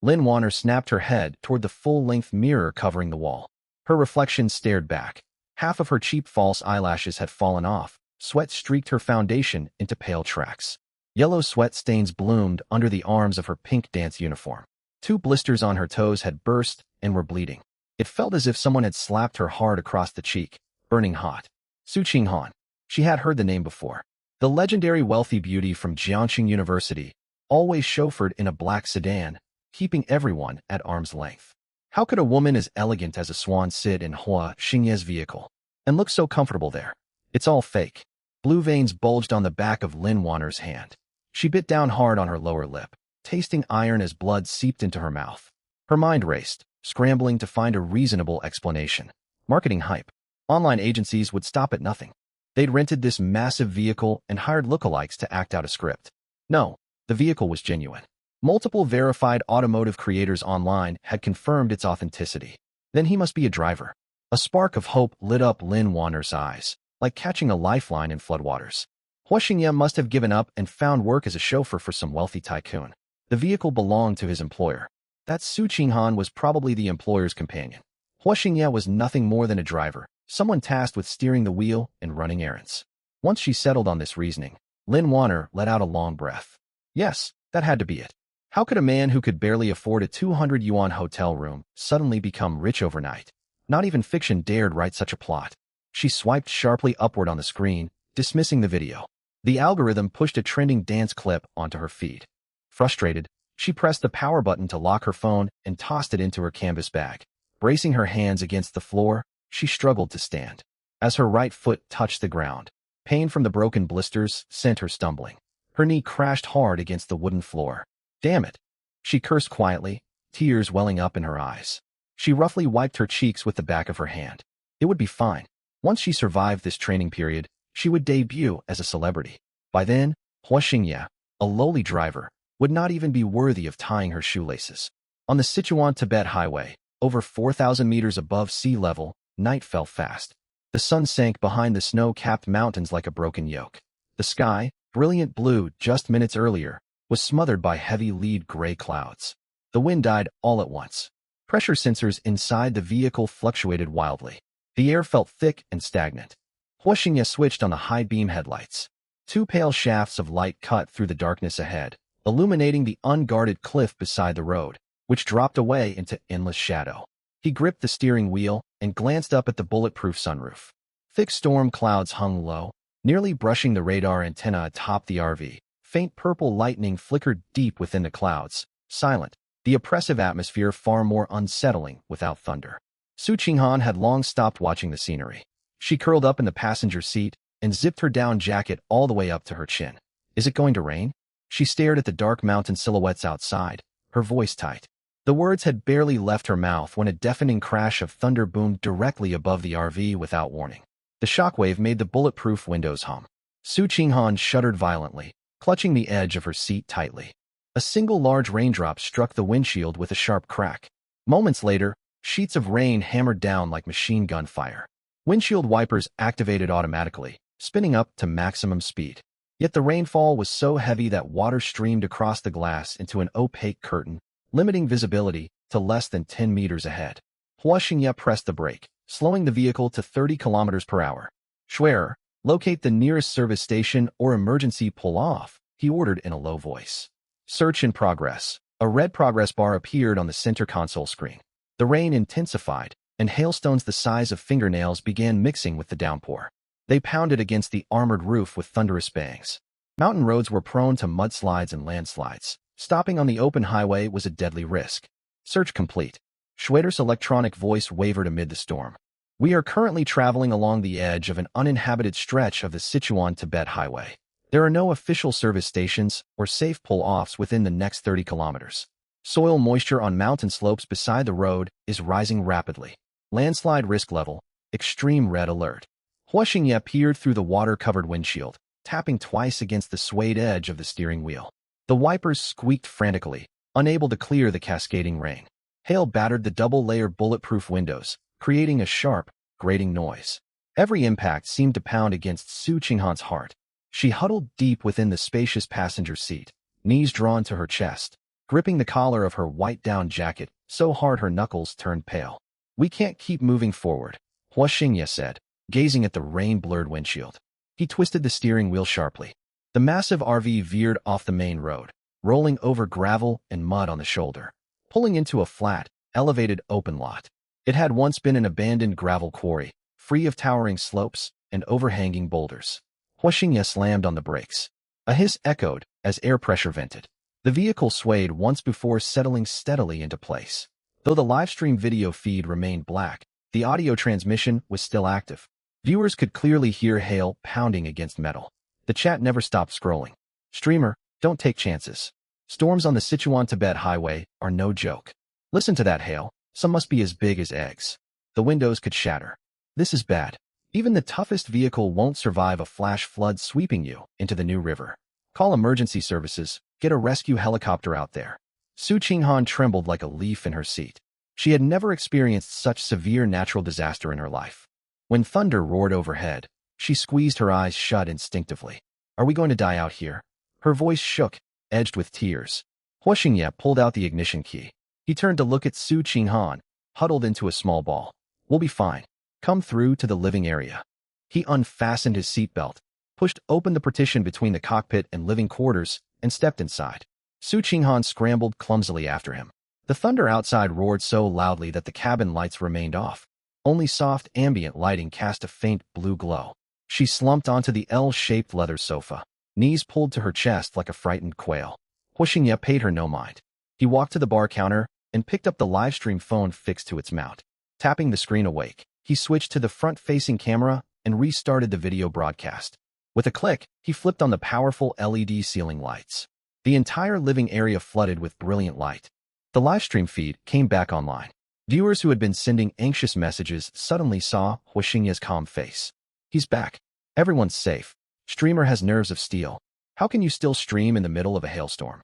Lin Warner snapped her head toward the full-length mirror covering the wall. Her reflection stared back. Half of her cheap false eyelashes had fallen off. Sweat streaked her foundation into pale tracks. Yellow sweat stains bloomed under the arms of her pink dance uniform. 2 blisters on her toes had burst and were bleeding. It felt as if someone had slapped her hard across the cheek, burning hot. Su Qinghan. She had heard the name before. The legendary wealthy beauty from Jiangxing University, always chauffeured in a black sedan, keeping everyone at arm's length. How could a woman as elegant as a swan sit in Hua Xingye's vehicle and look so comfortable there? It's all fake. Blue veins bulged on the back of Lin Warner's hand. She bit down hard on her lower lip, tasting iron as blood seeped into her mouth. Her mind raced, scrambling to find a reasonable explanation. Marketing hype. Online agencies would stop at nothing. They'd rented this massive vehicle and hired lookalikes to act out a script. No, the vehicle was genuine. Multiple verified automotive creators online had confirmed its authenticity. Then he must be a driver. A spark of hope lit up Lin Warner's eyes, like catching a lifeline in floodwaters. Hua Xingye must have given up and found work as a chauffeur for some wealthy tycoon. The vehicle belonged to his employer. That Su Qinghan was probably the employer's companion. Hua Xingye was nothing more than a driver, someone tasked with steering the wheel and running errands. Once she settled on this reasoning, Lin Warner let out a long breath. Yes, that had to be it. How could a man who could barely afford a 200 yuan hotel room suddenly become rich overnight? Not even fiction dared write such a plot. She swiped sharply upward on the screen, dismissing the video. The algorithm pushed a trending dance clip onto her feed. Frustrated, she pressed the power button to lock her phone and tossed it into her canvas bag. Bracing her hands against the floor, she struggled to stand. As her right foot touched the ground, pain from the broken blisters sent her stumbling. Her knee crashed hard against the wooden floor. Damn it! She cursed quietly, tears welling up in her eyes. She roughly wiped her cheeks with the back of her hand. It would be fine. Once she survived this training period, she would debut as a celebrity. By then, Hua Xingye, a lowly driver, would not even be worthy of tying her shoelaces. On the Sichuan-Tibet highway, over 4,000 meters above sea level, night fell fast. The sun sank behind the snow-capped mountains like a broken yoke. The sky, brilliant blue just minutes earlier, was smothered by heavy lead-gray clouds. The wind died all at once. Pressure sensors inside the vehicle fluctuated wildly. The air felt thick and stagnant. Hua Xingye switched on the high-beam headlights. 2 pale shafts of light cut through the darkness ahead, illuminating the unguarded cliff beside the road, which dropped away into endless shadow. He gripped the steering wheel and glanced up at the bulletproof sunroof. Thick storm clouds hung low, nearly brushing the radar antenna atop the RV. Faint purple lightning flickered deep within the clouds, silent, the oppressive atmosphere far more unsettling without thunder. Su Qinghan had long stopped watching the scenery. She curled up in the passenger seat and zipped her down jacket all the way up to her chin. Is it going to rain? She stared at the dark mountain silhouettes outside, her voice tight. The words had barely left her mouth when a deafening crash of thunder boomed directly above the RV without warning. The shockwave made the bulletproof windows hum. Su Qinghan shuddered violently, clutching the edge of her seat tightly. A single large raindrop struck the windshield with a sharp crack. Moments later, sheets of rain hammered down like machine gun fire. Windshield wipers activated automatically, spinning up to maximum speed. Yet the rainfall was so heavy that water streamed across the glass into an opaque curtain, limiting visibility to less than 10 meters ahead. Hua Xingye pressed the brake, slowing the vehicle to 30 kilometers per hour. Schwerer, locate the nearest service station or emergency pull-off, he ordered in a low voice. Search in progress. A red progress bar appeared on the center console screen. The rain intensified, and hailstones the size of fingernails began mixing with the downpour. They pounded against the armored roof with thunderous bangs. Mountain roads were prone to mudslides and landslides. Stopping on the open highway was a deadly risk. Search complete. Schwader's electronic voice wavered amid the storm. We are currently traveling along the edge of an uninhabited stretch of the Sichuan-Tibet Highway. There are no official service stations or safe pull-offs within the next 30 kilometers. Soil moisture on mountain slopes beside the road is rising rapidly. Landslide risk level, extreme red alert. Hua Xingye peered through the water-covered windshield, tapping twice against the suede edge of the steering wheel. The wipers squeaked frantically, unable to clear the cascading rain. Hail battered the double-layered bulletproof windows, creating a sharp, grating noise. Every impact seemed to pound against Su Qinghan's heart. She huddled deep within the spacious passenger seat, knees drawn to her chest, gripping the collar of her white down jacket so hard her knuckles turned pale. We can't keep moving forward, Hua Xingye said, gazing at the rain-blurred windshield. He twisted the steering wheel sharply. The massive RV veered off the main road, rolling over gravel and mud on the shoulder, pulling into a flat, elevated open lot. It had once been an abandoned gravel quarry, free of towering slopes and overhanging boulders. Hua Xingye slammed on the brakes. A hiss echoed as air pressure vented. The vehicle swayed once before settling steadily into place. Though the livestream video feed remained black, the audio transmission was still active. Viewers could clearly hear hail pounding against metal. The chat never stopped scrolling. Streamer, don't take chances. Storms on the Sichuan-Tibet Highway are no joke. Listen to that hail. Some must be as big as eggs. The windows could shatter. This is bad. Even the toughest vehicle won't survive a flash flood sweeping you into the new river. Call emergency services. Get a rescue helicopter out there. Su Qinghan trembled like a leaf in her seat. She had never experienced such severe natural disaster in her life. When thunder roared overhead, she squeezed her eyes shut instinctively. Are we going to die out here? Her voice shook, edged with tears. Hua Xingye pulled out the ignition key. He turned to look at Su Qinghan, huddled into a small ball. We'll be fine. Come through to the living area. He unfastened his seatbelt, pushed open the partition between the cockpit and living quarters, and stepped inside. Su Qinghan scrambled clumsily after him. The thunder outside roared so loudly that the cabin lights remained off. Only soft ambient lighting cast a faint blue glow. She slumped onto the L-shaped leather sofa, knees pulled to her chest like a frightened quail. Hua Xingye paid her no mind. He walked to the bar counter and picked up the livestream phone fixed to its mount. Tapping the screen awake, he switched to the front-facing camera and restarted the video broadcast. With a click, he flipped on the powerful LED ceiling lights. The entire living area flooded with brilliant light. The livestream feed came back online. Viewers who had been sending anxious messages suddenly saw Hua Xingye's calm face. He's back. Everyone's safe. Streamer has nerves of steel. How can you still stream in the middle of a hailstorm?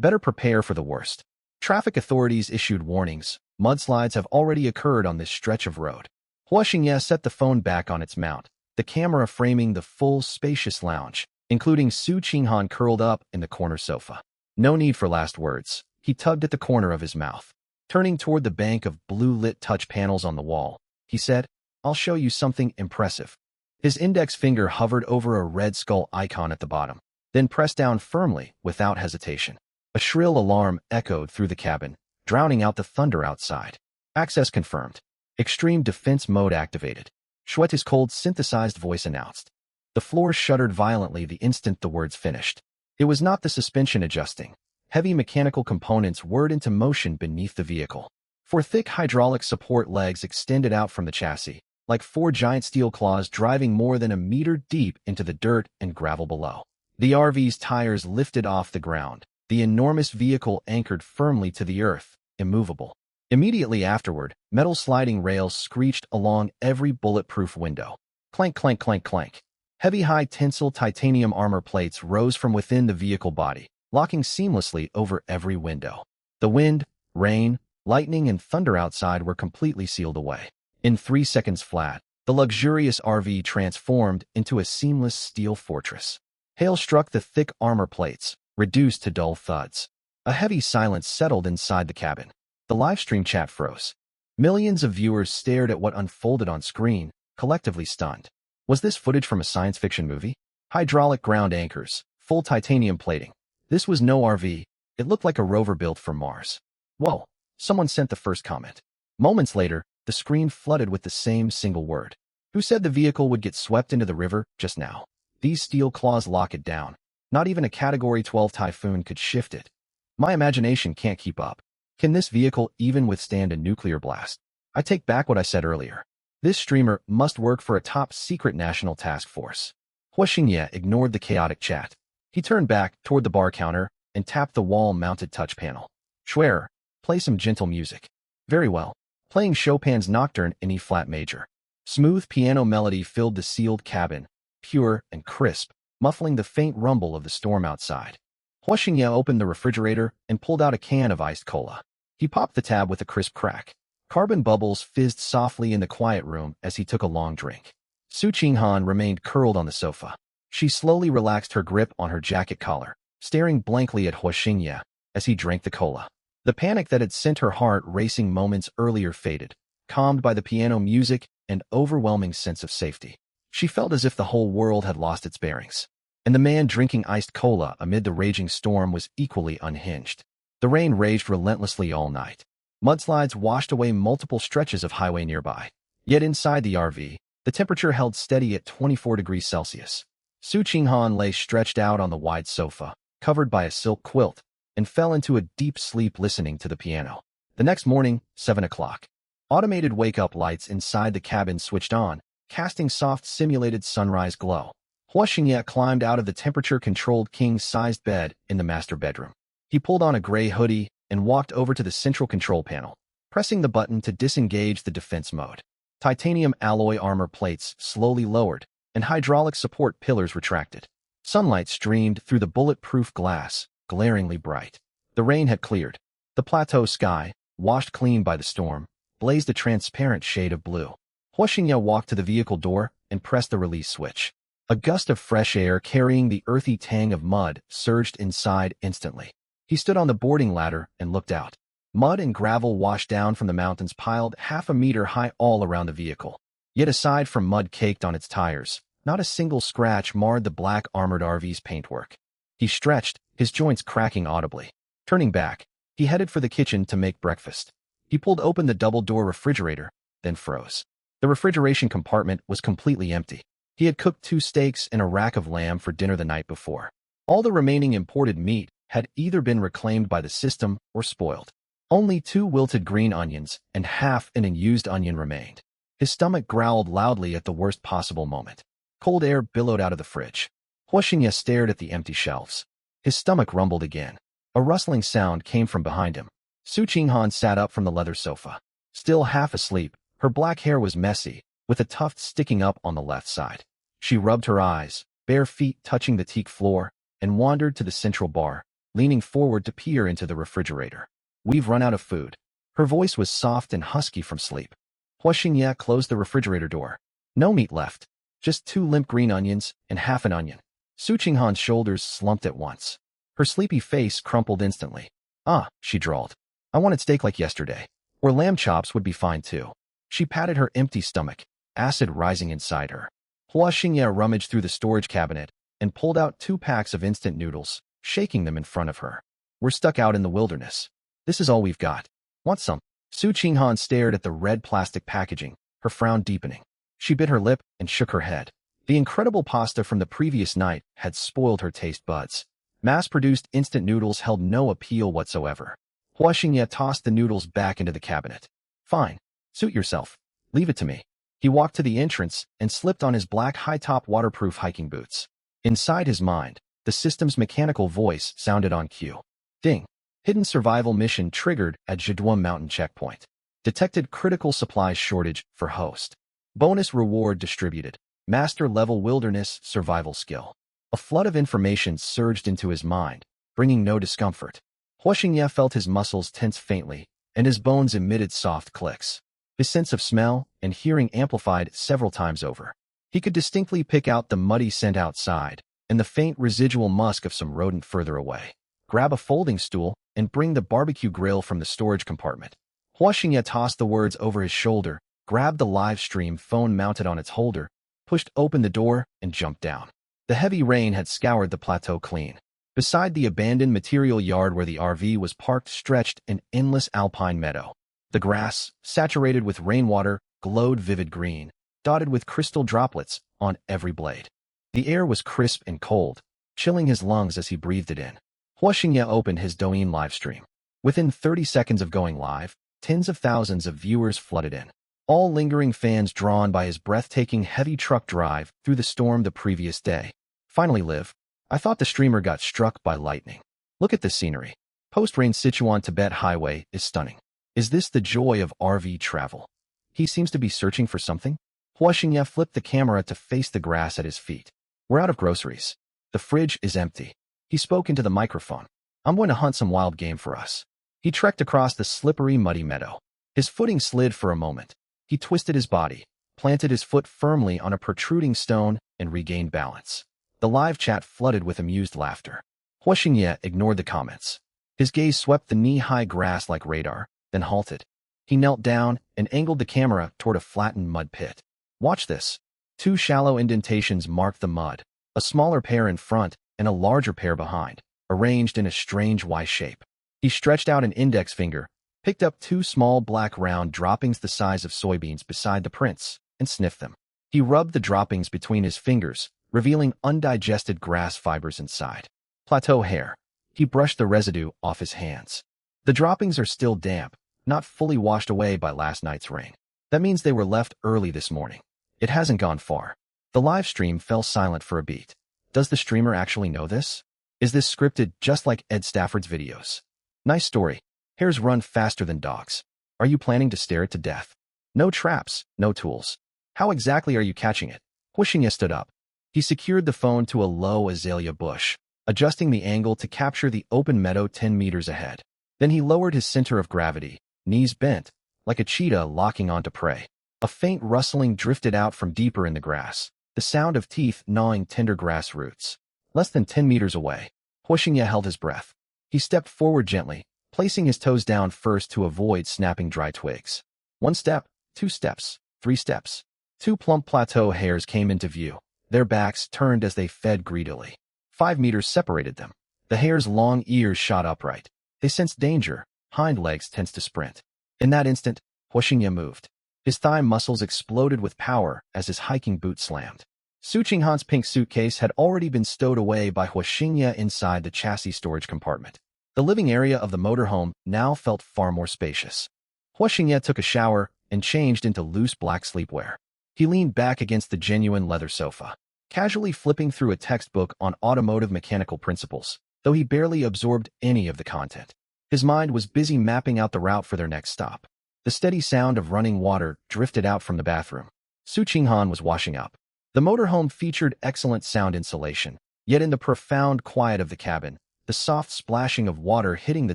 Better prepare for the worst. Traffic authorities issued warnings. Mudslides have already occurred on this stretch of road. Hua Xingye set the phone back on its mount, the camera framing the full spacious lounge, including Su Qinghan curled up in the corner sofa. No need for last words. He tugged at the corner of his mouth. Turning toward the bank of blue-lit touch panels on the wall, he said, I'll show you something impressive. His index finger hovered over a red skull icon at the bottom, then pressed down firmly without hesitation. A shrill alarm echoed through the cabin, drowning out the thunder outside. Access confirmed. Extreme defense mode activated. Schwette's cold synthesized voice announced. The floor shuddered violently the instant the words finished. It was not the suspension adjusting. Heavy mechanical components whirred into motion beneath the vehicle. Four thick hydraulic support legs extended out from the chassis, like four giant steel claws driving more than a meter deep into the dirt and gravel below. The RV's tires lifted off the ground, the enormous vehicle anchored firmly to the earth, immovable. Immediately afterward, metal sliding rails screeched along every bulletproof window. Clank, clank, clank, clank. Heavy high-tensile titanium armor plates rose from within the vehicle body, locking seamlessly over every window. The wind, rain, lightning, and thunder outside were completely sealed away. In 3 seconds flat, the luxurious RV transformed into a seamless steel fortress. Hail struck the thick armor plates, reduced to dull thuds. A heavy silence settled inside the cabin. The livestream chat froze. Millions of viewers stared at what unfolded on screen, collectively stunned. Was this footage from a science fiction movie? Hydraulic ground anchors, full titanium plating. This was no RV. It looked like a rover built for Mars. Whoa, someone sent the first comment. Moments later, the screen flooded with the same single word. Who said the vehicle would get swept into the river just now? These steel claws lock it down. Not even a Category 12 Typhoon could shift it. My imagination can't keep up. Can this vehicle even withstand a nuclear blast? I take back what I said earlier. This streamer must work for a top-secret national task force. Hua Xingye ignored the chaotic chat. He turned back toward the bar counter and tapped the wall-mounted touch panel. Schwerer, play some gentle music. Very well. Playing Chopin's Nocturne in E-flat major. Smooth piano melody filled the sealed cabin, pure and crisp, muffling the faint rumble of the storm outside. Hua Xingye opened the refrigerator and pulled out a can of iced cola. He popped the tab with a crisp crack. Carbon bubbles fizzed softly in the quiet room as he took a long drink. Su Qinghan remained curled on the sofa. She slowly relaxed her grip on her jacket collar, staring blankly at Hua Xingye as he drank the cola. The panic that had sent her heart racing moments earlier faded, calmed by the piano music and overwhelming sense of safety. She felt as if the whole world had lost its bearings. And the man drinking iced cola amid the raging storm was equally unhinged. The rain raged relentlessly all night. Mudslides washed away multiple stretches of highway nearby. Yet inside the RV, the temperature held steady at 24 degrees Celsius. Su Qinghan lay stretched out on the wide sofa, covered by a silk quilt, and fell into a deep sleep listening to the piano. The next morning, 7 o'clock. Automated wake-up lights inside the cabin switched on, casting soft simulated sunrise glow. Hua Xingye climbed out of the temperature-controlled king-sized bed in the master bedroom. He pulled on a gray hoodie and walked over to the central control panel, pressing the button to disengage the defense mode. Titanium alloy armor plates slowly lowered, and hydraulic support pillars retracted. Sunlight streamed through the bulletproof glass, glaringly bright. The rain had cleared. The plateau sky, washed clean by the storm, blazed a transparent shade of blue. Hua Xingye walked to the vehicle door and pressed the release switch. A gust of fresh air carrying the earthy tang of mud surged inside instantly. He stood on the boarding ladder and looked out. Mud and gravel washed down from the mountains piled half a meter high all around the vehicle. Yet aside from mud caked on its tires, not a single scratch marred the black armored RV's paintwork. He stretched, his joints cracking audibly. Turning back, he headed for the kitchen to make breakfast. He pulled open the double-door refrigerator, then froze. The refrigeration compartment was completely empty. He had cooked 2 steaks and a rack of lamb for dinner the night before. All the remaining imported meat had either been reclaimed by the system or spoiled. Only 2 wilted green onions and half an unused onion remained. His stomach growled loudly at the worst possible moment. Cold air billowed out of the fridge. Hua Xingye stared at the empty shelves. His stomach rumbled again. A rustling sound came from behind him. Su Qinghan sat up from the leather sofa. Still half asleep, her black hair was messy, with a tuft sticking up on the left side. She rubbed her eyes, bare feet touching the teak floor, and wandered to the central bar, leaning forward to peer into the refrigerator. "We've run out of food." Her voice was soft and husky from sleep. Hua Xingye closed the refrigerator door. No meat left. Just 2 limp green onions and half an onion. Su Qinghan's shoulders slumped at once. Her sleepy face crumpled instantly. "Ah," she drawled. "I wanted steak like yesterday. Or lamb chops would be fine too." She patted her empty stomach, acid rising inside her. Hua Xingye rummaged through the storage cabinet and pulled out 2 packs of instant noodles, shaking them in front of her. "We're stuck out in the wilderness. This is all we've got. Want some?" Su Qinghan stared at the red plastic packaging, her frown deepening. She bit her lip and shook her head. The incredible pasta from the previous night had spoiled her taste buds. Mass-produced instant noodles held no appeal whatsoever. Hua Xingye tossed the noodles back into the cabinet. "Fine. Suit yourself. Leave it to me." He walked to the entrance and slipped on his black high-top waterproof hiking boots. Inside his mind, the system's mechanical voice sounded on cue. Ding. Hidden survival mission triggered at Zheduan Mountain checkpoint. Detected critical supplies shortage for host. Bonus reward distributed. Master-level wilderness survival skill. A flood of information surged into his mind, bringing no discomfort. Hua Xingye felt his muscles tense faintly, and his bones emitted soft clicks. His sense of smell and hearing amplified several times over. He could distinctly pick out the muddy scent outside and the faint residual musk of some rodent further away. Grab a folding stool and bring the barbecue grill from the storage compartment. Hua Xingye tossed the words over his shoulder, grabbed the live stream phone mounted on its holder, pushed open the door, and jumped down. The heavy rain had scoured the plateau clean. Beside the abandoned material yard where the RV was parked stretched an endless alpine meadow. The grass, saturated with rainwater, glowed vivid green, dotted with crystal droplets on every blade. The air was crisp and cold, chilling his lungs as he breathed it in. Hua Xingye opened his Douyin livestream. Within 30 seconds of going live, tens of thousands of viewers flooded in, all lingering fans drawn by his breathtaking heavy truck drive through the storm the previous day. Finally, Liv, I thought the streamer got struck by lightning. Look at this scenery. Post-rain Sichuan-Tibet highway is stunning. Is this the joy of RV travel? He seems to be searching for something. Hua Xingye flipped the camera to face the grass at his feet. We're out of groceries. The fridge is empty. He spoke into the microphone. I'm going to hunt some wild game for us. He trekked across the slippery, muddy meadow. His footing slid for a moment. He twisted his body, planted his foot firmly on a protruding stone, and regained balance. The live chat flooded with amused laughter. Hua Xingye ignored the comments. His gaze swept the knee-high grass like radar, then halted. He knelt down and angled the camera toward a flattened mud pit. Watch this. 2 shallow indentations marked the mud, a smaller pair in front and a larger pair behind, arranged in a strange Y shape. He stretched out an index finger, picked up 2 small black round droppings the size of soybeans beside the prints, and sniffed them. He rubbed the droppings between his fingers, revealing undigested grass fibers inside. Plateau hair. He brushed the residue off his hands. The droppings are still damp, not fully washed away by last night's rain. That means they were left early this morning. It hasn't gone far. The live stream fell silent for a beat. Does the streamer actually know this? Is this scripted just like Ed Stafford's videos? Nice story. Hares run faster than dogs. Are you planning to stare it to death? No traps, no tools. How exactly are you catching it? Hua Xingye stood up. He secured the phone to a low azalea bush, adjusting the angle to capture the open meadow 10 meters ahead. Then he lowered his center of gravity, knees bent, like a cheetah locking onto prey. A faint rustling drifted out from deeper in the grass, the sound of teeth gnawing tender grass roots. Less than 10 meters away, Hua Xingye held his breath. He stepped forward gently, placing his toes down first to avoid snapping dry twigs. 1 step, 2 steps, 3 steps. 2 plump plateau hares came into view, their backs turned as they fed greedily. 5 meters separated them. The hare's long ears shot upright. They sensed danger, hind legs tensed to sprint. In that instant, Hua Xingye moved. His thigh muscles exploded with power as his hiking boot slammed. Su Qinghan's pink suitcase had already been stowed away by Hua Xingye inside the chassis storage compartment. The living area of the motorhome now felt far more spacious. Hua Xingye took a shower and changed into loose black sleepwear. He leaned back against the genuine leather sofa, casually flipping through a textbook on automotive mechanical principles, though he barely absorbed any of the content. His mind was busy mapping out the route for their next stop. The steady sound of running water drifted out from the bathroom. Su Qinghan was washing up. The motorhome featured excellent sound insulation, yet in the profound quiet of the cabin, the soft splashing of water hitting the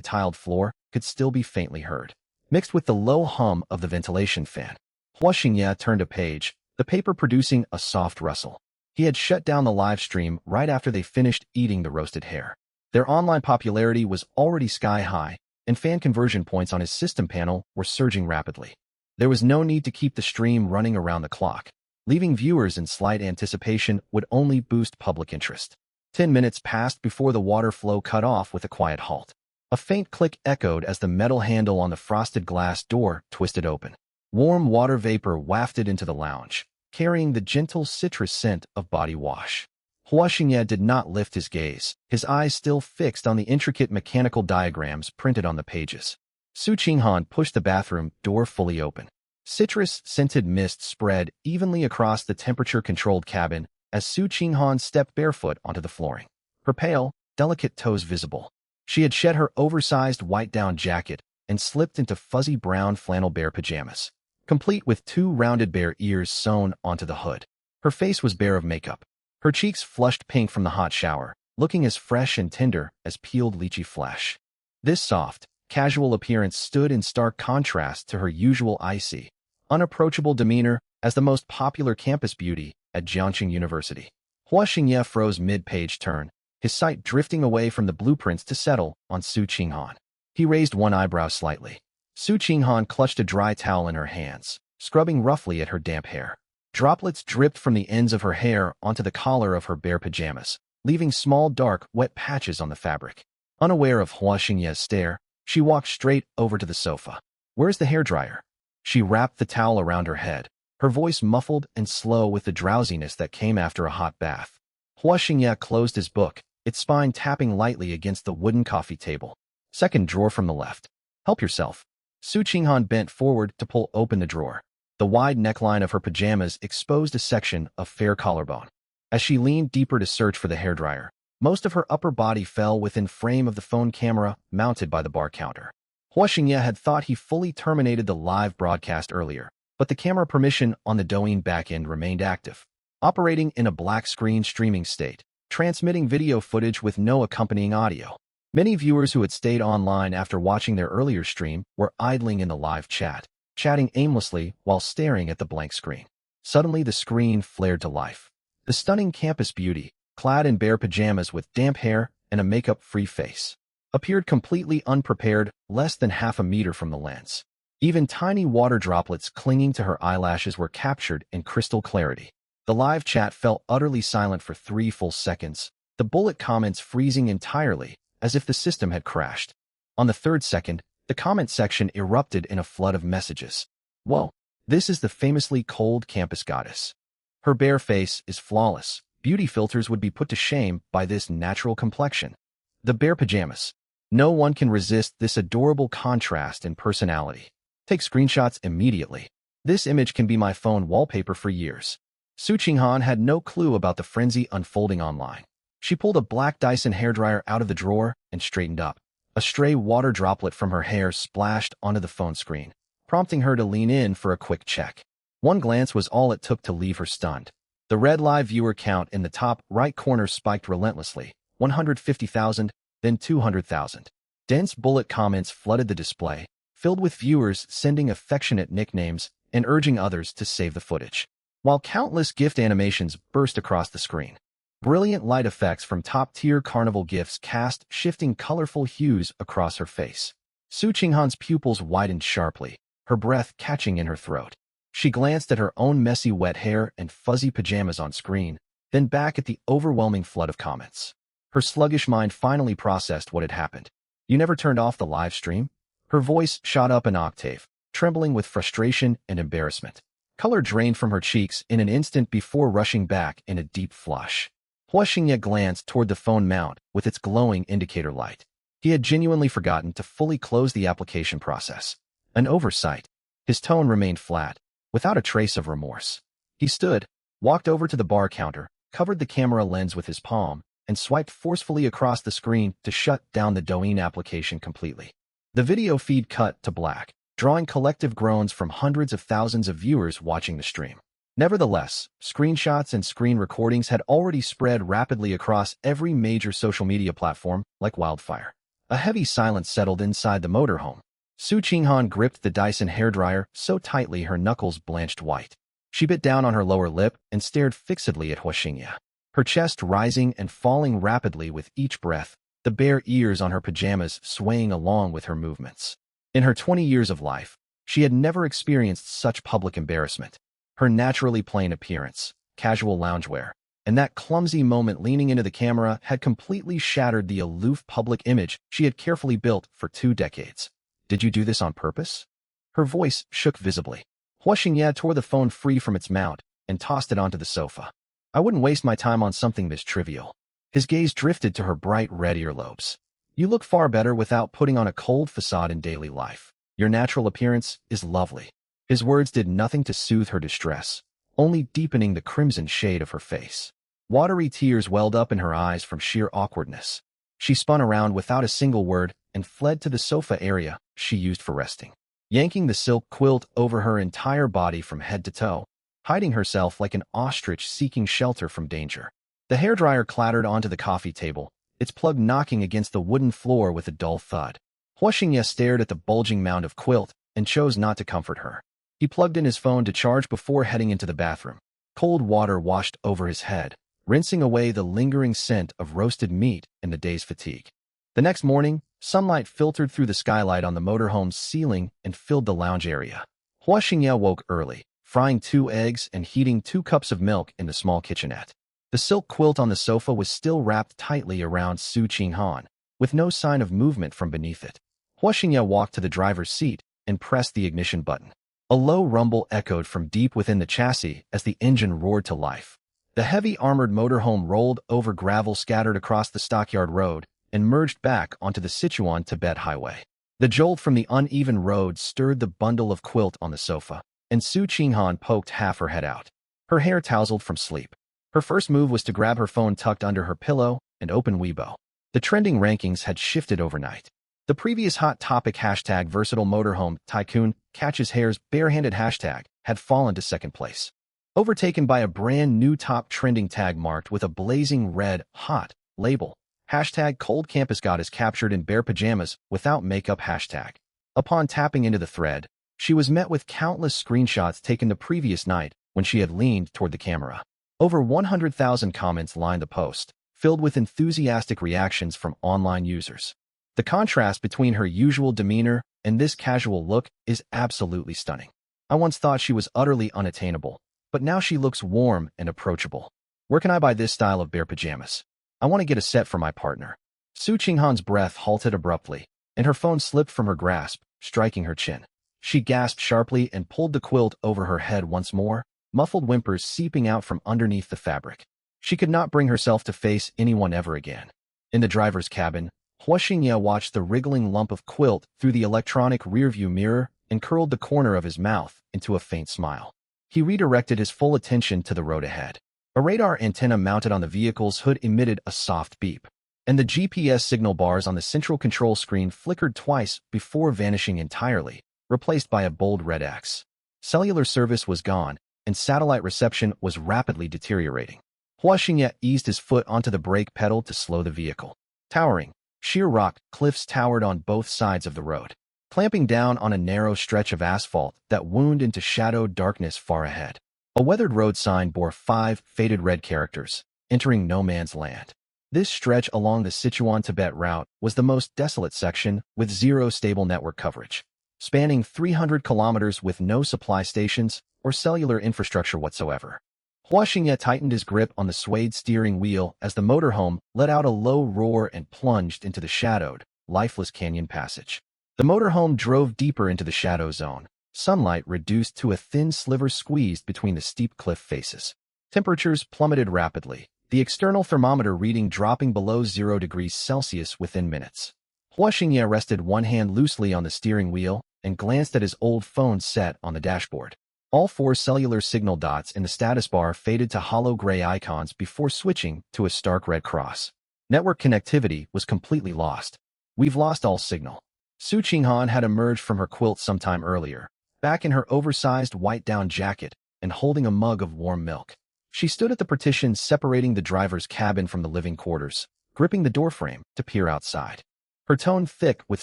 tiled floor could still be faintly heard, mixed with the low hum of the ventilation fan. Hua Xingye turned a page, the paper producing a soft rustle. He had shut down the live stream right after they finished eating the roasted hare. Their online popularity was already sky-high, and fan conversion points on his system panel were surging rapidly. There was no need to keep the stream running around the clock. Leaving viewers in slight anticipation would only boost public interest. 10 minutes passed before the water flow cut off with a quiet halt. A faint click echoed as the metal handle on the frosted glass door twisted open. Warm water vapor wafted into the lounge, carrying the gentle citrus scent of body wash. Hua Xingye did not lift his gaze, his eyes still fixed on the intricate mechanical diagrams printed on the pages. Su Qinghan pushed the bathroom door fully open. Citrus-scented mist spread evenly across the temperature-controlled cabin as Su Qinghan stepped barefoot onto the flooring, her pale, delicate toes visible. She had shed her oversized white down jacket and slipped into fuzzy brown flannel bear pajamas, complete with 2 rounded bear ears sewn onto the hood. Her face was bare of makeup, her cheeks flushed pink from the hot shower, looking as fresh and tender as peeled lychee flesh. This soft, casual appearance stood in stark contrast to her usual icy, unapproachable demeanor as the most popular campus beauty at Jiangxing University. Hua Xingye froze mid-page turn, his sight drifting away from the blueprints to settle on Su Qinghan. He raised one eyebrow slightly. Su Qinghan clutched a dry towel in her hands, scrubbing roughly at her damp hair. Droplets dripped from the ends of her hair onto the collar of her bare pajamas, leaving small dark, wet patches on the fabric. Unaware of Hua Xingye's stare, she walked straight over to the sofa. Where's the hairdryer? She wrapped the towel around her head, her voice muffled and slow with the drowsiness that came after a hot bath. Hua Xingye closed his book, its spine tapping lightly against the wooden coffee table. Second drawer from the left. Help yourself. Su Qinghan bent forward to pull open the drawer. The wide neckline of her pajamas exposed a section of fair collarbone. As she leaned deeper to search for the hairdryer, most of her upper body fell within frame of the phone camera mounted by the bar counter. Hua Xingye had thought he fully terminated the live broadcast earlier, but the camera permission on the Douyin backend remained active, operating in a black screen streaming state, transmitting video footage with no accompanying audio. Many viewers who had stayed online after watching their earlier stream were idling in the live chat, chatting aimlessly while staring at the blank screen. Suddenly, the screen flared to life. The stunning campus beauty, clad in bare pajamas with damp hair and a makeup-free face, appeared completely unprepared less than half a meter from the lens. Even tiny water droplets clinging to her eyelashes were captured in crystal clarity. The live chat fell utterly silent for 3 full seconds, the bullet comments freezing entirely, as if the system had crashed. On the 3rd second, the comment section erupted in a flood of messages. Whoa, this is the famously cold campus goddess. Her bare face is flawless. Beauty filters would be put to shame by this natural complexion. The bare pajamas. No one can resist this adorable contrast in personality. Take screenshots immediately. This image can be my phone wallpaper for years. Su Qinghan had no clue about the frenzy unfolding online. She pulled a black Dyson hairdryer out of the drawer and straightened up. A stray water droplet from her hair splashed onto the phone screen, prompting her to lean in for a quick check. One glance was all it took to leave her stunned. The red live viewer count in the top right corner spiked relentlessly, 150,000, then 200,000. Dense bullet comments flooded the display, filled with viewers sending affectionate nicknames and urging others to save the footage. While countless gift animations burst across the screen. Brilliant light effects from top-tier carnival gifts cast shifting colorful hues across her face. Su Qinghan's pupils widened sharply, her breath catching in her throat. She glanced at her own messy wet hair and fuzzy pajamas on screen, then back at the overwhelming flood of comments. Her sluggish mind finally processed what had happened. You never turned off the live stream? Her voice shot up an octave, trembling with frustration and embarrassment. Color drained from her cheeks in an instant before rushing back in a deep flush. Hua Xingye glanced toward the phone mount with its glowing indicator light. He had genuinely forgotten to fully close the application process. An oversight. His tone remained flat, without a trace of remorse. He stood, walked over to the bar counter, covered the camera lens with his palm, and swiped forcefully across the screen to shut down the Douyin application completely. The video feed cut to black, drawing collective groans from hundreds of thousands of viewers watching the stream. Nevertheless, screenshots and screen recordings had already spread rapidly across every major social media platform like wildfire. A heavy silence settled inside the motorhome. Su Qinghan gripped the Dyson hairdryer so tightly her knuckles blanched white. She bit down on her lower lip and stared fixedly at Hua Xingye, her chest rising and falling rapidly with each breath, the bare ears on her pajamas swaying along with her movements. In her 20 years of life, she had never experienced such public embarrassment. Her naturally plain appearance, casual loungewear, and that clumsy moment leaning into the camera had completely shattered the aloof public image she had carefully built for 2 decades. Did you do this on purpose? Her voice shook visibly. Hua Xingye tore the phone free from its mount and tossed it onto the sofa. I wouldn't waste my time on something this trivial. His gaze drifted to her bright red earlobes. You look far better without putting on a cold facade in daily life. Your natural appearance is lovely. His words did nothing to soothe her distress, only deepening the crimson shade of her face. Watery tears welled up in her eyes from sheer awkwardness. She spun around without a single word and fled to the sofa area she used for resting, yanking the silk quilt over her entire body from head to toe, hiding herself like an ostrich seeking shelter from danger. The hairdryer clattered onto the coffee table, its plug knocking against the wooden floor with a dull thud. Hua Xingye stared at the bulging mound of quilt and chose not to comfort her. He plugged in his phone to charge before heading into the bathroom. Cold water washed over his head, rinsing away the lingering scent of roasted meat and the day's fatigue. The next morning, sunlight filtered through the skylight on the motorhome's ceiling and filled the lounge area. Hua Xingye woke early, frying 2 eggs and heating 2 cups of milk in the small kitchenette. The silk quilt on the sofa was still wrapped tightly around Su Qinghan, with no sign of movement from beneath it. Hua Xingye walked to the driver's seat and pressed the ignition button. A low rumble echoed from deep within the chassis as the engine roared to life. The heavy armored motorhome rolled over gravel scattered across the Stockyard Road and merged back onto the Sichuan-Tibet Highway. The jolt from the uneven road stirred the bundle of quilt on the sofa, and Su Qinghan poked half her head out. Her hair tousled from sleep. Her first move was to grab her phone tucked under her pillow and open Weibo. The trending rankings had shifted overnight. The previous hot topic hashtag versatile motorhome Tycoon catches hare's barehanded hashtag had fallen to second place, overtaken by a brand new top trending tag marked with a blazing red hot label. Hashtag cold campus goddess captured in bare pajamas without makeup hashtag. Upon tapping into the thread, she was met with countless screenshots taken the previous night when she had leaned toward the camera. Over 100,000 comments lined the post, filled with enthusiastic reactions from online users. The contrast between her usual demeanor and this casual look is absolutely stunning. I once thought she was utterly unattainable, but now she looks warm and approachable. Where can I buy this style of bare pajamas? I want to get a set for my partner. Su Qinghan's breath halted abruptly, and her phone slipped from her grasp, striking her chin. She gasped sharply and pulled the quilt over her head once more, muffled whimpers seeping out from underneath the fabric. She could not bring herself to face anyone ever again. In the driver's cabin, Hua Xingye watched the wriggling lump of quilt through the electronic rearview mirror and curled the corner of his mouth into a faint smile. He redirected his full attention to the road ahead. A radar antenna mounted on the vehicle's hood emitted a soft beep, and the GPS signal bars on the central control screen flickered twice before vanishing entirely, replaced by a bold red X. Cellular service was gone, and satellite reception was rapidly deteriorating. Hua Xingye eased his foot onto the brake pedal to slow the vehicle. Towering, sheer rock cliffs towered on both sides of the road, clamping down on a narrow stretch of asphalt that wound into shadowed darkness far ahead. A weathered road sign bore 5 faded red characters, entering no man's land. This stretch along the Sichuan-Tibet route was the most desolate section, with zero stable network coverage. Spanning 300 kilometers with no supply stations or cellular infrastructure whatsoever. Hua Xingye tightened his grip on the suede steering wheel as the motorhome let out a low roar and plunged into the shadowed, lifeless canyon passage. The motorhome drove deeper into the shadow zone, sunlight reduced to a thin sliver squeezed between the steep cliff faces. Temperatures plummeted rapidly, the external thermometer reading dropping below 0 degrees Celsius within minutes. Hua Xingye rested one hand loosely on the steering wheel and glanced at his old phone set on the dashboard. All 4 cellular signal dots in the status bar faded to hollow gray icons before switching to a stark red cross. Network connectivity was completely lost. We've lost all signal. Su Qinghan had emerged from her quilt sometime earlier, back in her oversized white down jacket and holding a mug of warm milk. She stood at the partition separating the driver's cabin from the living quarters, gripping the doorframe to peer outside. Her tone thick with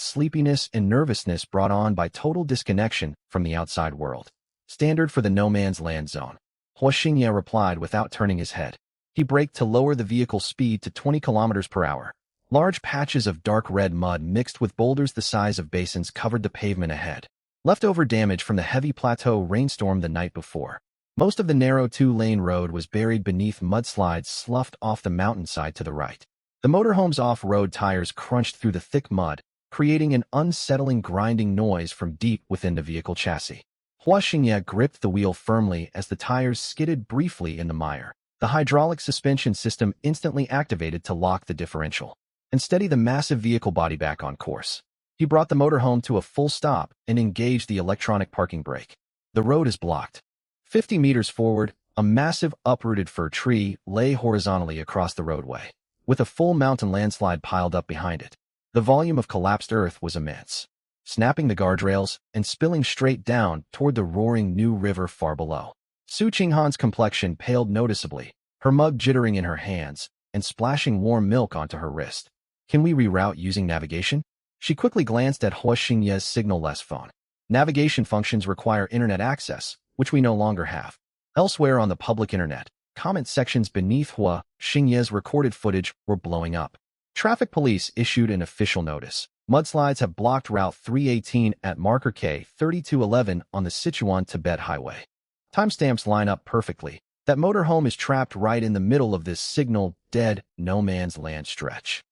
sleepiness and nervousness brought on by total disconnection from the outside world. Standard for the no-man's land zone. Hua Xingye replied without turning his head. He braked to lower the vehicle's speed to 20 kilometers per hour. Large patches of dark red mud mixed with boulders the size of basins covered the pavement ahead. Leftover damage from the heavy plateau rainstorm the night before. Most of the narrow 2-lane road was buried beneath mudslides sloughed off the mountainside to the right. The motorhome's off-road tires crunched through the thick mud, creating an unsettling grinding noise from deep within the vehicle chassis. Hua Xingye gripped the wheel firmly as the tires skidded briefly in the mire. The hydraulic suspension system instantly activated to lock the differential and steady the massive vehicle body back on course. He brought the motorhome to a full stop and engaged the electronic parking brake. The road is blocked. 50 meters forward, a massive uprooted fir tree lay horizontally across the roadway, with a full mountain landslide piled up behind it. The volume of collapsed earth was immense, snapping the guardrails and spilling straight down toward the roaring new river far below. Su Qinghan's complexion paled noticeably, her mug jittering in her hands and splashing warm milk onto her wrist. Can we reroute using navigation? She quickly glanced at Hua Xingye's signal-less phone. Navigation functions require internet access, which we no longer have. Elsewhere on the public internet, comment sections beneath Hua Xingye's recorded footage were blowing up. Traffic police issued an official notice. Mudslides have blocked Route 318 at marker K3211 on the Sichuan-Tibet Highway. Timestamps line up perfectly. That motorhome is trapped right in the middle of this signal-dead no-man's land stretch.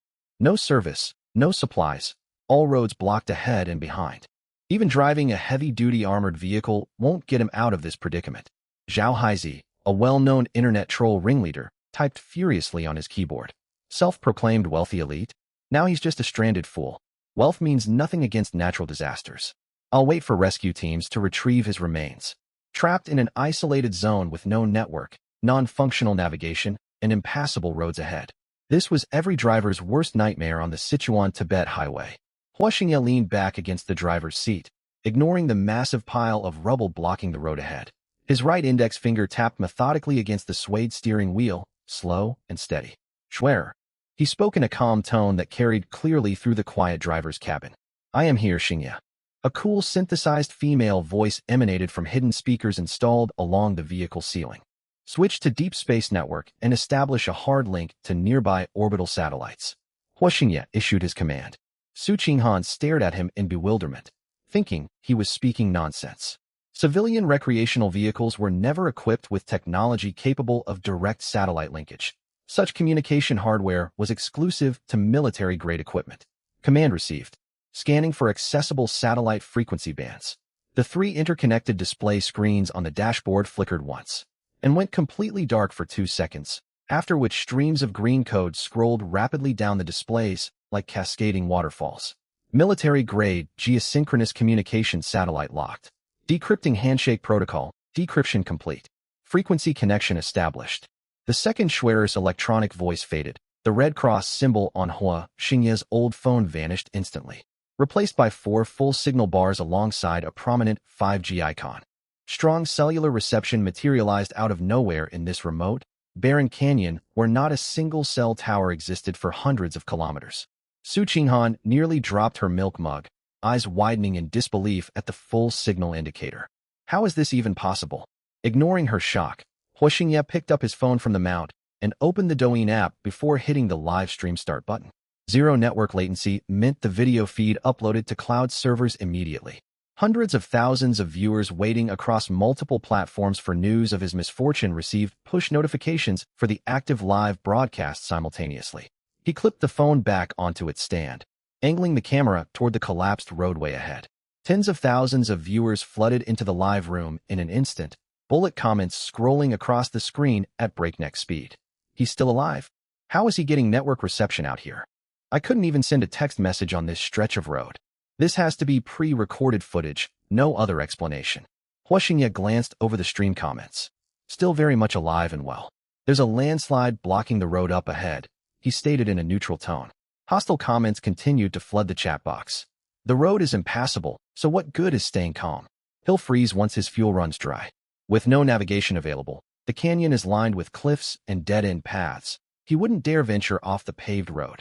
No service, no supplies, all roads blocked ahead and behind. Even driving a heavy-duty armored vehicle won't get him out of this predicament. Zhao Haizi, a well-known internet troll ringleader, typed furiously on his keyboard. Self-proclaimed wealthy elite? Now he's just a stranded fool. Wealth means nothing against natural disasters. I'll wait for rescue teams to retrieve his remains. Trapped in an isolated zone with no network, non-functional navigation, and impassable roads ahead. This was every driver's worst nightmare on the Sichuan-Tibet highway. Hua Xingye leaned back against the driver's seat, ignoring the massive pile of rubble blocking the road ahead. His right index finger tapped methodically against the suede steering wheel, slow and steady. Schwer. He spoke in a calm tone that carried clearly through the quiet driver's cabin. I am here, Xingye. A cool synthesized female voice emanated from hidden speakers installed along the vehicle ceiling. Switch to Deep Space Network and establish a hard link to nearby orbital satellites. Hua Xingye issued his command. Su Qinghan stared at him in bewilderment, thinking he was speaking nonsense. Civilian recreational vehicles were never equipped with technology capable of direct satellite linkage. Such communication hardware was exclusive to military-grade equipment. Command received. Scanning for accessible satellite frequency bands. The 3 interconnected display screens on the dashboard flickered once and went completely dark for 2 seconds, after which streams of green code scrolled rapidly down the displays like cascading waterfalls. Military-grade geosynchronous communication satellite locked. Decrypting handshake protocol, decryption complete. Frequency connection established. The second Schwerer's electronic voice faded. The red cross symbol on Hua Xingye's old phone vanished instantly, replaced by 4 full signal bars alongside a prominent 5G icon. Strong cellular reception materialized out of nowhere in this remote, barren canyon where not a single cell tower existed for hundreds of kilometers. Su Qinghan nearly dropped her milk mug, eyes widening in disbelief at the full signal indicator. How is this even possible? Ignoring her shock, Hua Xingye picked up his phone from the mount and opened the Douyin app before hitting the live stream start button. Zero network latency meant the video feed uploaded to cloud servers immediately. Hundreds of thousands of viewers waiting across multiple platforms for news of his misfortune received push notifications for the active live broadcast simultaneously. He clipped the phone back onto its stand, angling the camera toward the collapsed roadway ahead. Tens of thousands of viewers flooded into the live room in an instant, bullet comments scrolling across the screen at breakneck speed. He's still alive? How is he getting network reception out here? I couldn't even send a text message on this stretch of road. This has to be pre-recorded footage, no other explanation. Hua Xingye glanced over the stream comments. Still very much alive and well. There's a landslide blocking the road up ahead, he stated in a neutral tone. Hostile comments continued to flood the chat box. The road is impassable, so what good is staying calm? He'll freeze once his fuel runs dry. With no navigation available, the canyon is lined with cliffs and dead-end paths. He wouldn't dare venture off the paved road.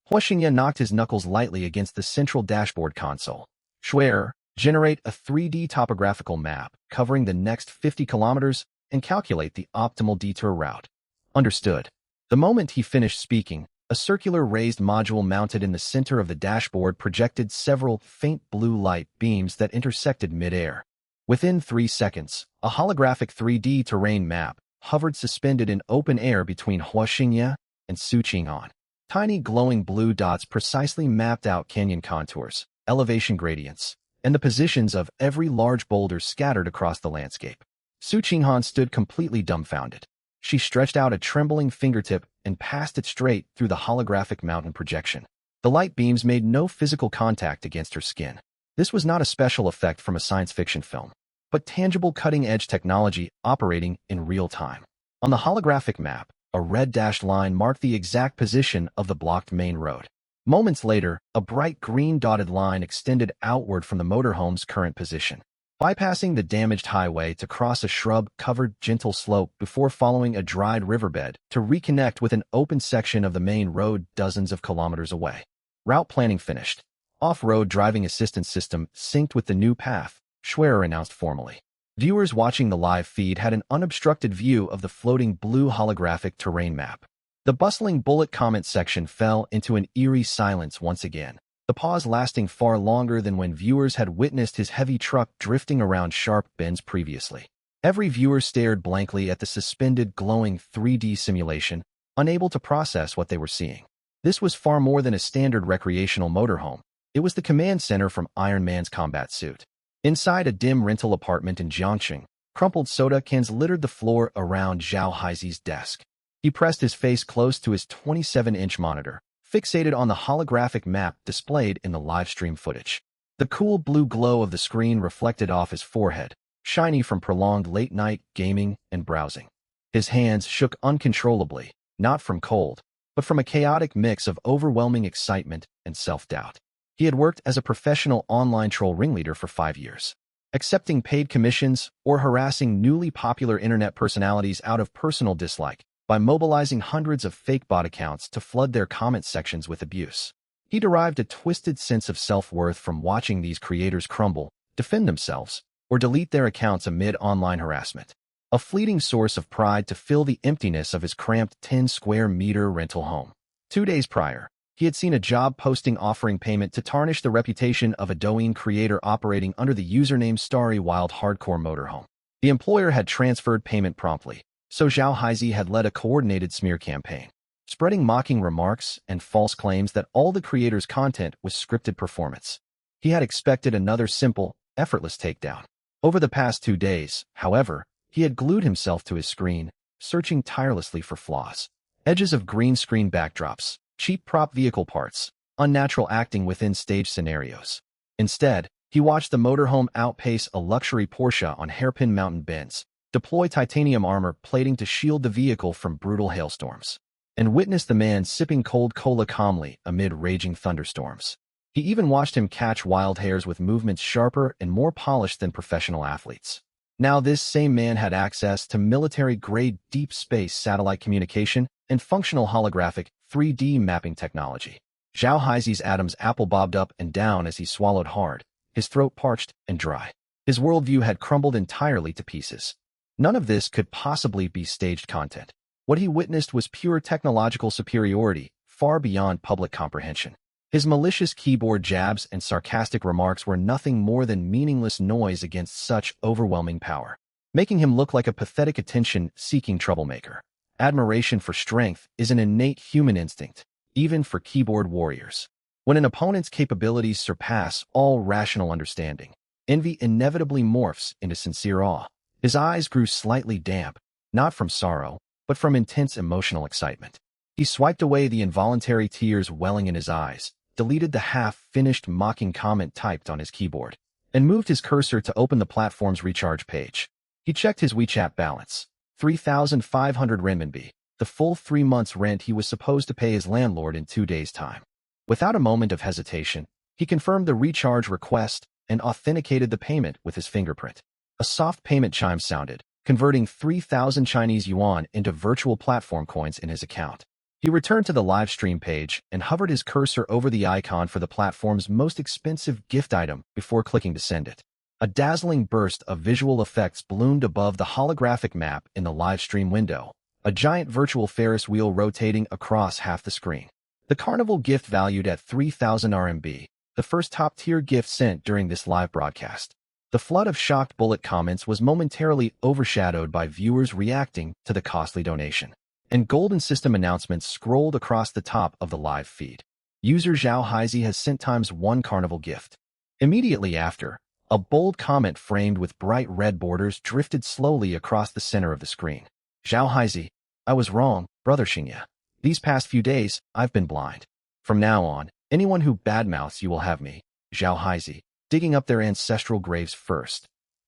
Hua Xingye knocked his knuckles lightly against the central dashboard console. Schwer, generate a 3D topographical map covering the next 50 kilometers and calculate the optimal detour route. Understood. The moment he finished speaking, a circular raised module mounted in the center of the dashboard projected several faint blue light beams that intersected mid-air. Within 3 seconds, a holographic 3D terrain map hovered suspended in open air between Hua Xingye and Su Qinghan. Tiny glowing blue dots precisely mapped out canyon contours, elevation gradients, and the positions of every large boulder scattered across the landscape. Su Qinghan stood completely dumbfounded. She stretched out a trembling fingertip and passed it straight through the holographic mountain projection. The light beams made no physical contact against her skin. This was not a special effect from a science fiction film, but tangible cutting-edge technology operating in real time. On the holographic map, a red dashed line marked the exact position of the blocked main road. Moments later, a bright green dotted line extended outward from the motorhome's current position, bypassing the damaged highway to cross a shrub-covered gentle slope before following a dried riverbed to reconnect with an open section of the main road dozens of kilometers away. Route planning finished. Off-road driving assistance system synced with the new path, Schwerer announced formally. Viewers watching the live feed had an unobstructed view of the floating blue holographic terrain map. The bustling bullet comment section fell into an eerie silence once again, the pause lasting far longer than when viewers had witnessed his heavy truck drifting around sharp bends previously. Every viewer stared blankly at the suspended, glowing 3D simulation, unable to process what they were seeing. This was far more than a standard recreational motorhome. It was the command center from Iron Man's combat suit. Inside a dim rental apartment in Jiangxing, crumpled soda cans littered the floor around Zhao Haizi's desk. He pressed his face close to his 27-inch monitor, fixated on the holographic map displayed in the live-stream footage. The cool blue glow of the screen reflected off his forehead, shiny from prolonged late-night gaming and browsing. His hands shook uncontrollably, not from cold, but from a chaotic mix of overwhelming excitement and self-doubt. He had worked as a professional online troll ringleader for 5 years, accepting paid commissions or harassing newly popular internet personalities out of personal dislike by mobilizing hundreds of fake bot accounts to flood their comment sections with abuse. He derived a twisted sense of self-worth from watching these creators crumble, defend themselves, or delete their accounts amid online harassment. A fleeting source of pride to fill the emptiness of his cramped 10-square-meter rental home. 2 days prior, he had seen a job posting offering payment to tarnish the reputation of a Douyin creator operating under the username Starry Wild Hardcore Motorhome. The employer had transferred payment promptly, so Zhao Haizi had led a coordinated smear campaign, spreading mocking remarks and false claims that all the creator's content was scripted performance. He had expected another simple, effortless takedown. Over the past 2 days, however, he had glued himself to his screen, searching tirelessly for flaws. Edges of green screen backdrops, cheap prop vehicle parts, unnatural acting within stage scenarios. Instead, he watched the motorhome outpace a luxury Porsche on hairpin mountain bends, deploy titanium armor plating to shield the vehicle from brutal hailstorms, and witnessed the man sipping cold cola calmly amid raging thunderstorms. He even watched him catch wild hares with movements sharper and more polished than professional athletes. Now this same man had access to military-grade deep space satellite communication and functional holographic 3D mapping technology. Zhao Haizi's Adam's apple bobbed up and down as he swallowed hard, his throat parched and dry. His worldview had crumbled entirely to pieces. None of this could possibly be staged content. What he witnessed was pure technological superiority, far beyond public comprehension. His malicious keyboard jabs and sarcastic remarks were nothing more than meaningless noise against such overwhelming power, making him look like a pathetic attention-seeking troublemaker. Admiration for strength is an innate human instinct, even for keyboard warriors. When an opponent's capabilities surpass all rational understanding, envy inevitably morphs into sincere awe. His eyes grew slightly damp, not from sorrow, but from intense emotional excitement. He swiped away the involuntary tears welling in his eyes, deleted the half-finished mocking comment typed on his keyboard, and moved his cursor to open the platform's recharge page. He checked his WeChat balance, 3,500 renminbi, the full 3 months' rent he was supposed to pay his landlord in 2 days' time. Without a moment of hesitation, he confirmed the recharge request and authenticated the payment with his fingerprint. A soft payment chime sounded, converting 3,000 Chinese yuan into virtual platform coins in his account. He returned to the live stream page and hovered his cursor over the icon for the platform's most expensive gift item before clicking to send it. A dazzling burst of visual effects bloomed above the holographic map in the live stream window, a giant virtual Ferris wheel rotating across half the screen. The carnival gift valued at 3,000 RMB, the first top-tier gift sent during this live broadcast. The flood of shocked bullet comments was momentarily overshadowed by viewers reacting to the costly donation, and golden system announcements scrolled across the top of the live feed. User Zhao Haizi has sent ×1 carnival gift. Immediately after, a bold comment framed with bright red borders drifted slowly across the center of the screen. Zhao Haizi, I was wrong, brother Xingye. These past few days, I've been blind. From now on, anyone who badmouths you will have me, Zhao Haizi, digging up their ancestral graves first.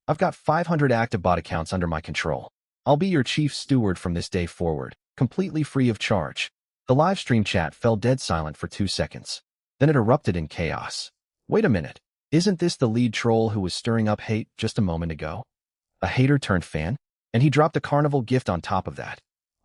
I've got 500 active bot accounts under my control. I'll be your chief steward from this day forward, completely free of charge. The live stream chat fell dead silent for 2 seconds. Then it erupted in chaos. Wait a minute. Isn't this the lead troll who was stirring up hate just a moment ago? A hater turned fan? And he dropped a carnival gift on top of that.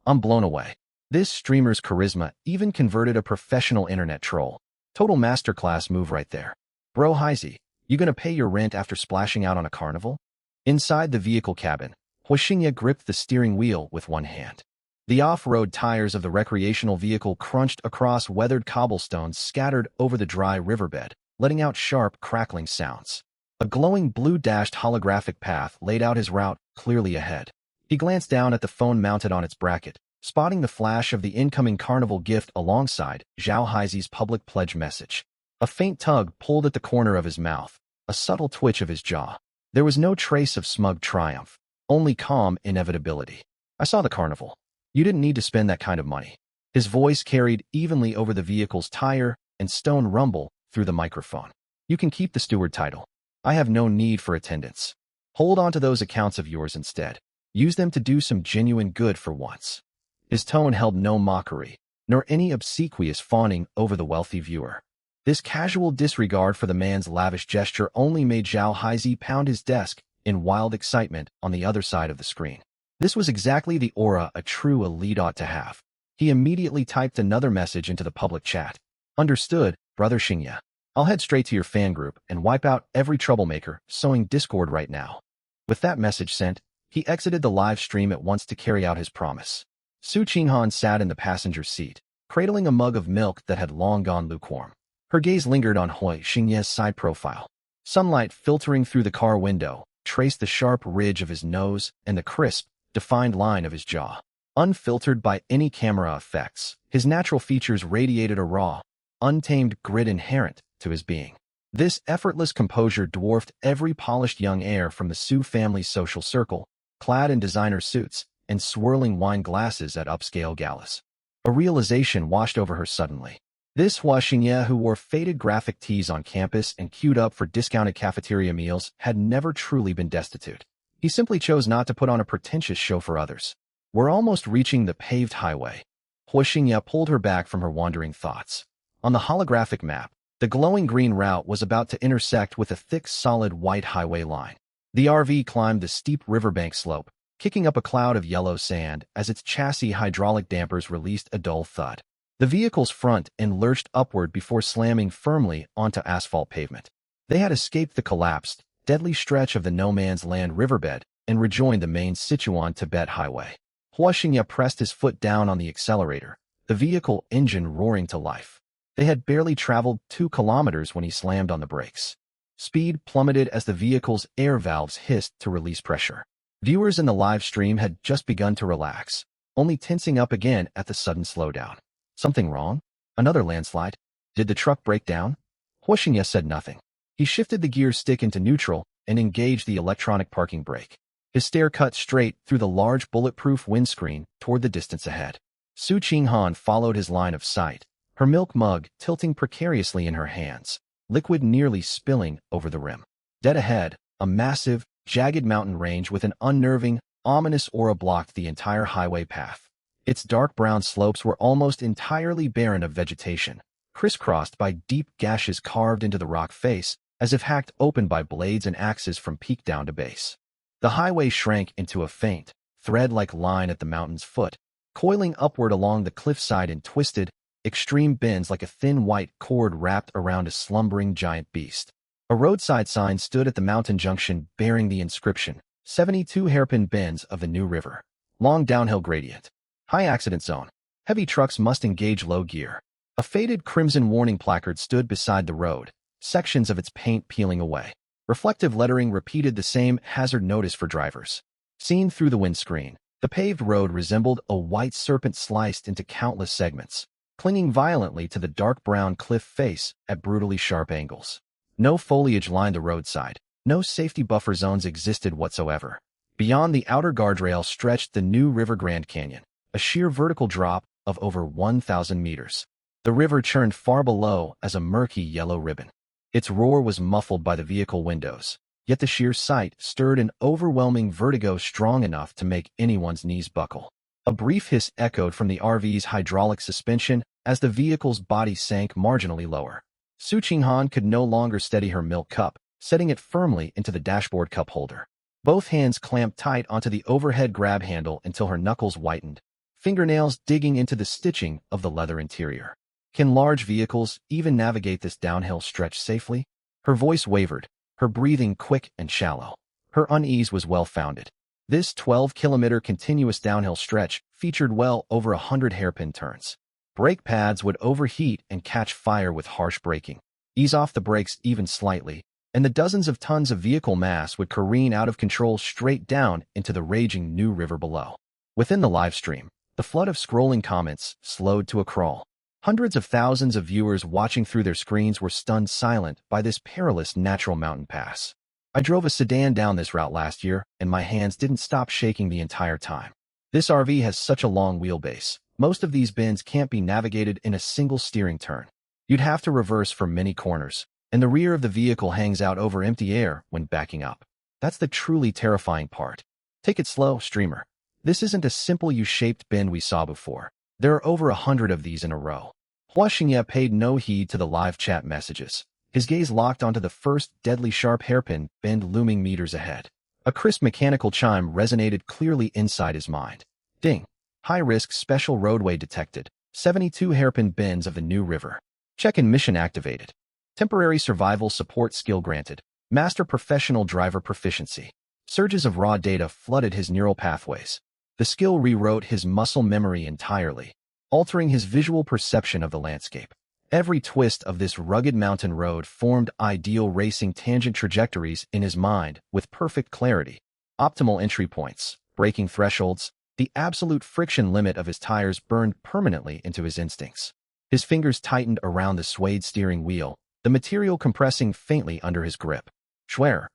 I'm blown away. This streamer's charisma even converted a professional internet troll. Total masterclass move right there. Bro Haizi, you gonna pay your rent after splashing out on a carnival? Inside the vehicle cabin, Xingye gripped the steering wheel with one hand. The off-road tires of the recreational vehicle crunched across weathered cobblestones scattered over the dry riverbed, letting out sharp, crackling sounds. A glowing blue-dashed holographic path laid out his route clearly ahead. He glanced down at the phone mounted on its bracket, spotting the flash of the incoming carnival gift alongside Zhao Haizi's public pledge message. A faint tug pulled at the corner of his mouth, a subtle twitch of his jaw. There was no trace of smug triumph, only calm inevitability. I saw the carnival. You didn't need to spend that kind of money. His voice carried evenly over the vehicle's tire and stone rumble through the microphone. You can keep the steward title. I have no need for attendance. Hold on to those accounts of yours instead. Use them to do some genuine good for once. His tone held no mockery, nor any obsequious fawning over the wealthy viewer. This casual disregard for the man's lavish gesture only made Zhao Haizi pound his desk in wild excitement on the other side of the screen. This was exactly the aura a true elite ought to have. He immediately typed another message into the public chat. Understood, Brother Xingye. I'll head straight to your fan group and wipe out every troublemaker sowing discord right now. With that message sent, he exited the live stream at once to carry out his promise. Su Qinghan sat in the passenger seat, cradling a mug of milk that had long gone lukewarm. Her gaze lingered on Hui Xingye's side profile. Sunlight filtering through the car window traced the sharp ridge of his nose and the crisp, defined line of his jaw. Unfiltered by any camera effects, his natural features radiated a raw, untamed grit inherent to his being. This effortless composure dwarfed every polished young heir from the Su family's social circle, clad in designer suits and swirling wine glasses at upscale galas. A realization washed over her suddenly. This Hua Xingye, who wore faded graphic tees on campus and queued up for discounted cafeteria meals, had never truly been destitute. He simply chose not to put on a pretentious show for others. We're almost reaching the paved highway. Hua Xingye pulled her back from her wandering thoughts. On the holographic map, the glowing green route was about to intersect with a thick, solid white highway line. The RV climbed the steep riverbank slope, kicking up a cloud of yellow sand as its chassis hydraulic dampers released a dull thud. The vehicle's front end lurched upward before slamming firmly onto asphalt pavement. They had escaped the collapsed, deadly stretch of the no-man's-land riverbed and rejoined the main Sichuan-Tibet highway. Hua Xingye pressed his foot down on the accelerator, the vehicle engine roaring to life. They had barely traveled 2 kilometers when he slammed on the brakes. Speed plummeted as the vehicle's air valves hissed to release pressure. Viewers in the live stream had just begun to relax, only tensing up again at the sudden slowdown. Something wrong? Another landslide? Did the truck break down? Hua Xingye said nothing. He shifted the gear stick into neutral and engaged the electronic parking brake. His stare cut straight through the large bulletproof windscreen toward the distance ahead. Su Qinghan followed his line of sight, her milk mug tilting precariously in her hands, liquid nearly spilling over the rim. Dead ahead, a massive, jagged mountain range with an unnerving, ominous aura blocked the entire highway path. Its dark brown slopes were almost entirely barren of vegetation, crisscrossed by deep gashes carved into the rock face, as if hacked open by blades and axes from peak down to base. The highway shrank into a faint, thread-like line at the mountain's foot, coiling upward along the cliffside in twisted, extreme bends like a thin white cord wrapped around a slumbering giant beast. A roadside sign stood at the mountain junction bearing the inscription, 72 hairpin bends of the New River. Long downhill gradient. High accident zone. Heavy trucks must engage low gear. A faded crimson warning placard stood beside the road, sections of its paint peeling away. Reflective lettering repeated the same hazard notice for drivers. Seen through the windscreen, the paved road resembled a white serpent sliced into countless segments, clinging violently to the dark brown cliff face at brutally sharp angles. No foliage lined the roadside. No safety buffer zones existed whatsoever. Beyond the outer guardrail stretched the New River Grand Canyon, a sheer vertical drop of over 1,000 meters. The river churned far below as a murky yellow ribbon. Its roar was muffled by the vehicle windows, yet the sheer sight stirred an overwhelming vertigo strong enough to make anyone's knees buckle. A brief hiss echoed from the RV's hydraulic suspension as the vehicle's body sank marginally lower. Su Qinghan could no longer steady her milk cup, setting it firmly into the dashboard cup holder. Both hands clamped tight onto the overhead grab handle until her knuckles whitened, fingernails digging into the stitching of the leather interior. Can large vehicles even navigate this downhill stretch safely? Her voice wavered, her breathing quick and shallow. Her unease was well-founded. This 12-kilometer continuous downhill stretch featured well over 100 hairpin turns. Brake pads would overheat and catch fire with harsh braking. Ease off the brakes even slightly, and the dozens of tons of vehicle mass would careen out of control straight down into the raging New River below. Within the live stream, the flood of scrolling comments slowed to a crawl. Hundreds of thousands of viewers watching through their screens were stunned silent by this perilous natural mountain pass. I drove a sedan down this route last year, and my hands didn't stop shaking the entire time. This RV has such a long wheelbase. Most of these bends can't be navigated in a single steering turn. You'd have to reverse for many corners, and the rear of the vehicle hangs out over empty air when backing up. That's the truly terrifying part. Take it slow, streamer. This isn't a simple U-shaped bend we saw before. There are over 100 of these in a row. Hua Xingye paid no heed to the live chat messages. His gaze locked onto the first deadly sharp hairpin bend looming meters ahead. A crisp mechanical chime resonated clearly inside his mind. Ding. High-risk special roadway detected. 72 hairpin bends of the New River. Check-in mission activated. Temporary survival support skill granted. Master professional driver proficiency. Surges of raw data flooded his neural pathways. The skill rewrote his muscle memory entirely, altering his visual perception of the landscape. Every twist of this rugged mountain road formed ideal racing tangent trajectories in his mind with perfect clarity. Optimal entry points, braking thresholds, the absolute friction limit of his tires burned permanently into his instincts. His fingers tightened around the suede steering wheel, the material compressing faintly under his grip. Schwer.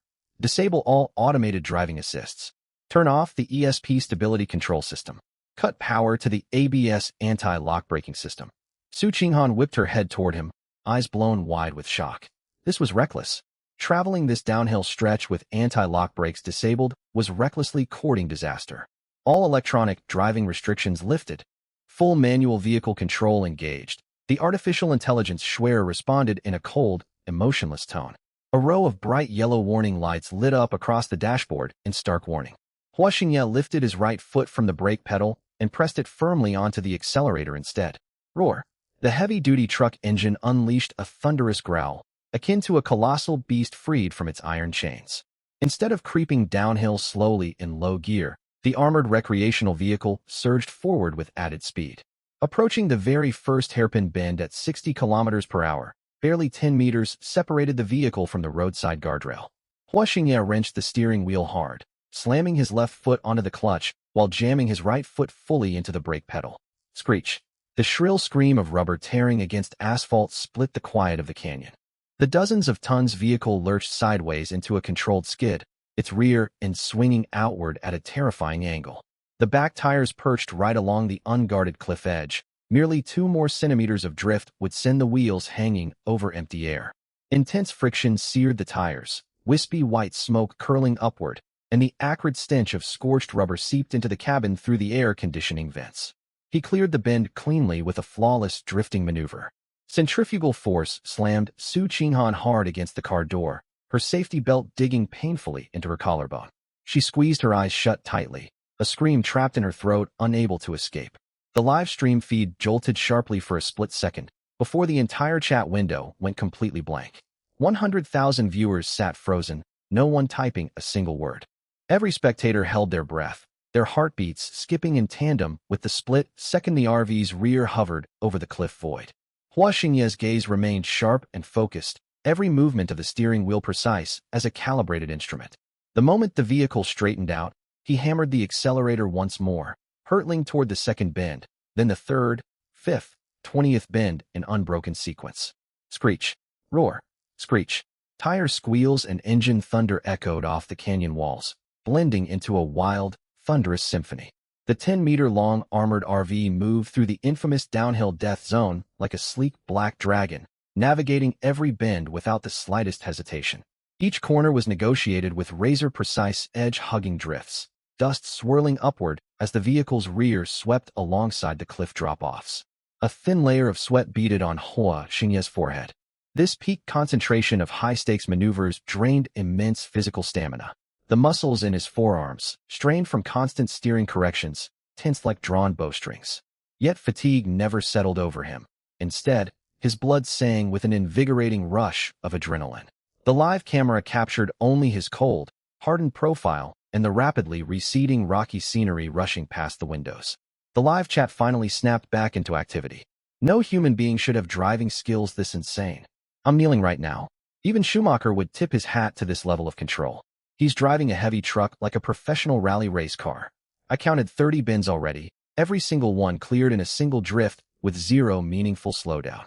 Disable all automated driving assists. Turn off the ESP stability control system. Cut power to the ABS anti-lock braking system. Su Qinghan whipped her head toward him, eyes blown wide with shock. This was reckless. Traveling this downhill stretch with anti-lock brakes disabled was recklessly courting disaster. All electronic driving restrictions lifted. Full manual vehicle control engaged. The artificial intelligence Schwer responded in a cold, emotionless tone. A row of bright yellow warning lights lit up across the dashboard in stark warning. Hua Xingye lifted his right foot from the brake pedal and pressed it firmly onto the accelerator instead. Roar. The heavy-duty truck engine unleashed a thunderous growl, akin to a colossal beast freed from its iron chains. Instead of creeping downhill slowly in low gear, the armored recreational vehicle surged forward with added speed. Approaching the very first hairpin bend at 60 kilometers per hour, barely 10 meters separated the vehicle from the roadside guardrail. Hua Xingye wrenched the steering wheel hard, slamming his left foot onto the clutch while jamming his right foot fully into the brake pedal. Screech. The shrill scream of rubber tearing against asphalt split the quiet of the canyon. The dozens of tons vehicle lurched sideways into a controlled skid, its rear end swinging outward at a terrifying angle. The back tires perched right along the unguarded cliff edge. Merely 2 more centimeters of drift would send the wheels hanging over empty air. Intense friction seared the tires, wispy white smoke curling upward, and the acrid stench of scorched rubber seeped into the cabin through the air conditioning vents. He cleared the bend cleanly with a flawless drifting maneuver. Centrifugal force slammed Su Qinghan hard against the car door, her safety belt digging painfully into her collarbone. She squeezed her eyes shut tightly, a scream trapped in her throat, unable to escape. The live stream feed jolted sharply for a split second, before the entire chat window went completely blank. 100,000 viewers sat frozen, no one typing a single word. Every spectator held their breath, their heartbeats skipping in tandem with the split second the RV's rear hovered over the cliff void. Hua Xingye's gaze remained sharp and focused, every movement of the steering wheel precise as a calibrated instrument. The moment the vehicle straightened out, he hammered the accelerator once more, hurtling toward the second bend, then the third, fifth, 20th bend in unbroken sequence. Screech. Roar. Screech. Tire squeals and engine thunder echoed off the canyon walls, blending into a wild, thunderous symphony. The 10-meter-long armored RV moved through the infamous downhill death zone like a sleek black dragon, navigating every bend without the slightest hesitation. Each corner was negotiated with razor-precise edge-hugging drifts, dust swirling upward as the vehicle's rear swept alongside the cliff drop-offs. A thin layer of sweat beaded on Hua Xingye's forehead. This peak concentration of high-stakes maneuvers drained immense physical stamina. The muscles in his forearms, strained from constant steering corrections, tensed like drawn bowstrings. Yet fatigue never settled over him. Instead, his blood sang with an invigorating rush of adrenaline. The live camera captured only his cold, hardened profile and the rapidly receding rocky scenery rushing past the windows. The live chat finally snapped back into activity. No human being should have driving skills this insane. I'm kneeling right now. Even Schumacher would tip his hat to this level of control. He's driving a heavy truck like a professional rally race car. I counted 30 bends already, every single one cleared in a single drift with zero meaningful slowdown.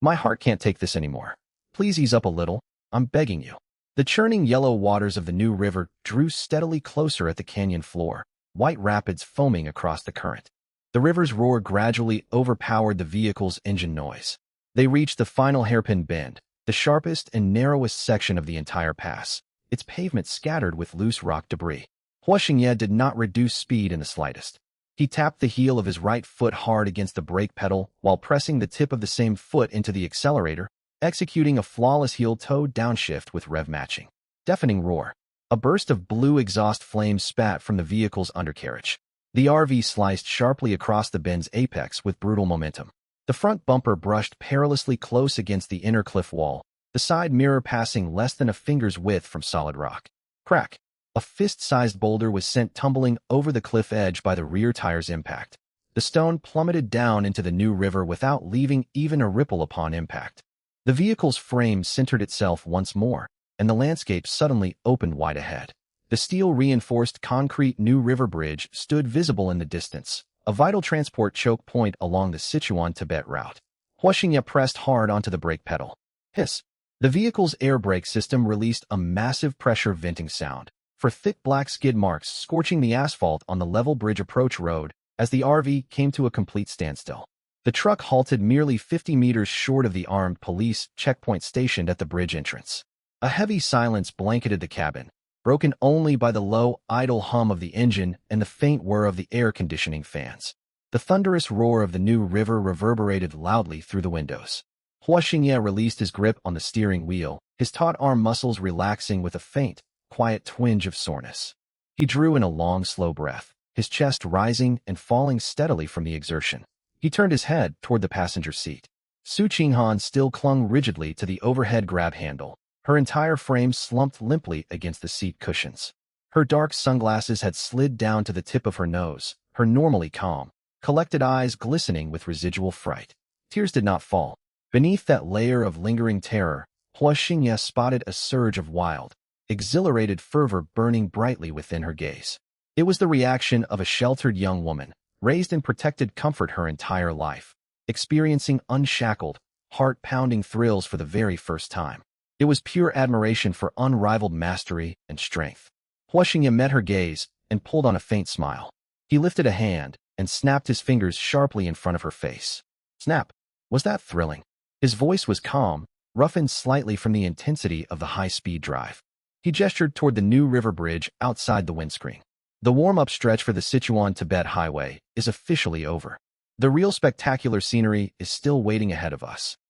My heart can't take this anymore. Please ease up a little, I'm begging you. The churning yellow waters of the new river drew steadily closer at the canyon floor, white rapids foaming across the current. The river's roar gradually overpowered the vehicle's engine noise. They reached the final hairpin bend, the sharpest and narrowest section of the entire pass, its pavement scattered with loose rock debris. Hua Xingye did not reduce speed in the slightest. He tapped the heel of his right foot hard against the brake pedal while pressing the tip of the same foot into the accelerator, executing a flawless heel-toe downshift with rev matching. Deafening roar. A burst of blue exhaust flames spat from the vehicle's undercarriage. The RV sliced sharply across the bend's apex with brutal momentum. The front bumper brushed perilously close against the inner cliff wall, the side mirror passing less than a finger's width from solid rock. Crack! A fist-sized boulder was sent tumbling over the cliff edge by the rear tire's impact. The stone plummeted down into the new river without leaving even a ripple upon impact. The vehicle's frame centered itself once more, and the landscape suddenly opened wide ahead. The steel-reinforced concrete New River Bridge stood visible in the distance, a vital transport choke point along the Sichuan-Tibet route. Hua Xingye pressed hard onto the brake pedal. Hiss! The vehicle's air brake system released a massive pressure venting sound, for thick black skid marks scorching the asphalt on the level bridge approach road as the RV came to a complete standstill. The truck halted merely 50 meters short of the armed police checkpoint stationed at the bridge entrance. A heavy silence blanketed the cabin, broken only by the low, idle hum of the engine and the faint whir of the air conditioning fans. The thunderous roar of the new river reverberated loudly through the windows. Hua Xingye released his grip on the steering wheel, his taut arm muscles relaxing with a faint, quiet twinge of soreness. He drew in a long, slow breath, his chest rising and falling steadily from the exertion. He turned his head toward the passenger seat. Su Qinghan still clung rigidly to the overhead grab handle, her entire frame slumped limply against the seat cushions. Her dark sunglasses had slid down to the tip of her nose, her normally calm, collected eyes glistening with residual fright. Tears did not fall. Beneath that layer of lingering terror, Hua Xingye spotted a surge of wild, exhilarated fervor burning brightly within her gaze. It was the reaction of a sheltered young woman, raised in protected comfort her entire life, experiencing unshackled, heart-pounding thrills for the very first time. It was pure admiration for unrivaled mastery and strength. Hua Xingye met her gaze and pulled on a faint smile. He lifted a hand and snapped his fingers sharply in front of her face. Snap! Was that thrilling? His voice was calm, roughened slightly from the intensity of the high-speed drive. He gestured toward the New River Bridge outside the windscreen. The warm-up stretch for the Sichuan-Tibet Highway is officially over. The real spectacular scenery is still waiting ahead of us.